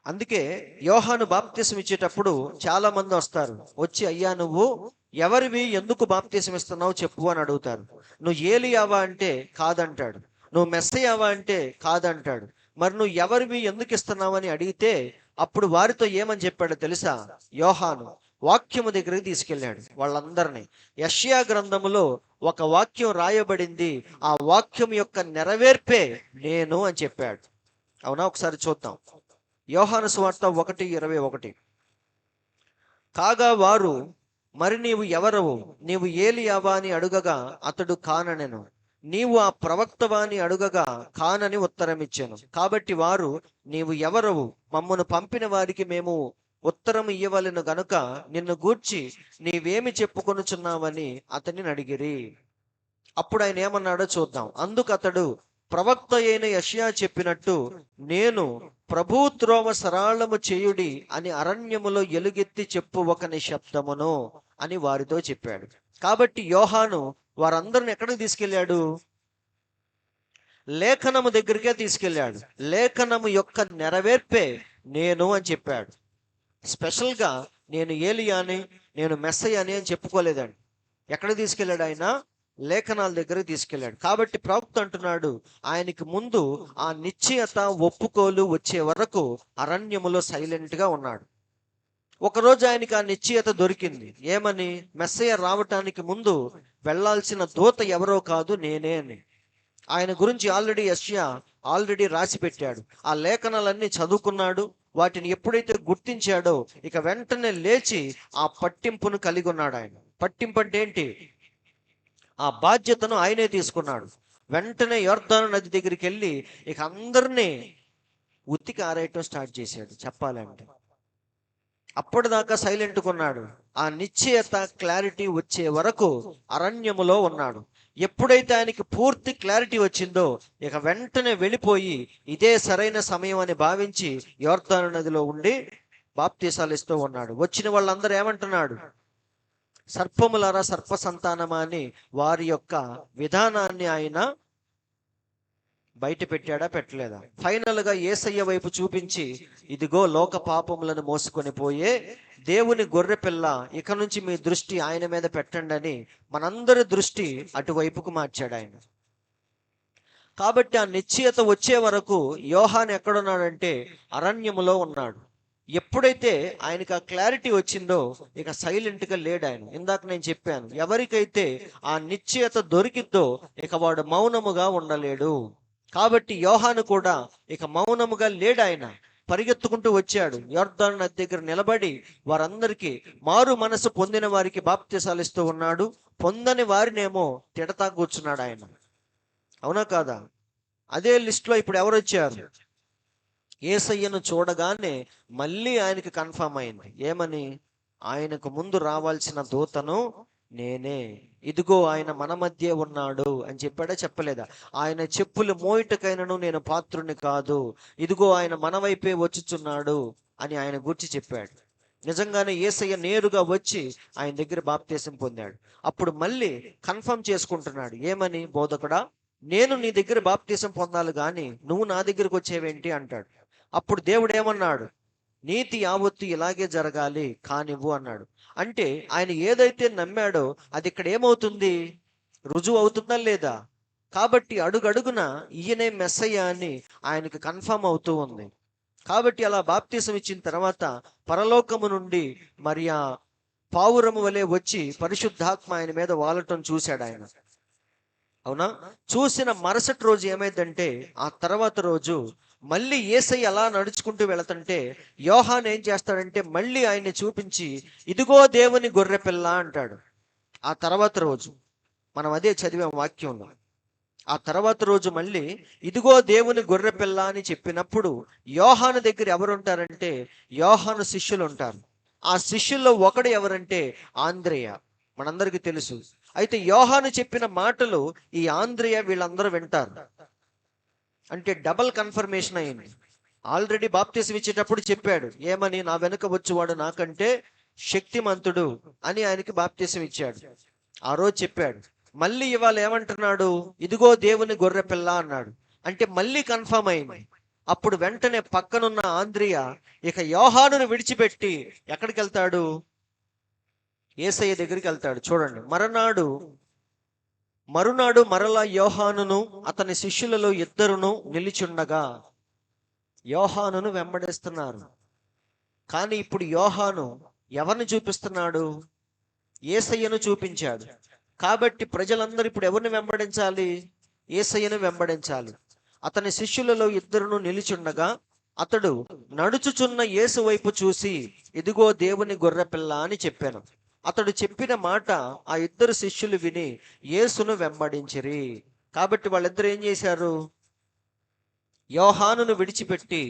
అందుకే యోహాను బాప్తిసం ఇచ్చేటప్పుడు చాలా మంది వస్తారు, వచ్చి అయ్యా నువ్వు ఎవరివి ఎందుకు బాప్తీసం ఇస్తున్నావు చెప్పు అని అడుగుతారు. నువ్వు ఏలియావా అంటే కాదంటాడు. నువ్వు మెస్సయ్యావా అంటే కాదంటాడు. మరి నువ్వు ఎవరివి ఎందుకు ఇస్తున్నావు అని అడిగితే అప్పుడు వారితో ఏమని చెప్పాడో తెలుసా? యోహాను వాక్యము దగ్గరికి తీసుకెళ్ళాడు వాళ్ళందరినీ. యెషయా గ్రంథములో ఒక వాక్యం రాయబడింది, ఆ వాక్యం యొక్క నెరవేర్పే నేను అని చెప్పాడు. అవునా? ఒకసారి చూద్దాం. యోహాను సువార్త 1:21. కాగా వారు, మరి నీవు ఎవరవు? నీవు ఏలియావా అని అడుగగా అతడు కాననెను. నీవు ఆ ప్రవక్తవా అని అడుగగా కానని ఉత్తరమిచ్చాను. కాబట్టి వారు, నీవు ఎవరవు? మమ్మను పంపిన వారికి మేము ఉత్తరం ఇయ్యవలెను గనుక నిన్ను గూర్చి నీవేమి చెప్పుకొనుచున్నావని అతనిని అడిగిరి. అప్పుడు ఆయన ఏమన్నాడో చూద్దాం. అందుకు అతడు, ప్రవక్త అయిన యెషయా చెప్పినట్టు నేను ప్రభు త్రోవ సరళము చేయుడి అని అరణ్యములో ఎలుగెత్తి చెప్పు ఒక నిశ్శబ్దమును అని వారితో చెప్పాడు. కాబట్టి యోహాను వారందరిని ఎక్కడికి తీసుకెళ్ళాడు? లేఖనము దగ్గరికే తీసుకెళ్ళాడు. లేఖనము యొక్క నెరవేర్పే నేను అని చెప్పాడు. స్పెషల్గా నేను ఏలియాని, నేను మెస్సయ్యని అని చెప్పుకోలేదండి. ఎక్కడ తీసుకెళ్ళాడు ఆయన? లేఖనాల దగ్గరకు తీసుకెళ్ళాడు. కాబట్టి ప్రవక్త అంటున్నాడు, ఆయనకి ముందు ఆ నిశ్చయత ఒప్పుకోలు వచ్చే వరకు అరణ్యములో సైలెంట్ గా ఉన్నాడు. ఒకరోజు ఆయనకి ఆ నిశ్చయత దొరికింది. ఏమని? మెస్సయ్య రావటానికి ముందు వెళ్లాల్సిన దూత ఎవరో కాదు, నేనే అని. ఆయన గురించి యెషయా ఆల్రెడీ రాసి పెట్టాడు. ఆ లేఖనాలన్నీ చదువుకున్నాడు. వాటిని ఎప్పుడైతే గుర్తించాడో ఇక వెంటనే లేచి ఆ పట్టింపును కలిగి ఉన్నాడు. ఆయన పట్టింపు అంటే ఏంటి? ఆ బాధ్యతను ఆయనే తీసుకున్నాడు. వెంటనే యొర్దాను నది దగ్గరికి వెళ్ళి ఇక అందరినీ ఉతికి ఆరేయటం స్టార్ట్ చేశాడు. చెప్పాలంటే అప్పటిదాకా సైలెంట్గా ఉన్నాడు. ఆ నిశ్చయత క్లారిటీ వచ్చే వరకు అరణ్యములో ఉన్నాడు. ఎప్పుడైతే ఆయనకి పూర్తి క్లారిటీ వచ్చిందో ఇక వెంటనే వెళ్ళిపోయి ఇదే సరైన సమయం అని భావించి యొర్దాను నదిలో ఉండి బాప్తీసాలు ఇస్తూ ఉన్నాడు. వచ్చిన వాళ్ళందరూ ఏమంటున్నాడు? సర్పములారా, సర్ప సంతానమా అని వారి యొక్క విధానాన్ని ఆయన బయట పెట్టాడా, పెట్టలేదా? ఫైనల్ గా యేసయ్య వైపు చూపించి, ఇదిగో లోక పాపములను మోసుకొని పోయే దేవుని గొర్రె పిల్ల, ఇక నుంచి మీ దృష్టి ఆయన మీద పెట్టండి అని మనందరి దృష్టి అటువైపుకు మార్చాడు ఆయన. కాబట్టి ఆ నిశ్చయత వచ్చే వరకు యోహాను ఎక్కడున్నాడంటే అరణ్యములో ఉన్నాడు. ఎప్పుడైతే ఆయనకు ఆ క్లారిటీ వచ్చిందో ఇక సైలెంట్ గా లేడు ఆయన. ఇందాక నేను చెప్పాను, ఎవరికైతే ఆ నిశ్చయత దొరికిద్దో ఇక వాడు మౌనముగా ఉండలేడు. కాబట్టి యోహాను కూడా ఇక మౌనముగా లేడు. ఆయన పరిగెత్తుకుంటూ వచ్చాడు. యొర్దాను నది దగ్గర నిలబడి వారందరికీ, మారు మనసు పొందిన వారికి బాప్తిసాలు ఇస్తూ ఉన్నాడు. పొందని వారినేమో తిడతా కూర్చున్నాడు ఆయన. అవునా కాదా? అదే లిస్ట్లో ఇప్పుడు ఎవరు వచ్చారు? యేసయ్యను చూడగానే మళ్ళీ ఆయనకి కన్ఫర్మ్ అయింది. ఏమని? ఆయనకు ముందు రావాల్సిన దూతను నేనే, ఇదిగో ఆయన మన మధ్య ఉన్నాడు అని చెప్పాడా, చెప్పలేదా? ఆయన చెప్పులు మోయిటకైనను నేను పాత్రుని కాదు, ఇదిగో ఆయన మన వైపే వచ్చుచున్నాడు అని ఆయన గురించి చెప్పాడు. నిజంగానే యేసయ్య నేరుగా వచ్చి ఆయన దగ్గర బాప్తీసం పొందాడు. అప్పుడు మళ్ళీ కన్ఫర్మ్ చేసుకుంటున్నాడు. ఏమని? బోధకుడా, నేను నీ దగ్గర బాప్తీసం పొందాలి కానీ నువ్వు నా దగ్గరకు వచ్చేవేంటి అంటాడు. అప్పుడు దేవుడు ఏమన్నాడు? నీతి యావత్తు ఇలాగే జరగాలి కానివ్వు అన్నాడు. అంటే ఆయన ఏదైతే నమ్మాడో అది ఇక్కడ ఏమవుతుంది? రుజువు అవుతుందా లేదా? కాబట్టి అడుగడుగున ఈయనే మెస్సయ్య అని ఆయనకు కన్ఫర్మ్ అవుతూ ఉంది. కాబట్టి అలా బాప్తీసం ఇచ్చిన తర్వాత పరలోకము నుండి మరి ఆ పావురము వలె వచ్చి పరిశుద్ధాత్మ ఆయన మీద వాలటం చూశాడు ఆయన. అవునా? చూసిన మరుసటి రోజు ఏమైందంటే ఆ తర్వాత రోజు మళ్ళీ యేసయ్య అలా నడుచుకుంటూ వెళుతుంటే యోహాను ఏం చేస్తాడంటే మళ్ళీ ఆయన్ని చూపించి, ఇదిగో దేవుని గొర్రె పిల్ల అంటాడు. ఆ తర్వాత రోజు మనం అదే చదివాం వాక్యంలో. ఆ తర్వాత రోజు మళ్ళీ ఇదిగో దేవుని గొర్రె పిల్ల అని చెప్పినప్పుడు యోహాను దగ్గర ఎవరు ఉంటారంటే యోహాను శిష్యులు ఉంటారు. ఆ శిష్యుల్లో ఒకడు ఎవరంటే ఆంద్రేయ, మనందరికీ తెలుసు. అయితే యోహాను చెప్పిన మాటలు ఈ ఆంద్రేయ వీళ్ళందరూ వింటారు. అంటే డబల్ కన్ఫర్మేషన్ అయింది. ఆల్రెడీ బాప్తీసం ఇచ్చేటప్పుడు చెప్పాడు ఏమని? నా వెనుక వచ్చేవాడు నాకంటే శక్తిమంతుడు అని ఆయనకి బాప్తీసం ఇచ్చాడు. ఆ రోజు చెప్పాడు. మళ్ళీ ఇవాళ ఏమంటున్నాడు? ఇదిగో దేవుని గొర్రె పిల్ల అన్నాడు. అంటే మళ్ళీ కన్ఫర్మ్ అయింది. అప్పుడు వెంటనే పక్కనున్న ఆంద్రియ ఇక యోహానును విడిచిపెట్టి ఎక్కడికి వెళ్తాడు? యేసయ్య దగ్గరికి వెళ్తాడు. చూడండి, మరునాడు మరలా యోహానును అతని శిష్యులలో ఇద్దరును నిలిచుండగా. యోహానును వెంబడిస్తున్నారు, కానీ ఇప్పుడు యోహాను ఎవరిని చూపిస్తున్నాడు? యేసయ్యను చూపించాడు. కాబట్టి ప్రజలందరూ ఇప్పుడు ఎవరిని వెంబడించాలి? యేసయ్యను వెంబడించాలి. అతని శిష్యులలో ఇద్దరును నిలిచుండగా అతడు నడుచుచున్న యేసు వైపు చూసి, ఇదిగో దేవుని గొర్రెపిల్ల అని చెప్పాను. అతడు చెప్పిన మాట ఆ ఇద్దరు శిష్యులు విని యేసును వెంబడించిరి. కాబట్టి వాళ్ళిద్దరు ఏం చేశారు? యోహానును విడిచిపెట్టి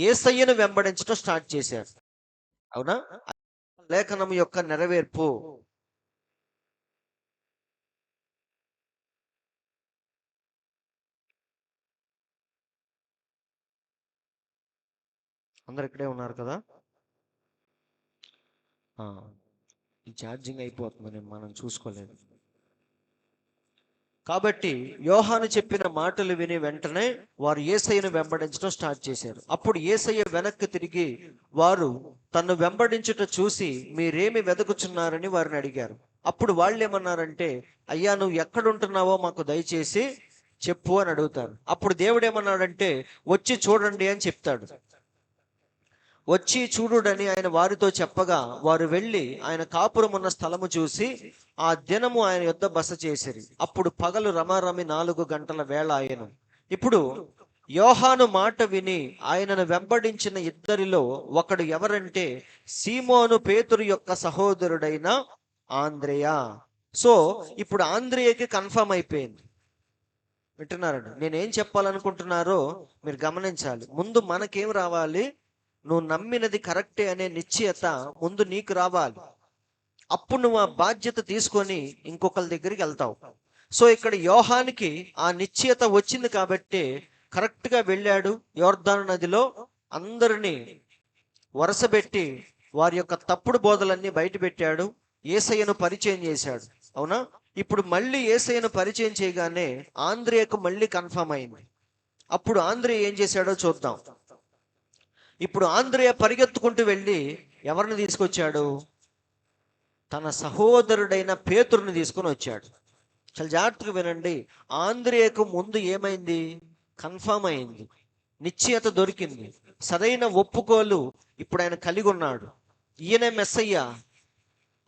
యేసయ్యను వెంబడించడం స్టార్ట్ చేశారు. అవునా? లేఖనం యొక్క నెరవేర్పు. అందరు ఇక్కడే ఉన్నారు కదా? ఈ ఛార్జింగ్ అయిపోతుంది, మనం చూసుకోలేదు. కాబట్టి యోహాను చెప్పిన మాటలు విని వెంటనే వారు యేసయ్యను వెంబడించడం స్టార్ట్ చేశారు. అప్పుడు యేసయ్య వెనక్కి తిరిగి వారు తన్ను వెంబడించుట చూసి, మీరేమి వెతుకుచున్నారని వారిని అడిగారు. అప్పుడు వాళ్ళు ఏమన్నారంటే, అయ్యా, నువ్వు ఎక్కడుంటున్నావో మాకు దయచేసి చెప్పు అని అడుగుతారు. అప్పుడు దేవుడు ఏమన్నాడంటే, వచ్చి చూడండి అని చెప్తాడు. వచ్చి చూడుడని ఆయన వారితో చెప్పగా వారు వెళ్ళి ఆయన కాపురం ఉన్న స్థలము చూసి ఆ దినము ఆయన యొద్ద బస చేసిరి. అప్పుడు పగలు రమారమి 4 గంటల వేళ ఆయను. ఇప్పుడు యోహాను మాట విని ఆయనను వెంబడించిన ఇద్దరిలో ఒకడు ఎవరంటే సీమోను పేతురు యొక్క సహోదరుడైన ఆంద్రేయ. సో ఇప్పుడు ఆంద్రేయకి కన్ఫర్మ్ అయిపోయింది. వింటున్నారండి? నేనేం చెప్పాలనుకుంటున్నారో మీరు గమనించాలి. ముందు మనకేం రావాలి? నువ్వు నమ్మినది కరెక్టే అనే నిశ్చయత ముందు నీకు రావాలి. అప్పుడు నువ్వు ఆ బాధ్యత తీసుకొని ఇంకొకరి దగ్గరికి వెళ్తావు. సో ఇక్కడ యోహానికి ఆ నిశ్చయత వచ్చింది కాబట్టి కరెక్ట్గా వెళ్ళాడు. యోర్దాను నదిలో అందరినీ వరుసబెట్టి వారి యొక్క తప్పుడు బోధలన్నీ బయట పెట్టాడు. యేసయ్యను పరిచయం చేశాడు. అవునా? ఇప్పుడు మళ్ళీ యేసయ్యను పరిచయం చేయగానే ఆంద్రేయకు మళ్ళీ కన్ఫర్మ్ అయింది. అప్పుడు ఆంద్రేయ ఏం చేశాడో చూద్దాం. ఇప్పుడు ఆంద్రేయ పరిగెత్తుకుంటూ వెళ్ళి ఎవరిని తీసుకొచ్చాడు? తన సహోదరుడైన పేతురుని తీసుకొని వచ్చాడు. చాలా జాగ్రత్తగా వినండి. ఆంద్రేయకు ముందు ఏమైంది? కన్ఫర్మ్ అయింది, నిశ్చయత దొరికింది, సరైన ఒప్పుకోలు ఇప్పుడు ఆయన కలిగి ఉన్నాడు. ఈయనే మెస్సయ్య,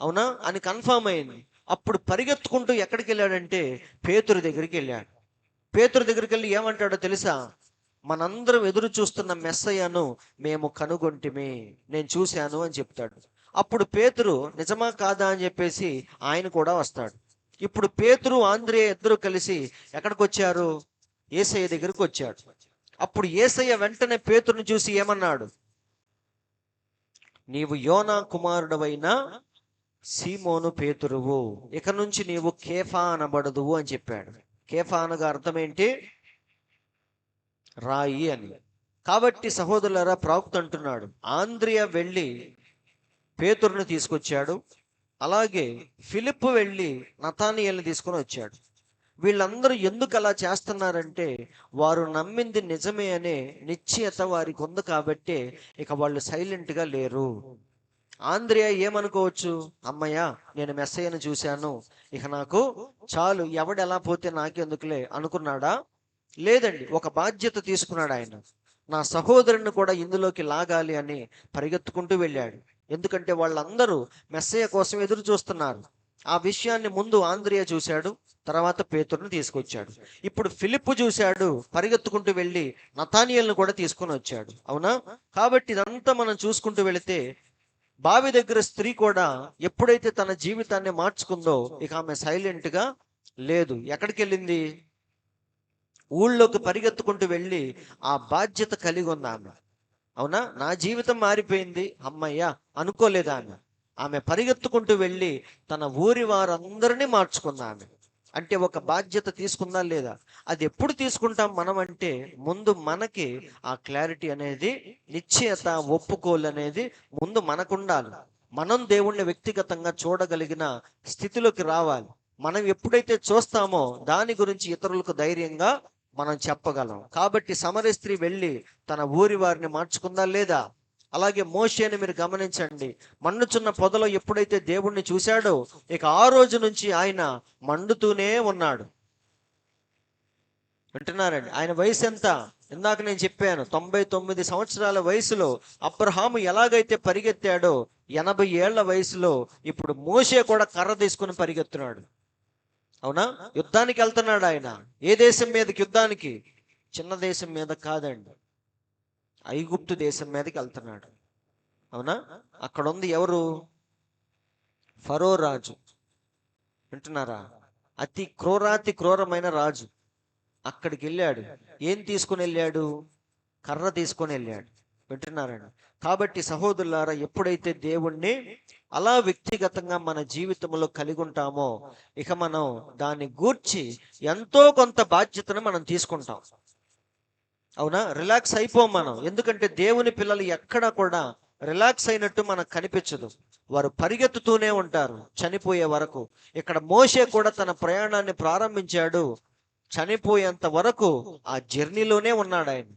అవునా అని కన్ఫర్మ్ అయింది. అప్పుడు పరిగెత్తుకుంటూ ఎక్కడికి వెళ్ళాడంటే పేతురు దగ్గరికి వెళ్ళాడు. పేతురు దగ్గరికి వెళ్ళి ఏమంటాడో తెలుసా? మనందరం ఎదురు చూస్తున్న మెస్సయ్యను మేము కనుగొంటిమి, నేను చూశాను అని చెప్తాడు. అప్పుడు పేతురు నిజమా కాదా అని చెప్పేసి ఆయన కూడా వస్తాడు. ఇప్పుడు పేతురు ఆంద్రేయ ఇద్దరు కలిసి ఎక్కడికి వచ్చారు? యేసయ్య దగ్గరికి వచ్చాడు. అప్పుడు యేసయ్య వెంటనే పేతురుని చూసి ఏమన్నాడు? నీవు యోనా కుమారుడవైన సీమోను పేతురువు, ఇక నుంచి నీవు కేఫా అనబడదువు అని చెప్పాడు. కేఫా అనగా అర్థం ఏంటి? రాయి అని. కాబట్టి సహోదరులారా, ప్రవక్త అంటున్నాడు, ఆంద్రేయ వెళ్ళి పేతురుని తీసుకొచ్చాడు. అలాగే ఫిలిప్పు వెళ్ళి నతానియేలుని తీసుకొని వచ్చాడు. వీళ్ళందరూ ఎందుకు అలా చేస్తున్నారంటే వారు నమ్మింది నిజమే అనే నిశ్చయత వారికి ఉంది కాబట్టి ఇక వాళ్ళు సైలెంట్గా లేరు. ఆంద్రేయ ఏమనుకోవచ్చు? అమ్మయ్య, నేను మెస్సయ్యను చూశాను, ఇక నాకు చాలు, ఎవడెలా పోతే నాకెందుకులే అనుకున్నాడా? లేదండి, ఒక బాధ్యత తీసుకున్నాడు ఆయన. నా సహోదరుని కూడా ఇందులోకి లాగాలి అని పరిగెత్తుకుంటూ వెళ్ళాడు. ఎందుకంటే వాళ్ళందరూ మెస్సయ్య కోసం ఎదురు చూస్తున్నారు. ఆ విషయాన్ని ముందు ఆంద్రేయ చూశాడు, తర్వాత పేతురుని తీసుకొచ్చాడు. ఇప్పుడు ఫిలిప్పు చూశాడు, పరిగెత్తుకుంటూ వెళ్ళి నతానియేలును కూడా తీసుకొని వచ్చాడు. అవునా? కాబట్టి ఇదంతా మనం చూసుకుంటూ వెళితే బావి దగ్గర స్త్రీ కూడా ఎప్పుడైతే తన జీవితాన్ని మార్చుకుందో ఇక ఆమె సైలెంట్గా లేదు. ఎక్కడికి వెళ్ళింది? ఊళ్ళోకి పరిగెత్తుకుంటూ వెళ్ళి ఆ బాధ్యత కలిగి ఉంది ఆమె. అవునా? నా జీవితం మారిపోయింది అమ్మయ్య అనుకోలేదు ఆమె. ఆమె పరిగెత్తుకుంటూ వెళ్ళి తన ఊరి వారందరినీ మార్చుకుంది ఆమె. అంటే ఒక బాధ్యత తీసుకుందా లేదా? అది ఎప్పుడు తీసుకుంటాం మనం అంటే ముందు మనకి ఆ క్లారిటీ అనేది, నిశ్చయత, ఒప్పుకోలు అనేది ముందు మనకు ఉండాలి. మనం దేవుణ్ణి వ్యక్తిగతంగా చూడగలిగిన స్థితిలోకి రావాలి. మనం ఎప్పుడైతే చూస్తామో దాని గురించి ఇతరులకు ధైర్యంగా మనం చెప్పగలం. కాబట్టి సమరయ స్త్రీ వెళ్ళి తన ఊరి వారిని మార్చుకుందా లేదా? అలాగే మోషేని మీరు గమనించండి, మండుచున్న పొదలో ఎప్పుడైతే దేవుణ్ణి చూశాడో ఇక ఆ రోజు నుంచి ఆయన మండుతూనే ఉన్నాడు. వింటున్నారండి? ఆయన వయసు ఎంత? ఇందాక నేను చెప్పాను, 99 సంవత్సరాల వయసులో అబ్రహాము ఎలాగైతే పరిగెత్తాడో 80 ఏళ్ల వయసులో ఇప్పుడు మోషే కూడా కర్ర తీసుకుని పరిగెత్తున్నాడు. అవునా? యుద్ధానికి వెళ్తున్నాడు ఆయన. ఏ దేశం మీదకి యుద్ధానికి? చిన్న దేశం మీద కాదండి, ఐగుప్తు దేశం మీదకి వెళ్తున్నాడు. అవునా? అక్కడ ఉంది ఎవరు? ఫరో రాజు. వింటున్నారా? అతి క్రూరమైన రాజు. అక్కడికి వెళ్ళాడు. ఏం తీసుకుని వెళ్ళాడు? కర్ర తీసుకొని వెళ్ళాడు. వింటున్నారండి? కాబట్టి సహోదరులారా, ఎప్పుడైతే దేవుణ్ణి అలా వ్యక్తిగతంగా మన జీవితంలో కలిగి ఉంటామో ఇక మనం దాన్ని గూర్చి ఎంతో కొంత బాధ్యతను మనం తీసుకుంటాం. అవునా? రిలాక్స్ అయిపోం మనం. ఎందుకంటే దేవుని పిల్లలు ఎక్కడ కూడా రిలాక్స్ అయినట్టు మనకు కనిపించదు. వారు పరిగెత్తుతూనే ఉంటారు చనిపోయే వరకు. ఇక్కడ మోషే కూడా తన ప్రయాణాన్ని ప్రారంభించాడు. చనిపోయేంత వరకు ఆ జర్నీలోనే ఉన్నాడు ఆయన.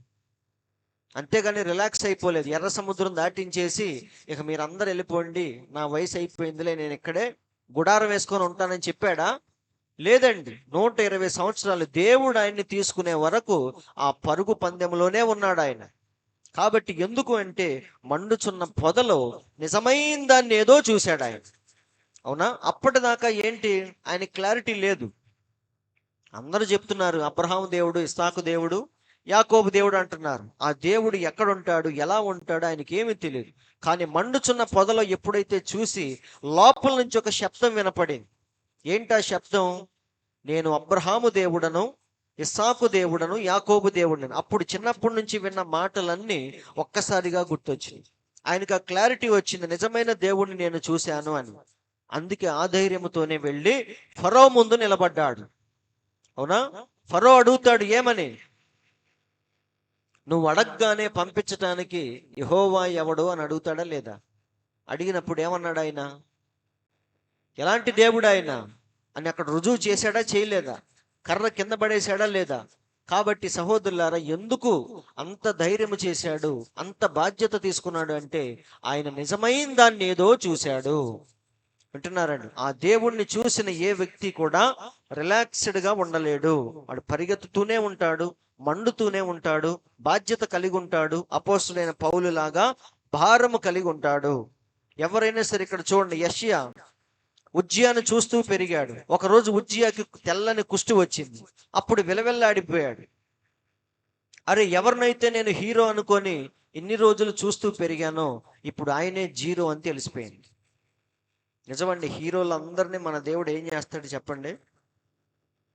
అంతేగాని రిలాక్స్ అయిపోలేదు. ఎర్ర సముద్రం దాటించేసి ఇక మీరందరూ వెళ్ళిపోండి, నా వయసు అయిపోయిందిలే, నేను ఇక్కడే గుడారం వేసుకొని ఉంటానని చెప్పాడా? లేదండి. 120 సంవత్సరాలు దేవుడు ఆయన్ని తీసుకునే వరకు ఆ పరుగు పందెంలోనే ఉన్నాడు ఆయన. కాబట్టి ఎందుకు అంటే మండుచున్న పొదలో నిజమైన దాన్ని ఏదో చూశాడు ఆయన. అవునా? అప్పటిదాకా ఏంటి, ఆయన క్లారిటీ లేదు. అందరూ చెప్తున్నారు అబ్రహాము దేవుడు, ఇస్సాకు దేవుడు, యాకోబు దేవుడు అంటున్నారు. ఆ దేవుడు ఎక్కడ ఉంటాడు, ఎలా ఉంటాడు, ఆయనకి ఏమీ తెలియదు. కానీ మండుచున్న పొదలో ఎప్పుడైతే చూసి లోపల నుంచి ఒక శబ్దం వినపడింది. ఏంటా శబ్దం? నేను అబ్రహాము దేవుడను, ఇస్సాకు దేవుడను, యాకోబు దేవుడను. అప్పుడు చిన్నప్పటి నుంచి విన్న మాటలన్నీ ఒక్కసారిగా గుర్తొచ్చింది. ఆయనకు ఆ క్లారిటీ వచ్చింది, నిజమైన దేవుడిని నేను చూశాను అని. అందుకే ఆ ధైర్యంతోనే వెళ్ళి ఫరో ముందు నిలబడ్డాడు. అవునా? ఫరో అడుగుతాడు, ఏమని? నువ్వు అడగగానే పంపించటానికి యెహోవా ఎవడు అని అడుగుతాడా లేదా? అడిగినప్పుడు ఏమన్నాడు ఆయన? ఎలాంటి దేవుడు ఆయన అని అక్కడ రుజువు చేశాడా, చేయలేదా? కర్ర కింద పడేశాడా, లేదా? కాబట్టి సహోదరులారా, ఎందుకు అంత ధైర్యం చేశాడు, అంత బాధ్యత తీసుకున్నాడు అంటే ఆయన నిజమైన దాన్ని ఏదో చూశాడు. వింటున్నారండి? ఆ దేవుణ్ణి చూసిన ఏ వ్యక్తి కూడా రిలాక్స్డ్గా ఉండలేడు. వాడు పరిగెత్తుతూనే ఉంటాడు, మండుతూనే ఉంటాడు, బాధ్యత కలిగి ఉంటాడు. అపోస్తులైన పౌలు లాగా భారము కలిగి ఉంటాడు. ఎవరైనా సరే ఇక్కడ చూడండి, యెషయా ఉజ్జియాను చూస్తూ పెరిగాడు. ఒకరోజు ఉజ్జియాకి తెల్లని కుష్టు వచ్చింది. అప్పుడు విలవిల్లాడిపోయాడు. అరే, ఎవరినైతే నేను హీరో అనుకొని ఇన్ని రోజులు చూస్తూ పెరిగానో ఇప్పుడు ఆయనే జీరో అని తెలిసిపోయింది. నిజమండి, హీరోలందరినీ మన దేవుడు ఏం చేస్తాడు చెప్పండి?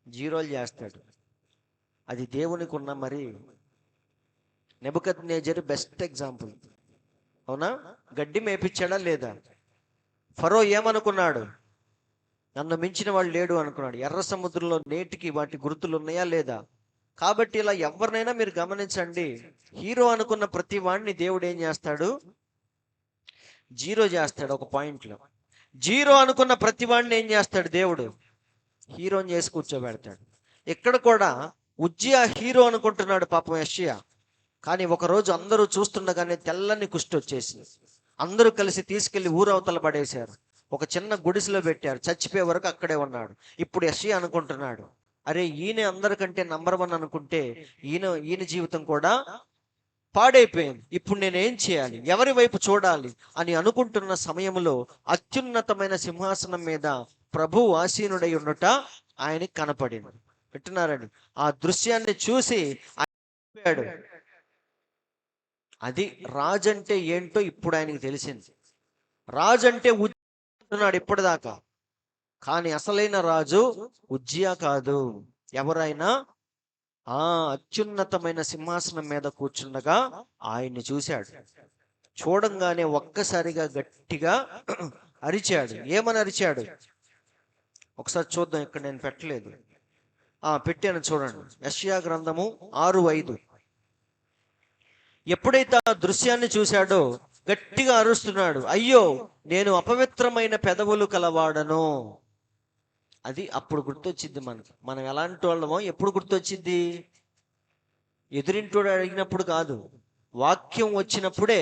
జీరోలు చేస్తాడు. అది దేవునికి ఉన్న మరి. నెబుకద్నెజరు బెస్ట్ ఎగ్జాంపుల్. అవునా? గడ్డి మేపించాడా లేదా? ఫరో ఏమనుకున్నాడు? నన్ను మించిన వాడు లేడు అనుకున్నాడు. ఎర్ర సముద్రంలో నేటికి వాటి గుర్తులు ఉన్నాయా లేదా? కాబట్టి ఇలా ఎవరినైనా మీరు గమనించండి, హీరో అనుకున్న ప్రతి వాడిని దేవుడు ఏం చేస్తాడు? జీరో చేస్తాడు. ఒక పాయింట్లో జీరో అనుకున్న ప్రతి వాడిని ఏం చేస్తాడు దేవుడు? హీరోని చేసి కూర్చోబెడతాడు. ఇక్కడ కూడా ఉజ్జియా హీరో అనుకుంటున్నాడు పాపం యెషయా. కానీ ఒకరోజు అందరూ చూస్తుండగానే తెల్లని కుష్టి వచ్చేసింది. అందరూ కలిసి తీసుకెళ్లి ఊరవతల పడేశారు. ఒక చిన్న గుడిసెలో పెట్టారు. చచ్చిపోయే వరకు అక్కడే ఉన్నాడు. ఇప్పుడు యెషయా అనుకుంటున్నాడు, అరే ఈయన అందరికంటే నంబర్ 1 అనుకుంటే ఈయన జీవితం కూడా పాడైపోయింది. ఇప్పుడు నేనేం చేయాలి, ఎవరి వైపు చూడాలి అని అనుకుంటున్న సమయంలో అత్యున్నతమైన సింహాసనం మీద ప్రభువు ఆసీనుడై ఉన్నట ఆయనకి కనపడింది. వింటున్నారండి? ఆ దృశ్యాన్ని చూసి ఆయన, అది రాజంటే ఏంటో ఇప్పుడు ఆయనకి తెలిసింది. రాజంటే ఉజ్జియా ఇప్పటిదాకా, కానీ అసలైన రాజు ఉజ్జియా కాదు. ఎవరైనా ఆ అత్యున్నతమైన సింహాసనం మీద కూర్చుండగా ఆయన్ని చూశాడు. చూడంగానే ఒక్కసారిగా గట్టిగా అరిచాడు. ఏమని అరిచాడు? ఒకసారి చూద్దాం. ఇక్కడ నేను పెట్టలేదు, పెట్టాను చూడండి. యెషయా గ్రంథము 6:5. ఎప్పుడైతే ఆ దృశ్యాన్ని చూశాడో గట్టిగా అరుస్తున్నాడు, అయ్యో నేను అపవిత్రమైన పెదవులు కలవాడను. అది అప్పుడు గుర్తొచ్చింది మనకి. మనం ఎలాంటి వాళ్ళమో ఎప్పుడు గుర్తొచ్చింది? ఎదురింటోడు అడిగినప్పుడు కాదు, వాక్యం వచ్చినప్పుడే.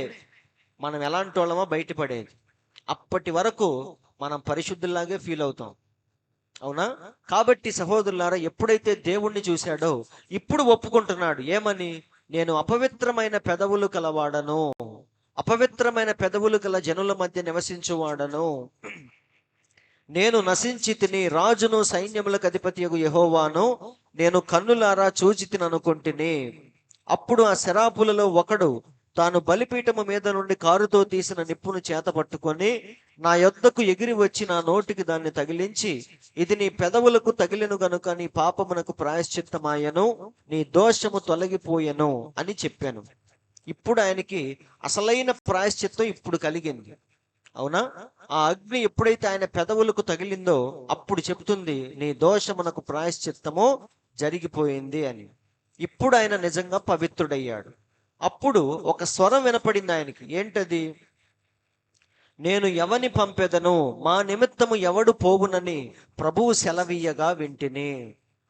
మనం ఎలాంటి వాళ్ళమో బయటపడేది. అప్పటి వరకు మనం పరిశుద్ధుల్లాగే ఫీల్ అవుతాం. అవునా? కాబట్టి సహోదరులారా, ఎప్పుడైతే దేవుణ్ణి చూశాడో ఇప్పుడు ఒప్పుకుంటున్నాడు. ఏమని? నేను అపవిత్రమైన పెదవులు కలవాడను, అపవిత్రమైన పెదవులు కల జనుల మధ్య నివసించువాడను, నేను నశించి తిని, రాజును సైన్యములకు అధిపతియగు యెహోవాను నేను కన్నులారా చూచి తిననుకుంటుని. అప్పుడు ఆ శరాపులలో ఒకడు తాను బలిపీఠము మీద నుండి కారుతో తీసిన నిప్పును చేత పట్టుకొని నా యొద్దకు ఎగిరి వచ్చి నా నోటికి దాన్ని తగిలించి, ఇది నీ పెదవులకు తగిలిను గనుక నీ పాపమునకు ప్రాయశ్చిత్తమాయను, నీ దోషము తొలగిపోయెను అని చెప్పాను. ఇప్పుడు ఆయనకి అసలైన ప్రాయశ్చిత్తం ఇప్పుడు కలిగింది. అవునా? ఆ అగ్ని ఎప్పుడైతే ఆయన పెదవులకు తగిలిందో అప్పుడు చెబుతుంది, నీ దోషమునకు ప్రాయశ్చిత్తము జరిగిపోయింది అని. ఇప్పుడు ఆయన నిజంగా పవిత్రుడయ్యాడు. అప్పుడు ఒక స్వరం వినపడింది ఆయనకి. ఏంటది? నేను ఎవని పంపెదను, మా నిమిత్తము ఎవడు పోవునని ప్రభువు సెలవీయగా వింటిని.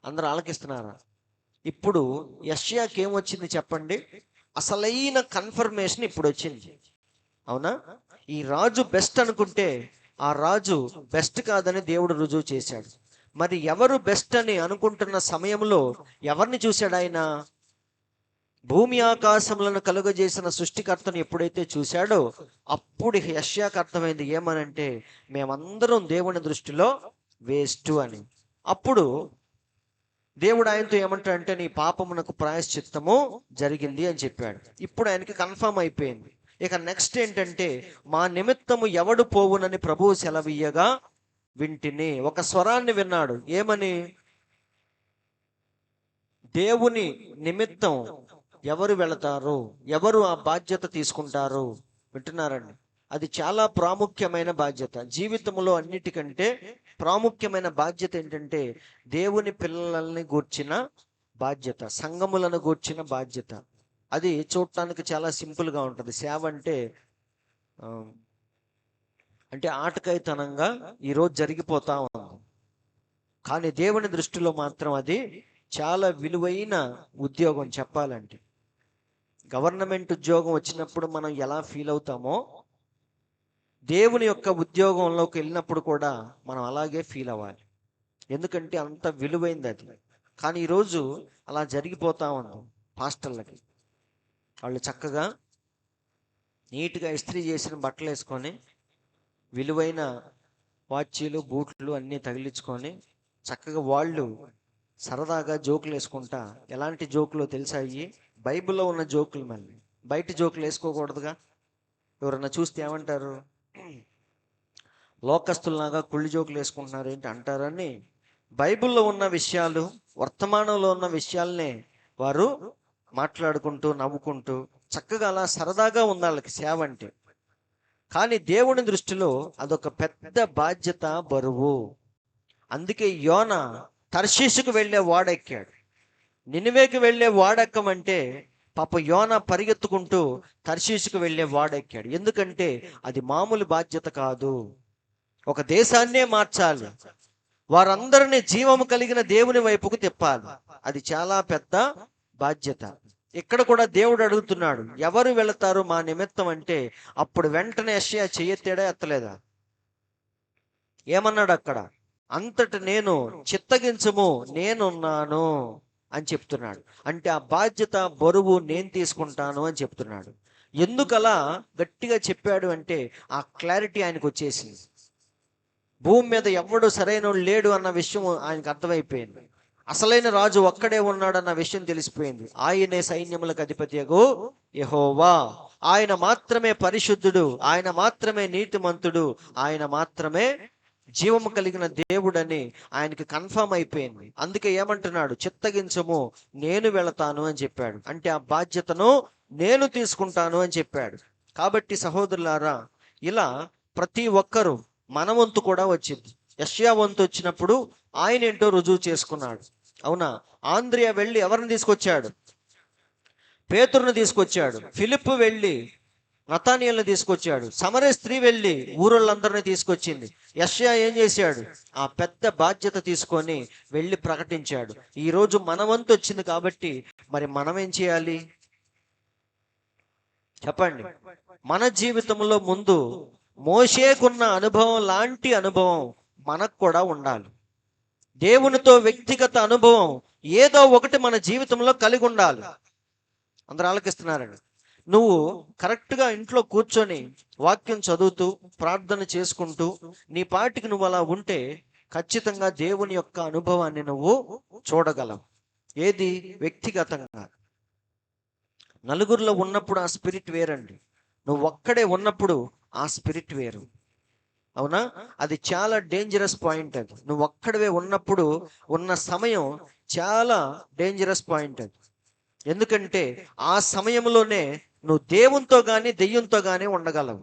అందరూ ఆలకిస్తున్నారా? ఇప్పుడు యెషయాకి ఏమొచ్చింది చెప్పండి? అసలైన కన్ఫర్మేషన్ ఇప్పుడు వచ్చింది. అవునా? ఈ రాజు బెస్ట్ అనుకుంటే ఆ రాజు బెస్ట్ కాదని దేవుడు రుజువు చేశాడు. మరి ఎవరు బెస్ట్ అని అనుకుంటున్న సమయంలో ఎవరిని చూశాడు ఆయన? భూమి ఆకాశములను కలుగజేసిన సృష్టికర్తను ఎప్పుడైతే చూశాడో అప్పుడు యెషయాకు అర్థమైంది. ఏమనంటే, మేమందరం దేవుని దృష్టిలో వేస్ట్ అని. అప్పుడు దేవుడు ఆయనతో ఏమంటాడంటే, నీ పాపమునకు ప్రాయశ్చిత్తము జరిగింది అని చెప్పాడు. ఇప్పుడు ఆయనకి కన్ఫర్మ్ అయిపోయింది. ఇక నెక్స్ట్ ఏంటంటే, మా నిమిత్తము ఎవడు పోవునని ప్రభువు సెలవీయగా వింటిని. ఒక స్వరాన్ని విన్నాడు. ఏమని? దేవుని నిమిత్తం ఎవరు వెళతారు, ఎవరు ఆ బాధ్యత తీసుకుంటారు? వింటున్నారండి? అది చాలా ప్రాముఖ్యమైన బాధ్యత. జీవితంలో అన్నిటికంటే ప్రాముఖ్యమైన బాధ్యత ఏంటంటే దేవుని పిల్లల్ని గూర్చిన బాధ్యత, సంఘములను గూర్చిన బాధ్యత. అది చూడటానికి చాలా సింపుల్గా ఉంటుంది. సేవ అంటే అంటే ఆటకాయితనంగా ఈరోజు జరిగిపోతా ఉంది. కానీ దేవుని దృష్టిలో మాత్రం అది చాలా విలువైన ఉద్యోగం. చెప్పాలంటే గవర్నమెంట్ ఉద్యోగం వచ్చినప్పుడు మనం ఎలా ఫీల్ అవుతామో, దేవుని యొక్క ఉద్యోగంలోకి వెళ్ళినప్పుడు కూడా మనం అలాగే ఫీల్ అవ్వాలి. ఎందుకంటే అంత విలువైంది అది. కానీ ఈరోజు అలా జరిగిపోతా ఉంది. పాస్టర్లకి వాళ్ళు చక్కగా నీట్గా ఇస్త్రీ చేసిన బట్టలు వేసుకొని, విలువైన వాచీలు, బూట్లు అన్నీ తగిలించుకొని చక్కగా వాళ్ళు సరదాగా జోకులు వేసుకుంటా. ఎలాంటి జోకులు తెలుసా? అయ్యి బైబిల్లో ఉన్న జోకులు. మళ్ళీ బయట జోకులు వేసుకోకూడదుగా. ఎవరన్నా చూస్తే ఏమంటారు? లోకస్తుల్లాగా కుళ్ళి జోకులు వేసుకుంటున్నారు ఏంటి అంటారని బైబిల్లో ఉన్న విషయాలు, వర్తమానంలో ఉన్న విషయాలనే వారు మాట్లాడుకుంటూ నవ్వుకుంటూ చక్కగా అలా సరదాగా ఉంది వాళ్ళకి సేవ అంటే. కానీ దేవుని దృష్టిలో అదొక పెద్ద బాధ్యత, బరువు. అందుకే యోనా తర్షీషుకు వెళ్ళే వాడెక్కాడు. నినివేకి వెళ్ళే వాడెక్కమంటే పాప యోనా పరిగెత్తుకుంటూ తర్షీషుకు వెళ్ళే వాడెక్కాడు. ఎందుకంటే అది మామూలు బాధ్యత కాదు. ఒక దేశాన్నే మార్చాలి, వారందరినీ జీవము కలిగిన దేవుని వైపుకు తిప్పాలి. అది చాలా పెద్ద బాధ్యత. ఇక్కడ కూడా దేవుడు అడుగుతున్నాడు, ఎవరు వెళతారు మా నిమిత్తం అంటే అప్పుడు వెంటనే యెషయా చెయ్యెత్తాడా ఎత్తలేదా? ఏమన్నాడు అక్కడ? అంతట నేను చిత్తగించము, నేనున్నాను అని చెప్తున్నాడు. అంటే ఆ బాధ్యత, బరువు నేను తీసుకుంటాను అని చెప్తున్నాడు. ఎందుకలా గట్టిగా చెప్పాడు అంటే ఆ క్లారిటీ ఆయనకు వచ్చేసింది. భూమి మీద ఎవడు సరైన లేడు అన్న విషయం ఆయనకు అర్థమైపోయింది. అసలైన రాజు ఒక్కడే ఉన్నాడన్న విషయం తెలిసిపోయింది. ఆయనే సైన్యములకు అధిపతియగు యెహోవా. ఆయన మాత్రమే పరిశుద్ధుడు, ఆయన మాత్రమే నీతిమంతుడు, ఆయన మాత్రమే జీవము కలిగిన దేవుడని ఆయనకి కన్ఫర్మ్ అయిపోయింది. అందుకే ఏమంటున్నాడు? చిత్తగించము, నేను వెళతాను అని చెప్పాడు. అంటే ఆ బాధ్యతను నేను తీసుకుంటాను అని చెప్పాడు. కాబట్టి సహోదరులారా, ఇలా ప్రతి ఒక్కరూ మన వంతు కూడా వచ్చింది. యెషయా వంతు వచ్చినప్పుడు ఆయన ఏంటో రుజువు చేసుకున్నాడు. అవునా? ఆంద్రియా వెళ్ళి ఎవరిని తీసుకొచ్చాడు? పేతురుని తీసుకొచ్చాడు. ఫిలిప్పు వెళ్ళి నతానియేలుని తీసుకొచ్చాడు. సమరయ స్త్రీ వెళ్ళి ఊరోళ్ళందరినీ తీసుకొచ్చింది. యెషయా ఏం చేశాడు? ఆ పెద్ద బాధ్యత తీసుకొని వెళ్ళి ప్రకటించాడు. ఈరోజు మన వంతు వచ్చింది కాబట్టి మరి మనం ఏం చేయాలి చెప్పండి? మన జీవితంలో ముందు మోషేకున్న అనుభవం లాంటి అనుభవం మనకు కూడా ఉండాలి. దేవునితో వ్యక్తిగత అనుభవం ఏదో ఒకటి మన జీవితంలో కలిగి ఉండాలి. అందరూ ఆలకిస్తున్నారండి. నువ్వు కరెక్ట్గా ఇంట్లో కూర్చొని వాక్యం చదువుతూ ప్రార్థన చేసుకుంటూ నీ పాటికి నువ్వు అలా ఉంటే ఖచ్చితంగా దేవుని యొక్క అనుభవాన్ని నువ్వు చూడగలవు. ఏది? వ్యక్తిగతంగా. నలుగురిలో ఉన్నప్పుడు ఆ స్పిరిట్ వేరండి. నువ్వు ఒక్కడే ఉన్నప్పుడు ఆ స్పిరిట్ వేరు. అవునా? అది చాలా డేంజరస్ పాయింట్. అది నువ్వు ఒక్కడవే ఉన్నప్పుడు ఉన్న సమయం చాలా డేంజరస్ పాయింట్. అది ఎందుకంటే ఆ సమయంలోనే నువ్వు దేవునితో కానీ దెయ్యంతో కానీ ఉండగలవు.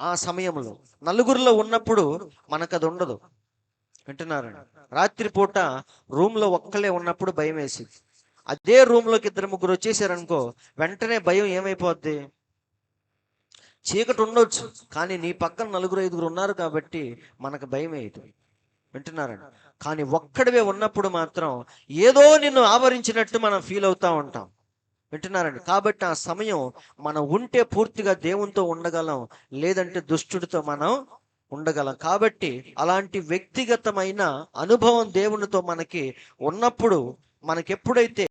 ఆ సమయంలో నలుగురిలో ఉన్నప్పుడు మనకు అది ఉండదు. వింటున్నారండి? రాత్రిపూట రూమ్లో ఒక్కలే ఉన్నప్పుడు భయం వేసింది. అదే రూమ్లోకి ఇద్దరు ముగ్గురు వచ్చేసారనుకో, వెంటనే భయం ఏమైపోద్ది? చీకటి ఉండొచ్చు, కానీ నీ పక్కన నలుగురు ఐదుగురు ఉన్నారు కాబట్టి మనకు భయం వేయదు. వింటున్నారండి? కానీ ఒక్కడివే ఉన్నప్పుడు మాత్రం ఏదో నిన్ను ఆవరించినట్టు మనం ఫీల్ అవుతూ ఉంటాం. వింటున్నారండి? కాబట్టి ఆ సమయం మనం ఉంటే పూర్తిగా దేవునితో ఉండగలం, లేదంటే దుష్టుడితో మనం ఉండగలం. కాబట్టి అలాంటి వ్యక్తిగతమైన అనుభవం దేవునితో మనకి ఉన్నప్పుడు, మనకెప్పుడైతే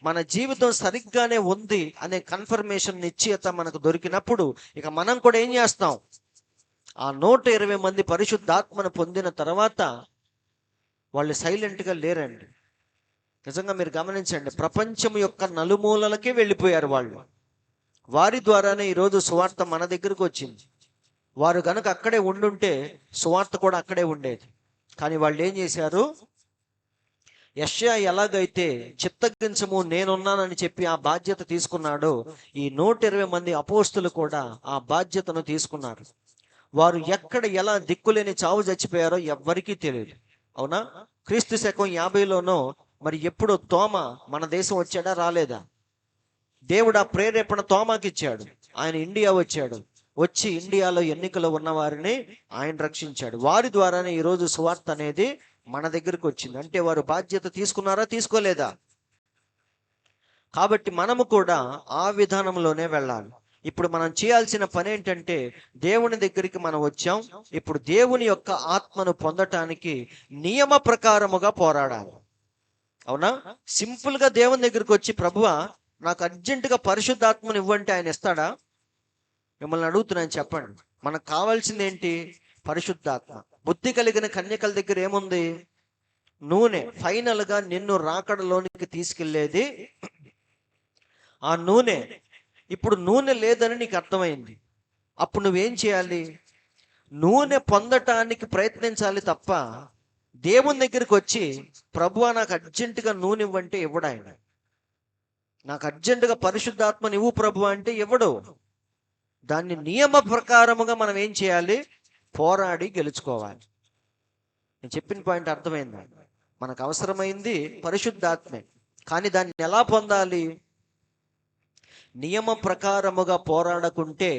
మన జీవితం సరిగ్గానే ఉంది అనే కన్ఫర్మేషన్ నిశ్చయత మనకు దొరికినప్పుడు ఇక మనం కూడా ఏం చేస్తాం? ఆ 120 మంది పరిశుద్ధాత్మను పొందిన తర్వాత వాళ్ళు సైలెంట్గా లేరండి. నిజంగా మీరు గమనించండి, ప్రపంచం యొక్క నలుమూలలకే వెళ్ళిపోయారు వాళ్ళు. వారి ద్వారానే ఈరోజు సువార్త మన దగ్గరకు వచ్చింది. వారు కనుక అక్కడే ఉండుంటే సువార్త కూడా అక్కడే ఉండేది. కానీ వాళ్ళు ఏం చేశారు? యెషయా ఎలాగైతే చిత్తగించము నేనున్నానని చెప్పి ఆ బాధ్యత తీసుకున్నాడో, ఈ 120 మంది అపోస్తులు కూడా ఆ బాధ్యతను తీసుకున్నారు. వారు ఎక్కడ ఎలా దిక్కులేని చావు చచ్చిపోయారో ఎవ్వరికీ తెలియదు. అవునా? క్రీస్తు శకం 50లోనో మరి ఎప్పుడో తోమ మన దేశం వచ్చాడా? రాలేదా? దేవుడు ఆ ప్రేరేపణ తోమాకి ఇచ్చాడు. ఆయన ఇండియా వచ్చాడు. వచ్చి ఇండియాలో ఎన్నికలో ఉన్న వారిని ఆయన రక్షించాడు. వారి ద్వారానే ఈరోజు సువార్త అనేది మన దగ్గరకు వచ్చింది. అంటే వారు బాధ్యత తీసుకున్నారా? తీసుకోలేదా? కాబట్టి మనము కూడా ఆ విధానంలోనే వెళ్ళాలి. ఇప్పుడు మనం చేయాల్సిన పని ఏంటంటే, దేవుని దగ్గరికి మనం వచ్చాం. ఇప్పుడు దేవుని యొక్క ఆత్మను పొందటానికి నియమ ప్రకారముగా పోరాడాలి. అవునా? సింపుల్గా దేవుని దగ్గరికి వచ్చి, ప్రభువా నాకు అర్జెంటుగా పరిశుద్ధాత్మను ఇవ్వంటే ఆయన ఇస్తాడా? మిమ్మల్ని అడుగుతున్నాను, చెప్పండి. మనకు కావాల్సింది ఏంటి? పరిశుద్ధాత్మ. బుద్ధి కలిగిన కన్యకల దగ్గర ఏముంది? నూనె. ఫైనల్గా నిన్ను రాకడలోనికి తీసుకెళ్లేది ఆ నూనె. ఇప్పుడు నూనె లేదని నీకు అర్థమైంది. అప్పుడు నువ్వేం చేయాలి? నూనె పొందటానికి ప్రయత్నించాలి తప్ప దేవుని దగ్గరికి వచ్చి, ప్రభువా నాకు అర్జెంటుగా నూనె ఇవ్వంటే ఇవ్వడు ఆయన. నాకు అర్జెంటుగా పరిశుద్ధాత్మని ఇవ్వు ప్రభు అంటే ఇవ్వడు. దాన్ని నియమ ప్రకారముగా మనం ఏం చేయాలి? పోరాడి గెలుచుకోవాలి. నేను చెప్పిన పాయింట్ అర్థమైందా? మనకు అవసరమైంది పరిశుద్ధాత్మే, కానీ దాన్ని ఎలా పొందాలి? నియమ ప్రకారముగా పోరాడకుంటే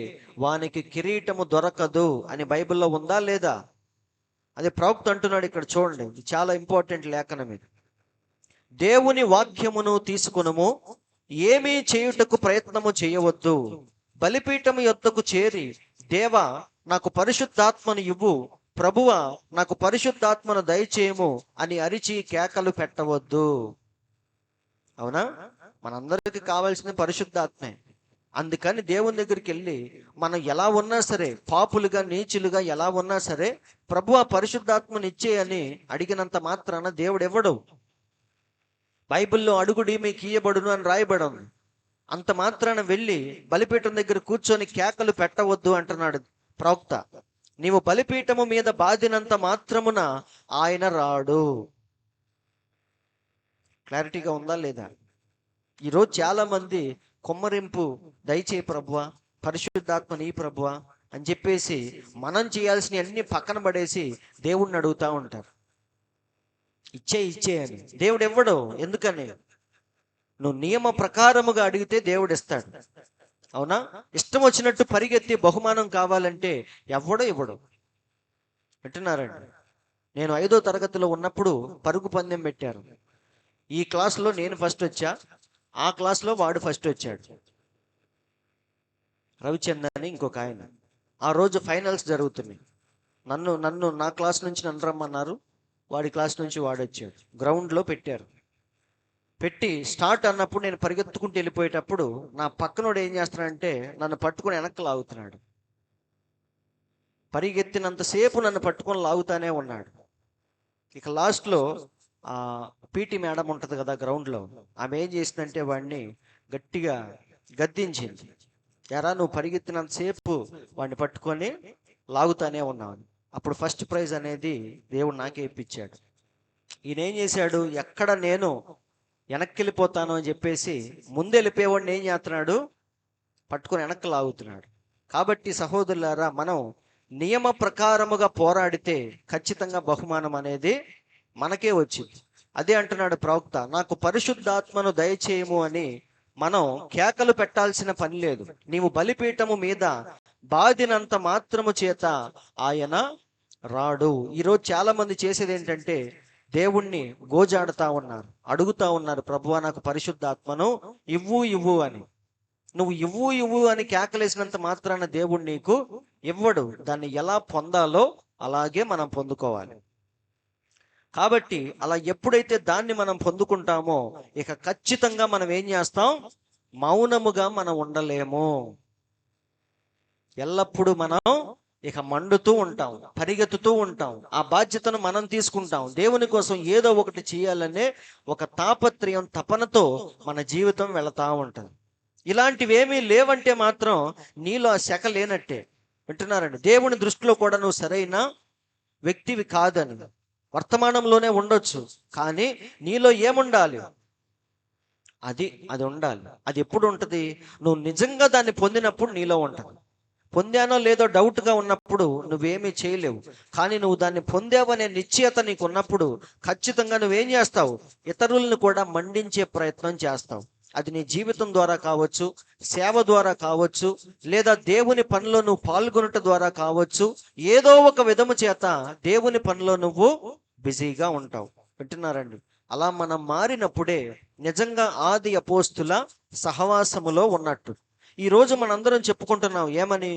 వానికి కిరీటము దొరకదు అని బైబిల్లో ఉందా లేదా? అది ప్రవక్త అంటున్నాడు ఇక్కడ, చూడండి. ఇది చాలా ఇంపార్టెంట్ లేఖనం ఇది. దేవుని వాక్యమును తీసుకునము, ఏమీ చేయుటకు ప్రయత్నము చేయవద్దు. బలిపీఠము యొద్దకు చేరి, దేవా నాకు పరిశుద్ధాత్మను ఇవ్వు, ప్రభువా నాకు పరిశుద్ధాత్మను దయచేయము అని అరిచి కేకలు పెట్టవద్దు. అవునా? మనందరికి కావాల్సిన పరిశుద్ధాత్మే. అందుకని దేవుని దగ్గరికి వెళ్ళి మనం ఎలా ఉన్నా సరే, పాపులుగా నీచులుగా ఎలా ఉన్నా సరే, ప్రభువా పరిశుద్ధాత్మను ఇచ్చేయని అడిగినంత మాత్రాన దేవుడు ఇవ్వడు. బైబిల్లో అడుగుడి మీకు ఇయ్యబడును అని రాయబడి ఉంది. అంత మాత్రాన వెళ్ళి బలిపీఠం దగ్గర కూర్చొని కేకలు పెట్టవద్దు అంటున్నాడు ప్రవక్త. నీవు బలిపీఠము మీద బాధినంత మాత్రమున ఆయన రాడు. క్లారిటీగా ఉందా లేదా? ఈరోజు చాలా మంది కొమ్మరింపు, దయచేయి ప్రభువా, పరిశుద్ధాత్మ నీ ప్రభువా అని చెప్పేసి మనం చేయాల్సిన అన్ని పక్కన పడేసి దేవుణ్ణి అడుగుతూ ఉంటారు. ఇచ్చే అని. దేవుడు ఇవ్వడు. ఎందుకని? నువ్వు నియమ ప్రకారముగా అడిగితే దేవుడు ఇస్తాడు. అవునా? ఇష్టం వచ్చినట్టు పరిగెత్తి బహుమానం కావాలంటే ఎవడో ఇవ్వడు. వింటున్నారండి? నేను 5వ తరగతిలో ఉన్నప్పుడు పరుగు పందెం పెట్టారు. ఈ క్లాస్లో నేను ఫస్ట్ వచ్చా, ఆ క్లాస్లో వాడు ఫస్ట్ వచ్చాడు. రవిచంద్ అని ఇంకొక ఆయన. ఆ రోజు ఫైనల్స్ జరుగుతున్నాయి. నన్ను నా క్లాస్ నుంచి నన్ను రమ్మన్నారు, వాడి క్లాస్ నుంచి వాడొచ్చాడు. గ్రౌండ్లో పెట్టారు. పెట్టి స్టార్ట్ అన్నప్పుడు నేను పరిగెత్తుకుంటూ వెళ్ళిపోయేటప్పుడు నా పక్కనోడు ఏం చేస్తున్నాడంటే నన్ను పట్టుకుని వెనక్కి లాగుతున్నాడు. పరిగెత్తినంతసేపు నన్ను పట్టుకొని లాగుతానే ఉన్నాడు. ఇక లాస్ట్లో ఆ పీటీ మేడం ఉంటుంది కదా గ్రౌండ్లో, ఆమె ఏం చేసిందంటే వాడిని గట్టిగా గద్దించింది. ఎరా నువ్వు పరిగెత్తినంతసేపు వాడిని పట్టుకొని లాగుతానే ఉన్నావు. అప్పుడు ఫస్ట్ ప్రైజ్ అనేది దేవుడు నాకే ఇప్పించాడు. ఈయన ఏం చేశాడు, ఎక్కడ నేను వెనక్కి వెళ్ళిపోతాను అని చెప్పేసి ముందు వెళ్ళిపోయేవాడిని ఏం చేస్తున్నాడు, పట్టుకొని వెనక్కి లాగుతున్నాడు. కాబట్టి సహోదరులారా, మనం నియమ ప్రకారముగా పోరాడితే ఖచ్చితంగా బహుమానం అనేది మనకే వచ్చింది. అదే అంటున్నాడు ప్రవక్త, నాకు పరిశుద్ధాత్మను దయచేయము అని మనం కేకలు పెట్టాల్సిన పని లేదు. నీవు బలిపీఠము మీద బాదినంత మాత్రము చేత ఆయన రాడు. ఈరోజు చాలా మంది చేసేది ఏంటంటే దేవుణ్ణి గోజాడుతా ఉన్నారు, అడుగుతా ఉన్నారు, ప్రభువా నాకు పరిశుద్ధాత్మను ఇవ్వు ఇవ్వు అని. నువ్వు ఇవ్వు ఇవ్వు అని కేకలేసినంత మాత్రాన దేవుడు నీకు ఇవ్వడు. దాన్ని ఎలా పొందాలో అలాగే మనం పొందుకోవాలి. కాబట్టి అలా ఎప్పుడైతే దాన్ని మనం పొందుకుంటామో ఇక ఖచ్చితంగా మనం ఏం చేస్తాం, మౌనముగా మనం ఉండలేము. ఎల్లప్పుడూ మనం ఇక మండుతూ ఉంటాం, పరిగెత్తుతూ ఉంటాం. ఆ బాధ్యతను మనం తీసుకుంటాం. దేవుని కోసం ఏదో ఒకటి చేయాలనే ఒక తాపత్రయం, తపనతో మన జీవితం వెళతా ఉంటుంది. ఇలాంటివేమీ లేవంటే మాత్రం నీలో ఆ శాఖ లేనట్టే. వింటున్నారండి? దేవుని దృష్టిలో కూడా నువ్వు సరైన వ్యక్తివి కాదని. వర్తమానంలోనే ఉండొచ్చు, కానీ నీలో ఏముండాలి, అది ఉండాలి. అది ఎప్పుడు ఉంటుంది, నువ్వు నిజంగా దాన్ని పొందినప్పుడు నీలో ఉంటుంది. పొందానో లేదో డౌట్గా ఉన్నప్పుడు నువ్వేమీ చేయలేవు. కానీ నువ్వు దాన్ని పొందావనే నిశ్చయత నీకు ఉన్నప్పుడు ఖచ్చితంగా నువ్వేం చేస్తావు, ఇతరులను కూడా మండించే ప్రయత్నం చేస్తావు. అది నీ జీవితం ద్వారా కావచ్చు, సేవ ద్వారా కావచ్చు, లేదా దేవుని పనిలో నువ్వు పాల్గొనట ద్వారా కావచ్చు. ఏదో ఒక విధము చేత దేవుని పనిలో నువ్వు బిజీగా ఉంటావు. వింటున్నారండి? అలా మనం మారినప్పుడే నిజంగా ఆది అపోస్తుల సహవాసములో ఉన్నట్టు. ఈరోజు మనందరం చెప్పుకుంటున్నాం ఏమని,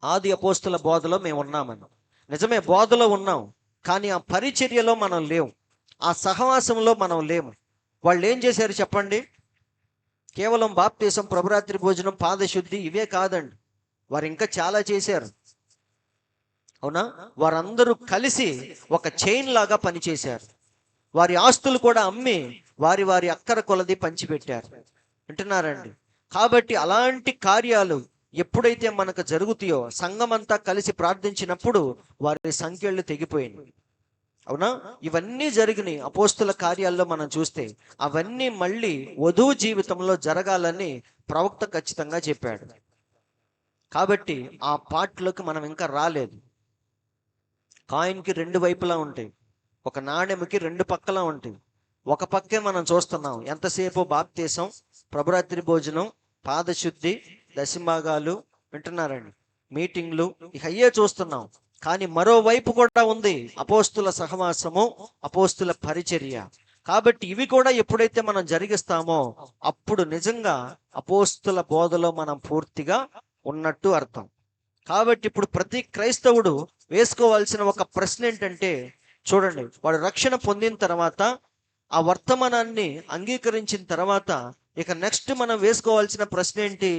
ఆది అపోస్తుల బోధలో మేము ఉన్నామని. నిజమే, బోధలో ఉన్నాం, కానీ ఆ పరిచర్యలో మనం లేవు, ఆ సహవాసంలో మనం లేము. వాళ్ళు ఏం చేశారు చెప్పండి? కేవలం బాప్తీసం, ప్రభురాత్రి భోజనం, పాదశుద్ధి ఇవే కాదండి, వారు ఇంకా చాలా చేశారు. అవునా? వారందరూ కలిసి ఒక చైన్ లాగా పనిచేశారు. వారి ఆస్తులు కూడా అమ్మి వారి వారి అక్కర కొలది పంచిపెట్టారు. వింటున్నారండి? కాబట్టి అలాంటి కార్యాలు ఎప్పుడైతే మనకు జరుగుతాయో, సంఘమంతా కలిసి ప్రార్థించినప్పుడు వారి సంఖ్యలు తెగిపోయినాయి. అవునా? ఇవన్నీ జరిగినాయి అపోస్తుల కార్యాల్లో మనం చూస్తే. అవన్నీ మళ్ళీ వధువు జీవితంలో జరగాలని ప్రవక్త ఖచ్చితంగా చెప్పాడు. కాబట్టి ఆ పాటలోకి మనం ఇంకా రాలేదు. కాయిన్కి రెండు వైపులా ఉంటాయి, ఒక నాణెముకి రెండు పక్కలా ఉంటాయి. ఒక పక్కే మనం చూస్తున్నాం ఎంతసేపు బాప్తీసం, ప్రభురాత్రి భోజనం, పాదశుద్ధి, దశంభాగాలు, వింటున్నారండి, మీటింగ్లు, ఇక అయ్యే చూస్తున్నాం. కానీ మరోవైపు కూడా ఉంది అపోస్తుల సహవాసము, అపోస్తుల పరిచర్య. కాబట్టి ఇవి కూడా ఎప్పుడైతే మనం జరిగిస్తామో అప్పుడు నిజంగా అపోస్తుల బోధలో మనం పూర్తిగా ఉన్నట్టు అర్థం. కాబట్టి ఇప్పుడు ప్రతి క్రైస్తవుడు వేసుకోవాల్సిన ఒక ప్రశ్న ఏంటంటే, చూడండి, వాడు రక్షణ పొందిన తర్వాత, ఆ వర్తమానాన్ని అంగీకరించిన తర్వాత ఇక నెక్స్ట్ మనం వేసుకోవాల్సిన ప్రశ్న ఏంటి?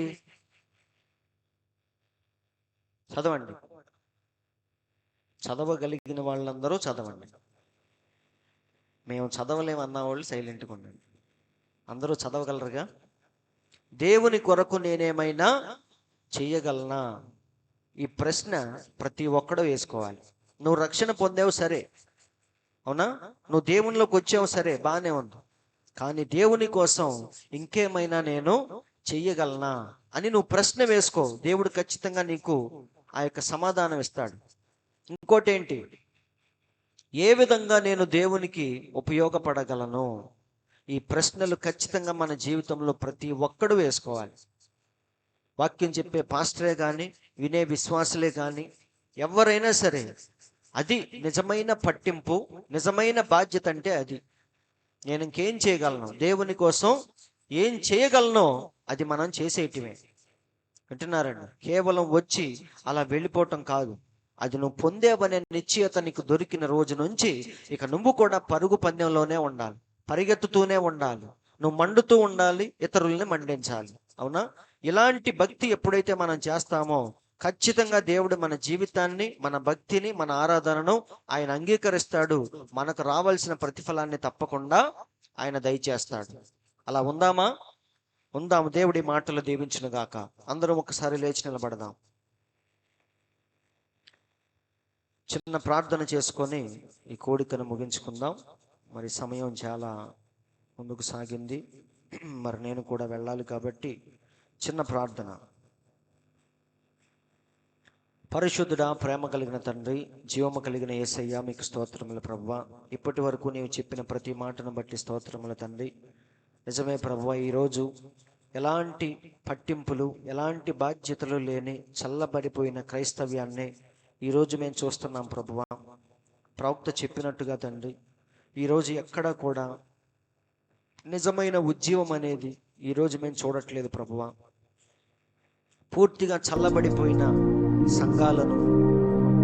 చదవండి. చదవగలిగిన వాళ్ళందరూ చదవండి. మేము చదవలేమన్న వాళ్ళు సైలెంట్గా ఉండండి. అందరూ చదవగలరుగా? దేవుని కొరకు నేనేమైనా చెయ్యగలనా? ఈ ప్రశ్న ప్రతి ఒక్కడూ వేసుకోవాలి. నువ్వు రక్షణ పొందావు సరే, అవునా, నువ్వు దేవునిలోకి వచ్చావు సరే, బాగానే ఉంది. కానీ దేవుని కోసం ఇంకేమైనా నేను చెయ్యగలనా అని నువ్వు ప్రశ్న వేసుకో. దేవుడు ఖచ్చితంగా నీకు ఆ యొక్క సమాధానం ఇస్తాడు. ఇంకోటి ఏంటి, ఏ విధంగా నేను దేవునికి ఉపయోగపడగలను? ఈ ప్రశ్నలు ఖచ్చితంగా మన జీవితంలో ప్రతి ఒక్కడు వేసుకోవాలి. వాక్యం చెప్పే పాస్టరే కానీ, వినే విశ్వాసులే కానీ, ఎవరైనా సరే, అది నిజమైన పట్టింపు, నిజమైన బాధ్యత. అంటే అది నేను ఇంకేం చేయగలను, దేవుని కోసం ఏం చేయగలను, అది మనం చేసేటివే. వింటున్నారండి? కేవలం వచ్చి అలా వెళ్ళిపోవటం కాదు. అది నువ్వు పొందేవనే నిశ్చయత నీకు దొరికిన రోజు నుంచి ఇక నువ్వు కూడా పరుగు పందెంలోనే ఉండాలి, పరిగెత్తుతూనే ఉండాలి. నువ్వు మండుతూ ఉండాలి, ఇతరుల్ని మండించాలి. అవునా? ఇలాంటి భక్తి ఎప్పుడైతే మనం చేస్తామో ఖచ్చితంగా దేవుడు మన జీవితాన్ని, మన భక్తిని, మన ఆరాధనను ఆయన అంగీకరిస్తాడు. మనకు రావాల్సిన ప్రతిఫలాన్ని తప్పకుండా ఆయన దయచేస్తాడు. అలా ఉందామా? ఉందాము. దేవుడి మాటలు దీవించును గాక. అందరం ఒకసారి లేచి నిలబడదాం. చిన్న ప్రార్థన చేసుకొని ఈ కోడికను ముగించుకుందాం. మరి సమయం చాలా ముందుకు సాగింది, మరి నేను కూడా వెళ్ళాలి కాబట్టి చిన్న ప్రార్థన. పరిశుద్ధుడా, ప్రేమ కలిగిన తండ్రి, జీవము కలిగిన యేసయ్య, మీకు స్తోత్రములు ప్రభువా. ఇప్పటి వరకు నీవు చెప్పిన ప్రతి మాటను బట్టి స్తోత్రములు తండ్రి. నిజమే ప్రభువా, ఈరోజు ఎలాంటి పట్టింపులు, ఎలాంటి బాధ్యతలు లేని చల్లబడిపోయిన క్రైస్తవ్యాన్ని ఈరోజు మేము చూస్తున్నాం ప్రభువా. ప్రవక్త చెప్పినట్టుగా తండ్రి, ఈరోజు ఎక్కడా కూడా నిజమైన ఉజ్జీవం అనేది ఈరోజు మేము చూడట్లేదు ప్రభువా. పూర్తిగా చల్లబడిపోయిన సంఘాలను,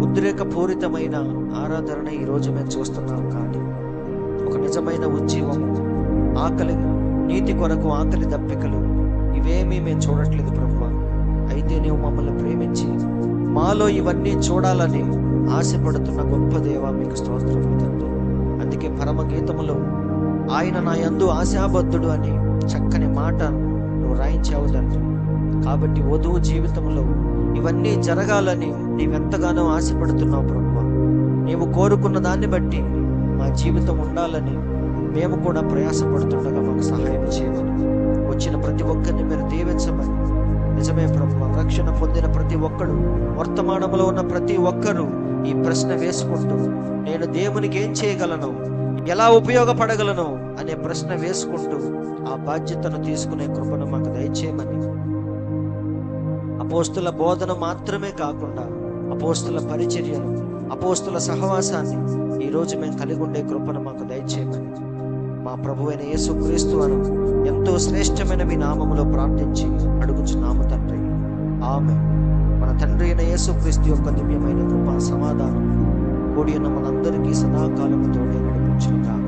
ఉద్రేకపూరితమైన ఆరాధన ఈరోజు మేము చూస్తున్నాం. కానీ ఒక నిజమైన ఉజ్జీవము, ఆకలి, నీతి కొరకు ఆకలి దప్పికలు ఇవేమీ మేము చూడట్లేదు ప్రభువా. అయితే నీవు మమ్మల్ని ప్రేమించి మాలో ఇవన్నీ చూడాలని ఆశపడుతున్న గొప్ప దేవా, మీకు స్తోత్రములు తండ్రి. అందుకే పరమగీతములో ఆయన నా యందు ఆశాబద్ధుడు అని చక్కని మాట నువ్వు రాయించావు తండ్రి. కాబట్టి వధువు జీవితంలో ఇవన్నీ జరగాలని నీవెంతగానో ఆశపడుతున్నావు ప్రభువా. నీవు కోరుకున్న దాన్ని బట్టి మా జీవితం ఉండాలని మేము కూడా ప్రయాసపడుతుండగా మాకు సహాయం చేయమని, వచ్చిన ప్రతి ఒక్కరిని మీరు దీవించమని. నిజమే ప్రభువా, రక్షణ పొందిన ప్రతి ఒక్కడు, వర్తమానంలో ఉన్న ప్రతి ఒక్కరూ ఈ ప్రశ్న వేసుకుంటూ నేను దేవునికి ఏం చేయగలను, ఎలా ఉపయోగపడగలను అనే ప్రశ్న వేసుకుంటూ ఆ బాధ్యతను తీసుకునే కృపను మాకు దయచేయమని, అపోస్తుల బోధన మాత్రమే కాకుండా అపోస్తుల పరిచర్యను, అపోస్తుల సహవాసాన్ని ఈరోజు మేము కలిగి ఉండే కృపను మాకు దయచేయమని మా ప్రభువైన యేసుక్రీస్తు అను ఎంతో శ్రేష్టమైన మీ నామములో ప్రార్థించి అడుగుచున్నాము తండ్రి. ఆమేన్. మన తండ్రి అయిన యేసుక్రీస్తు యొక్క దివ్యమైన కృప, సమాధానం కూడి ఉన్న మనందరికీ సదాకాలము తోడే నడిపించును గాక.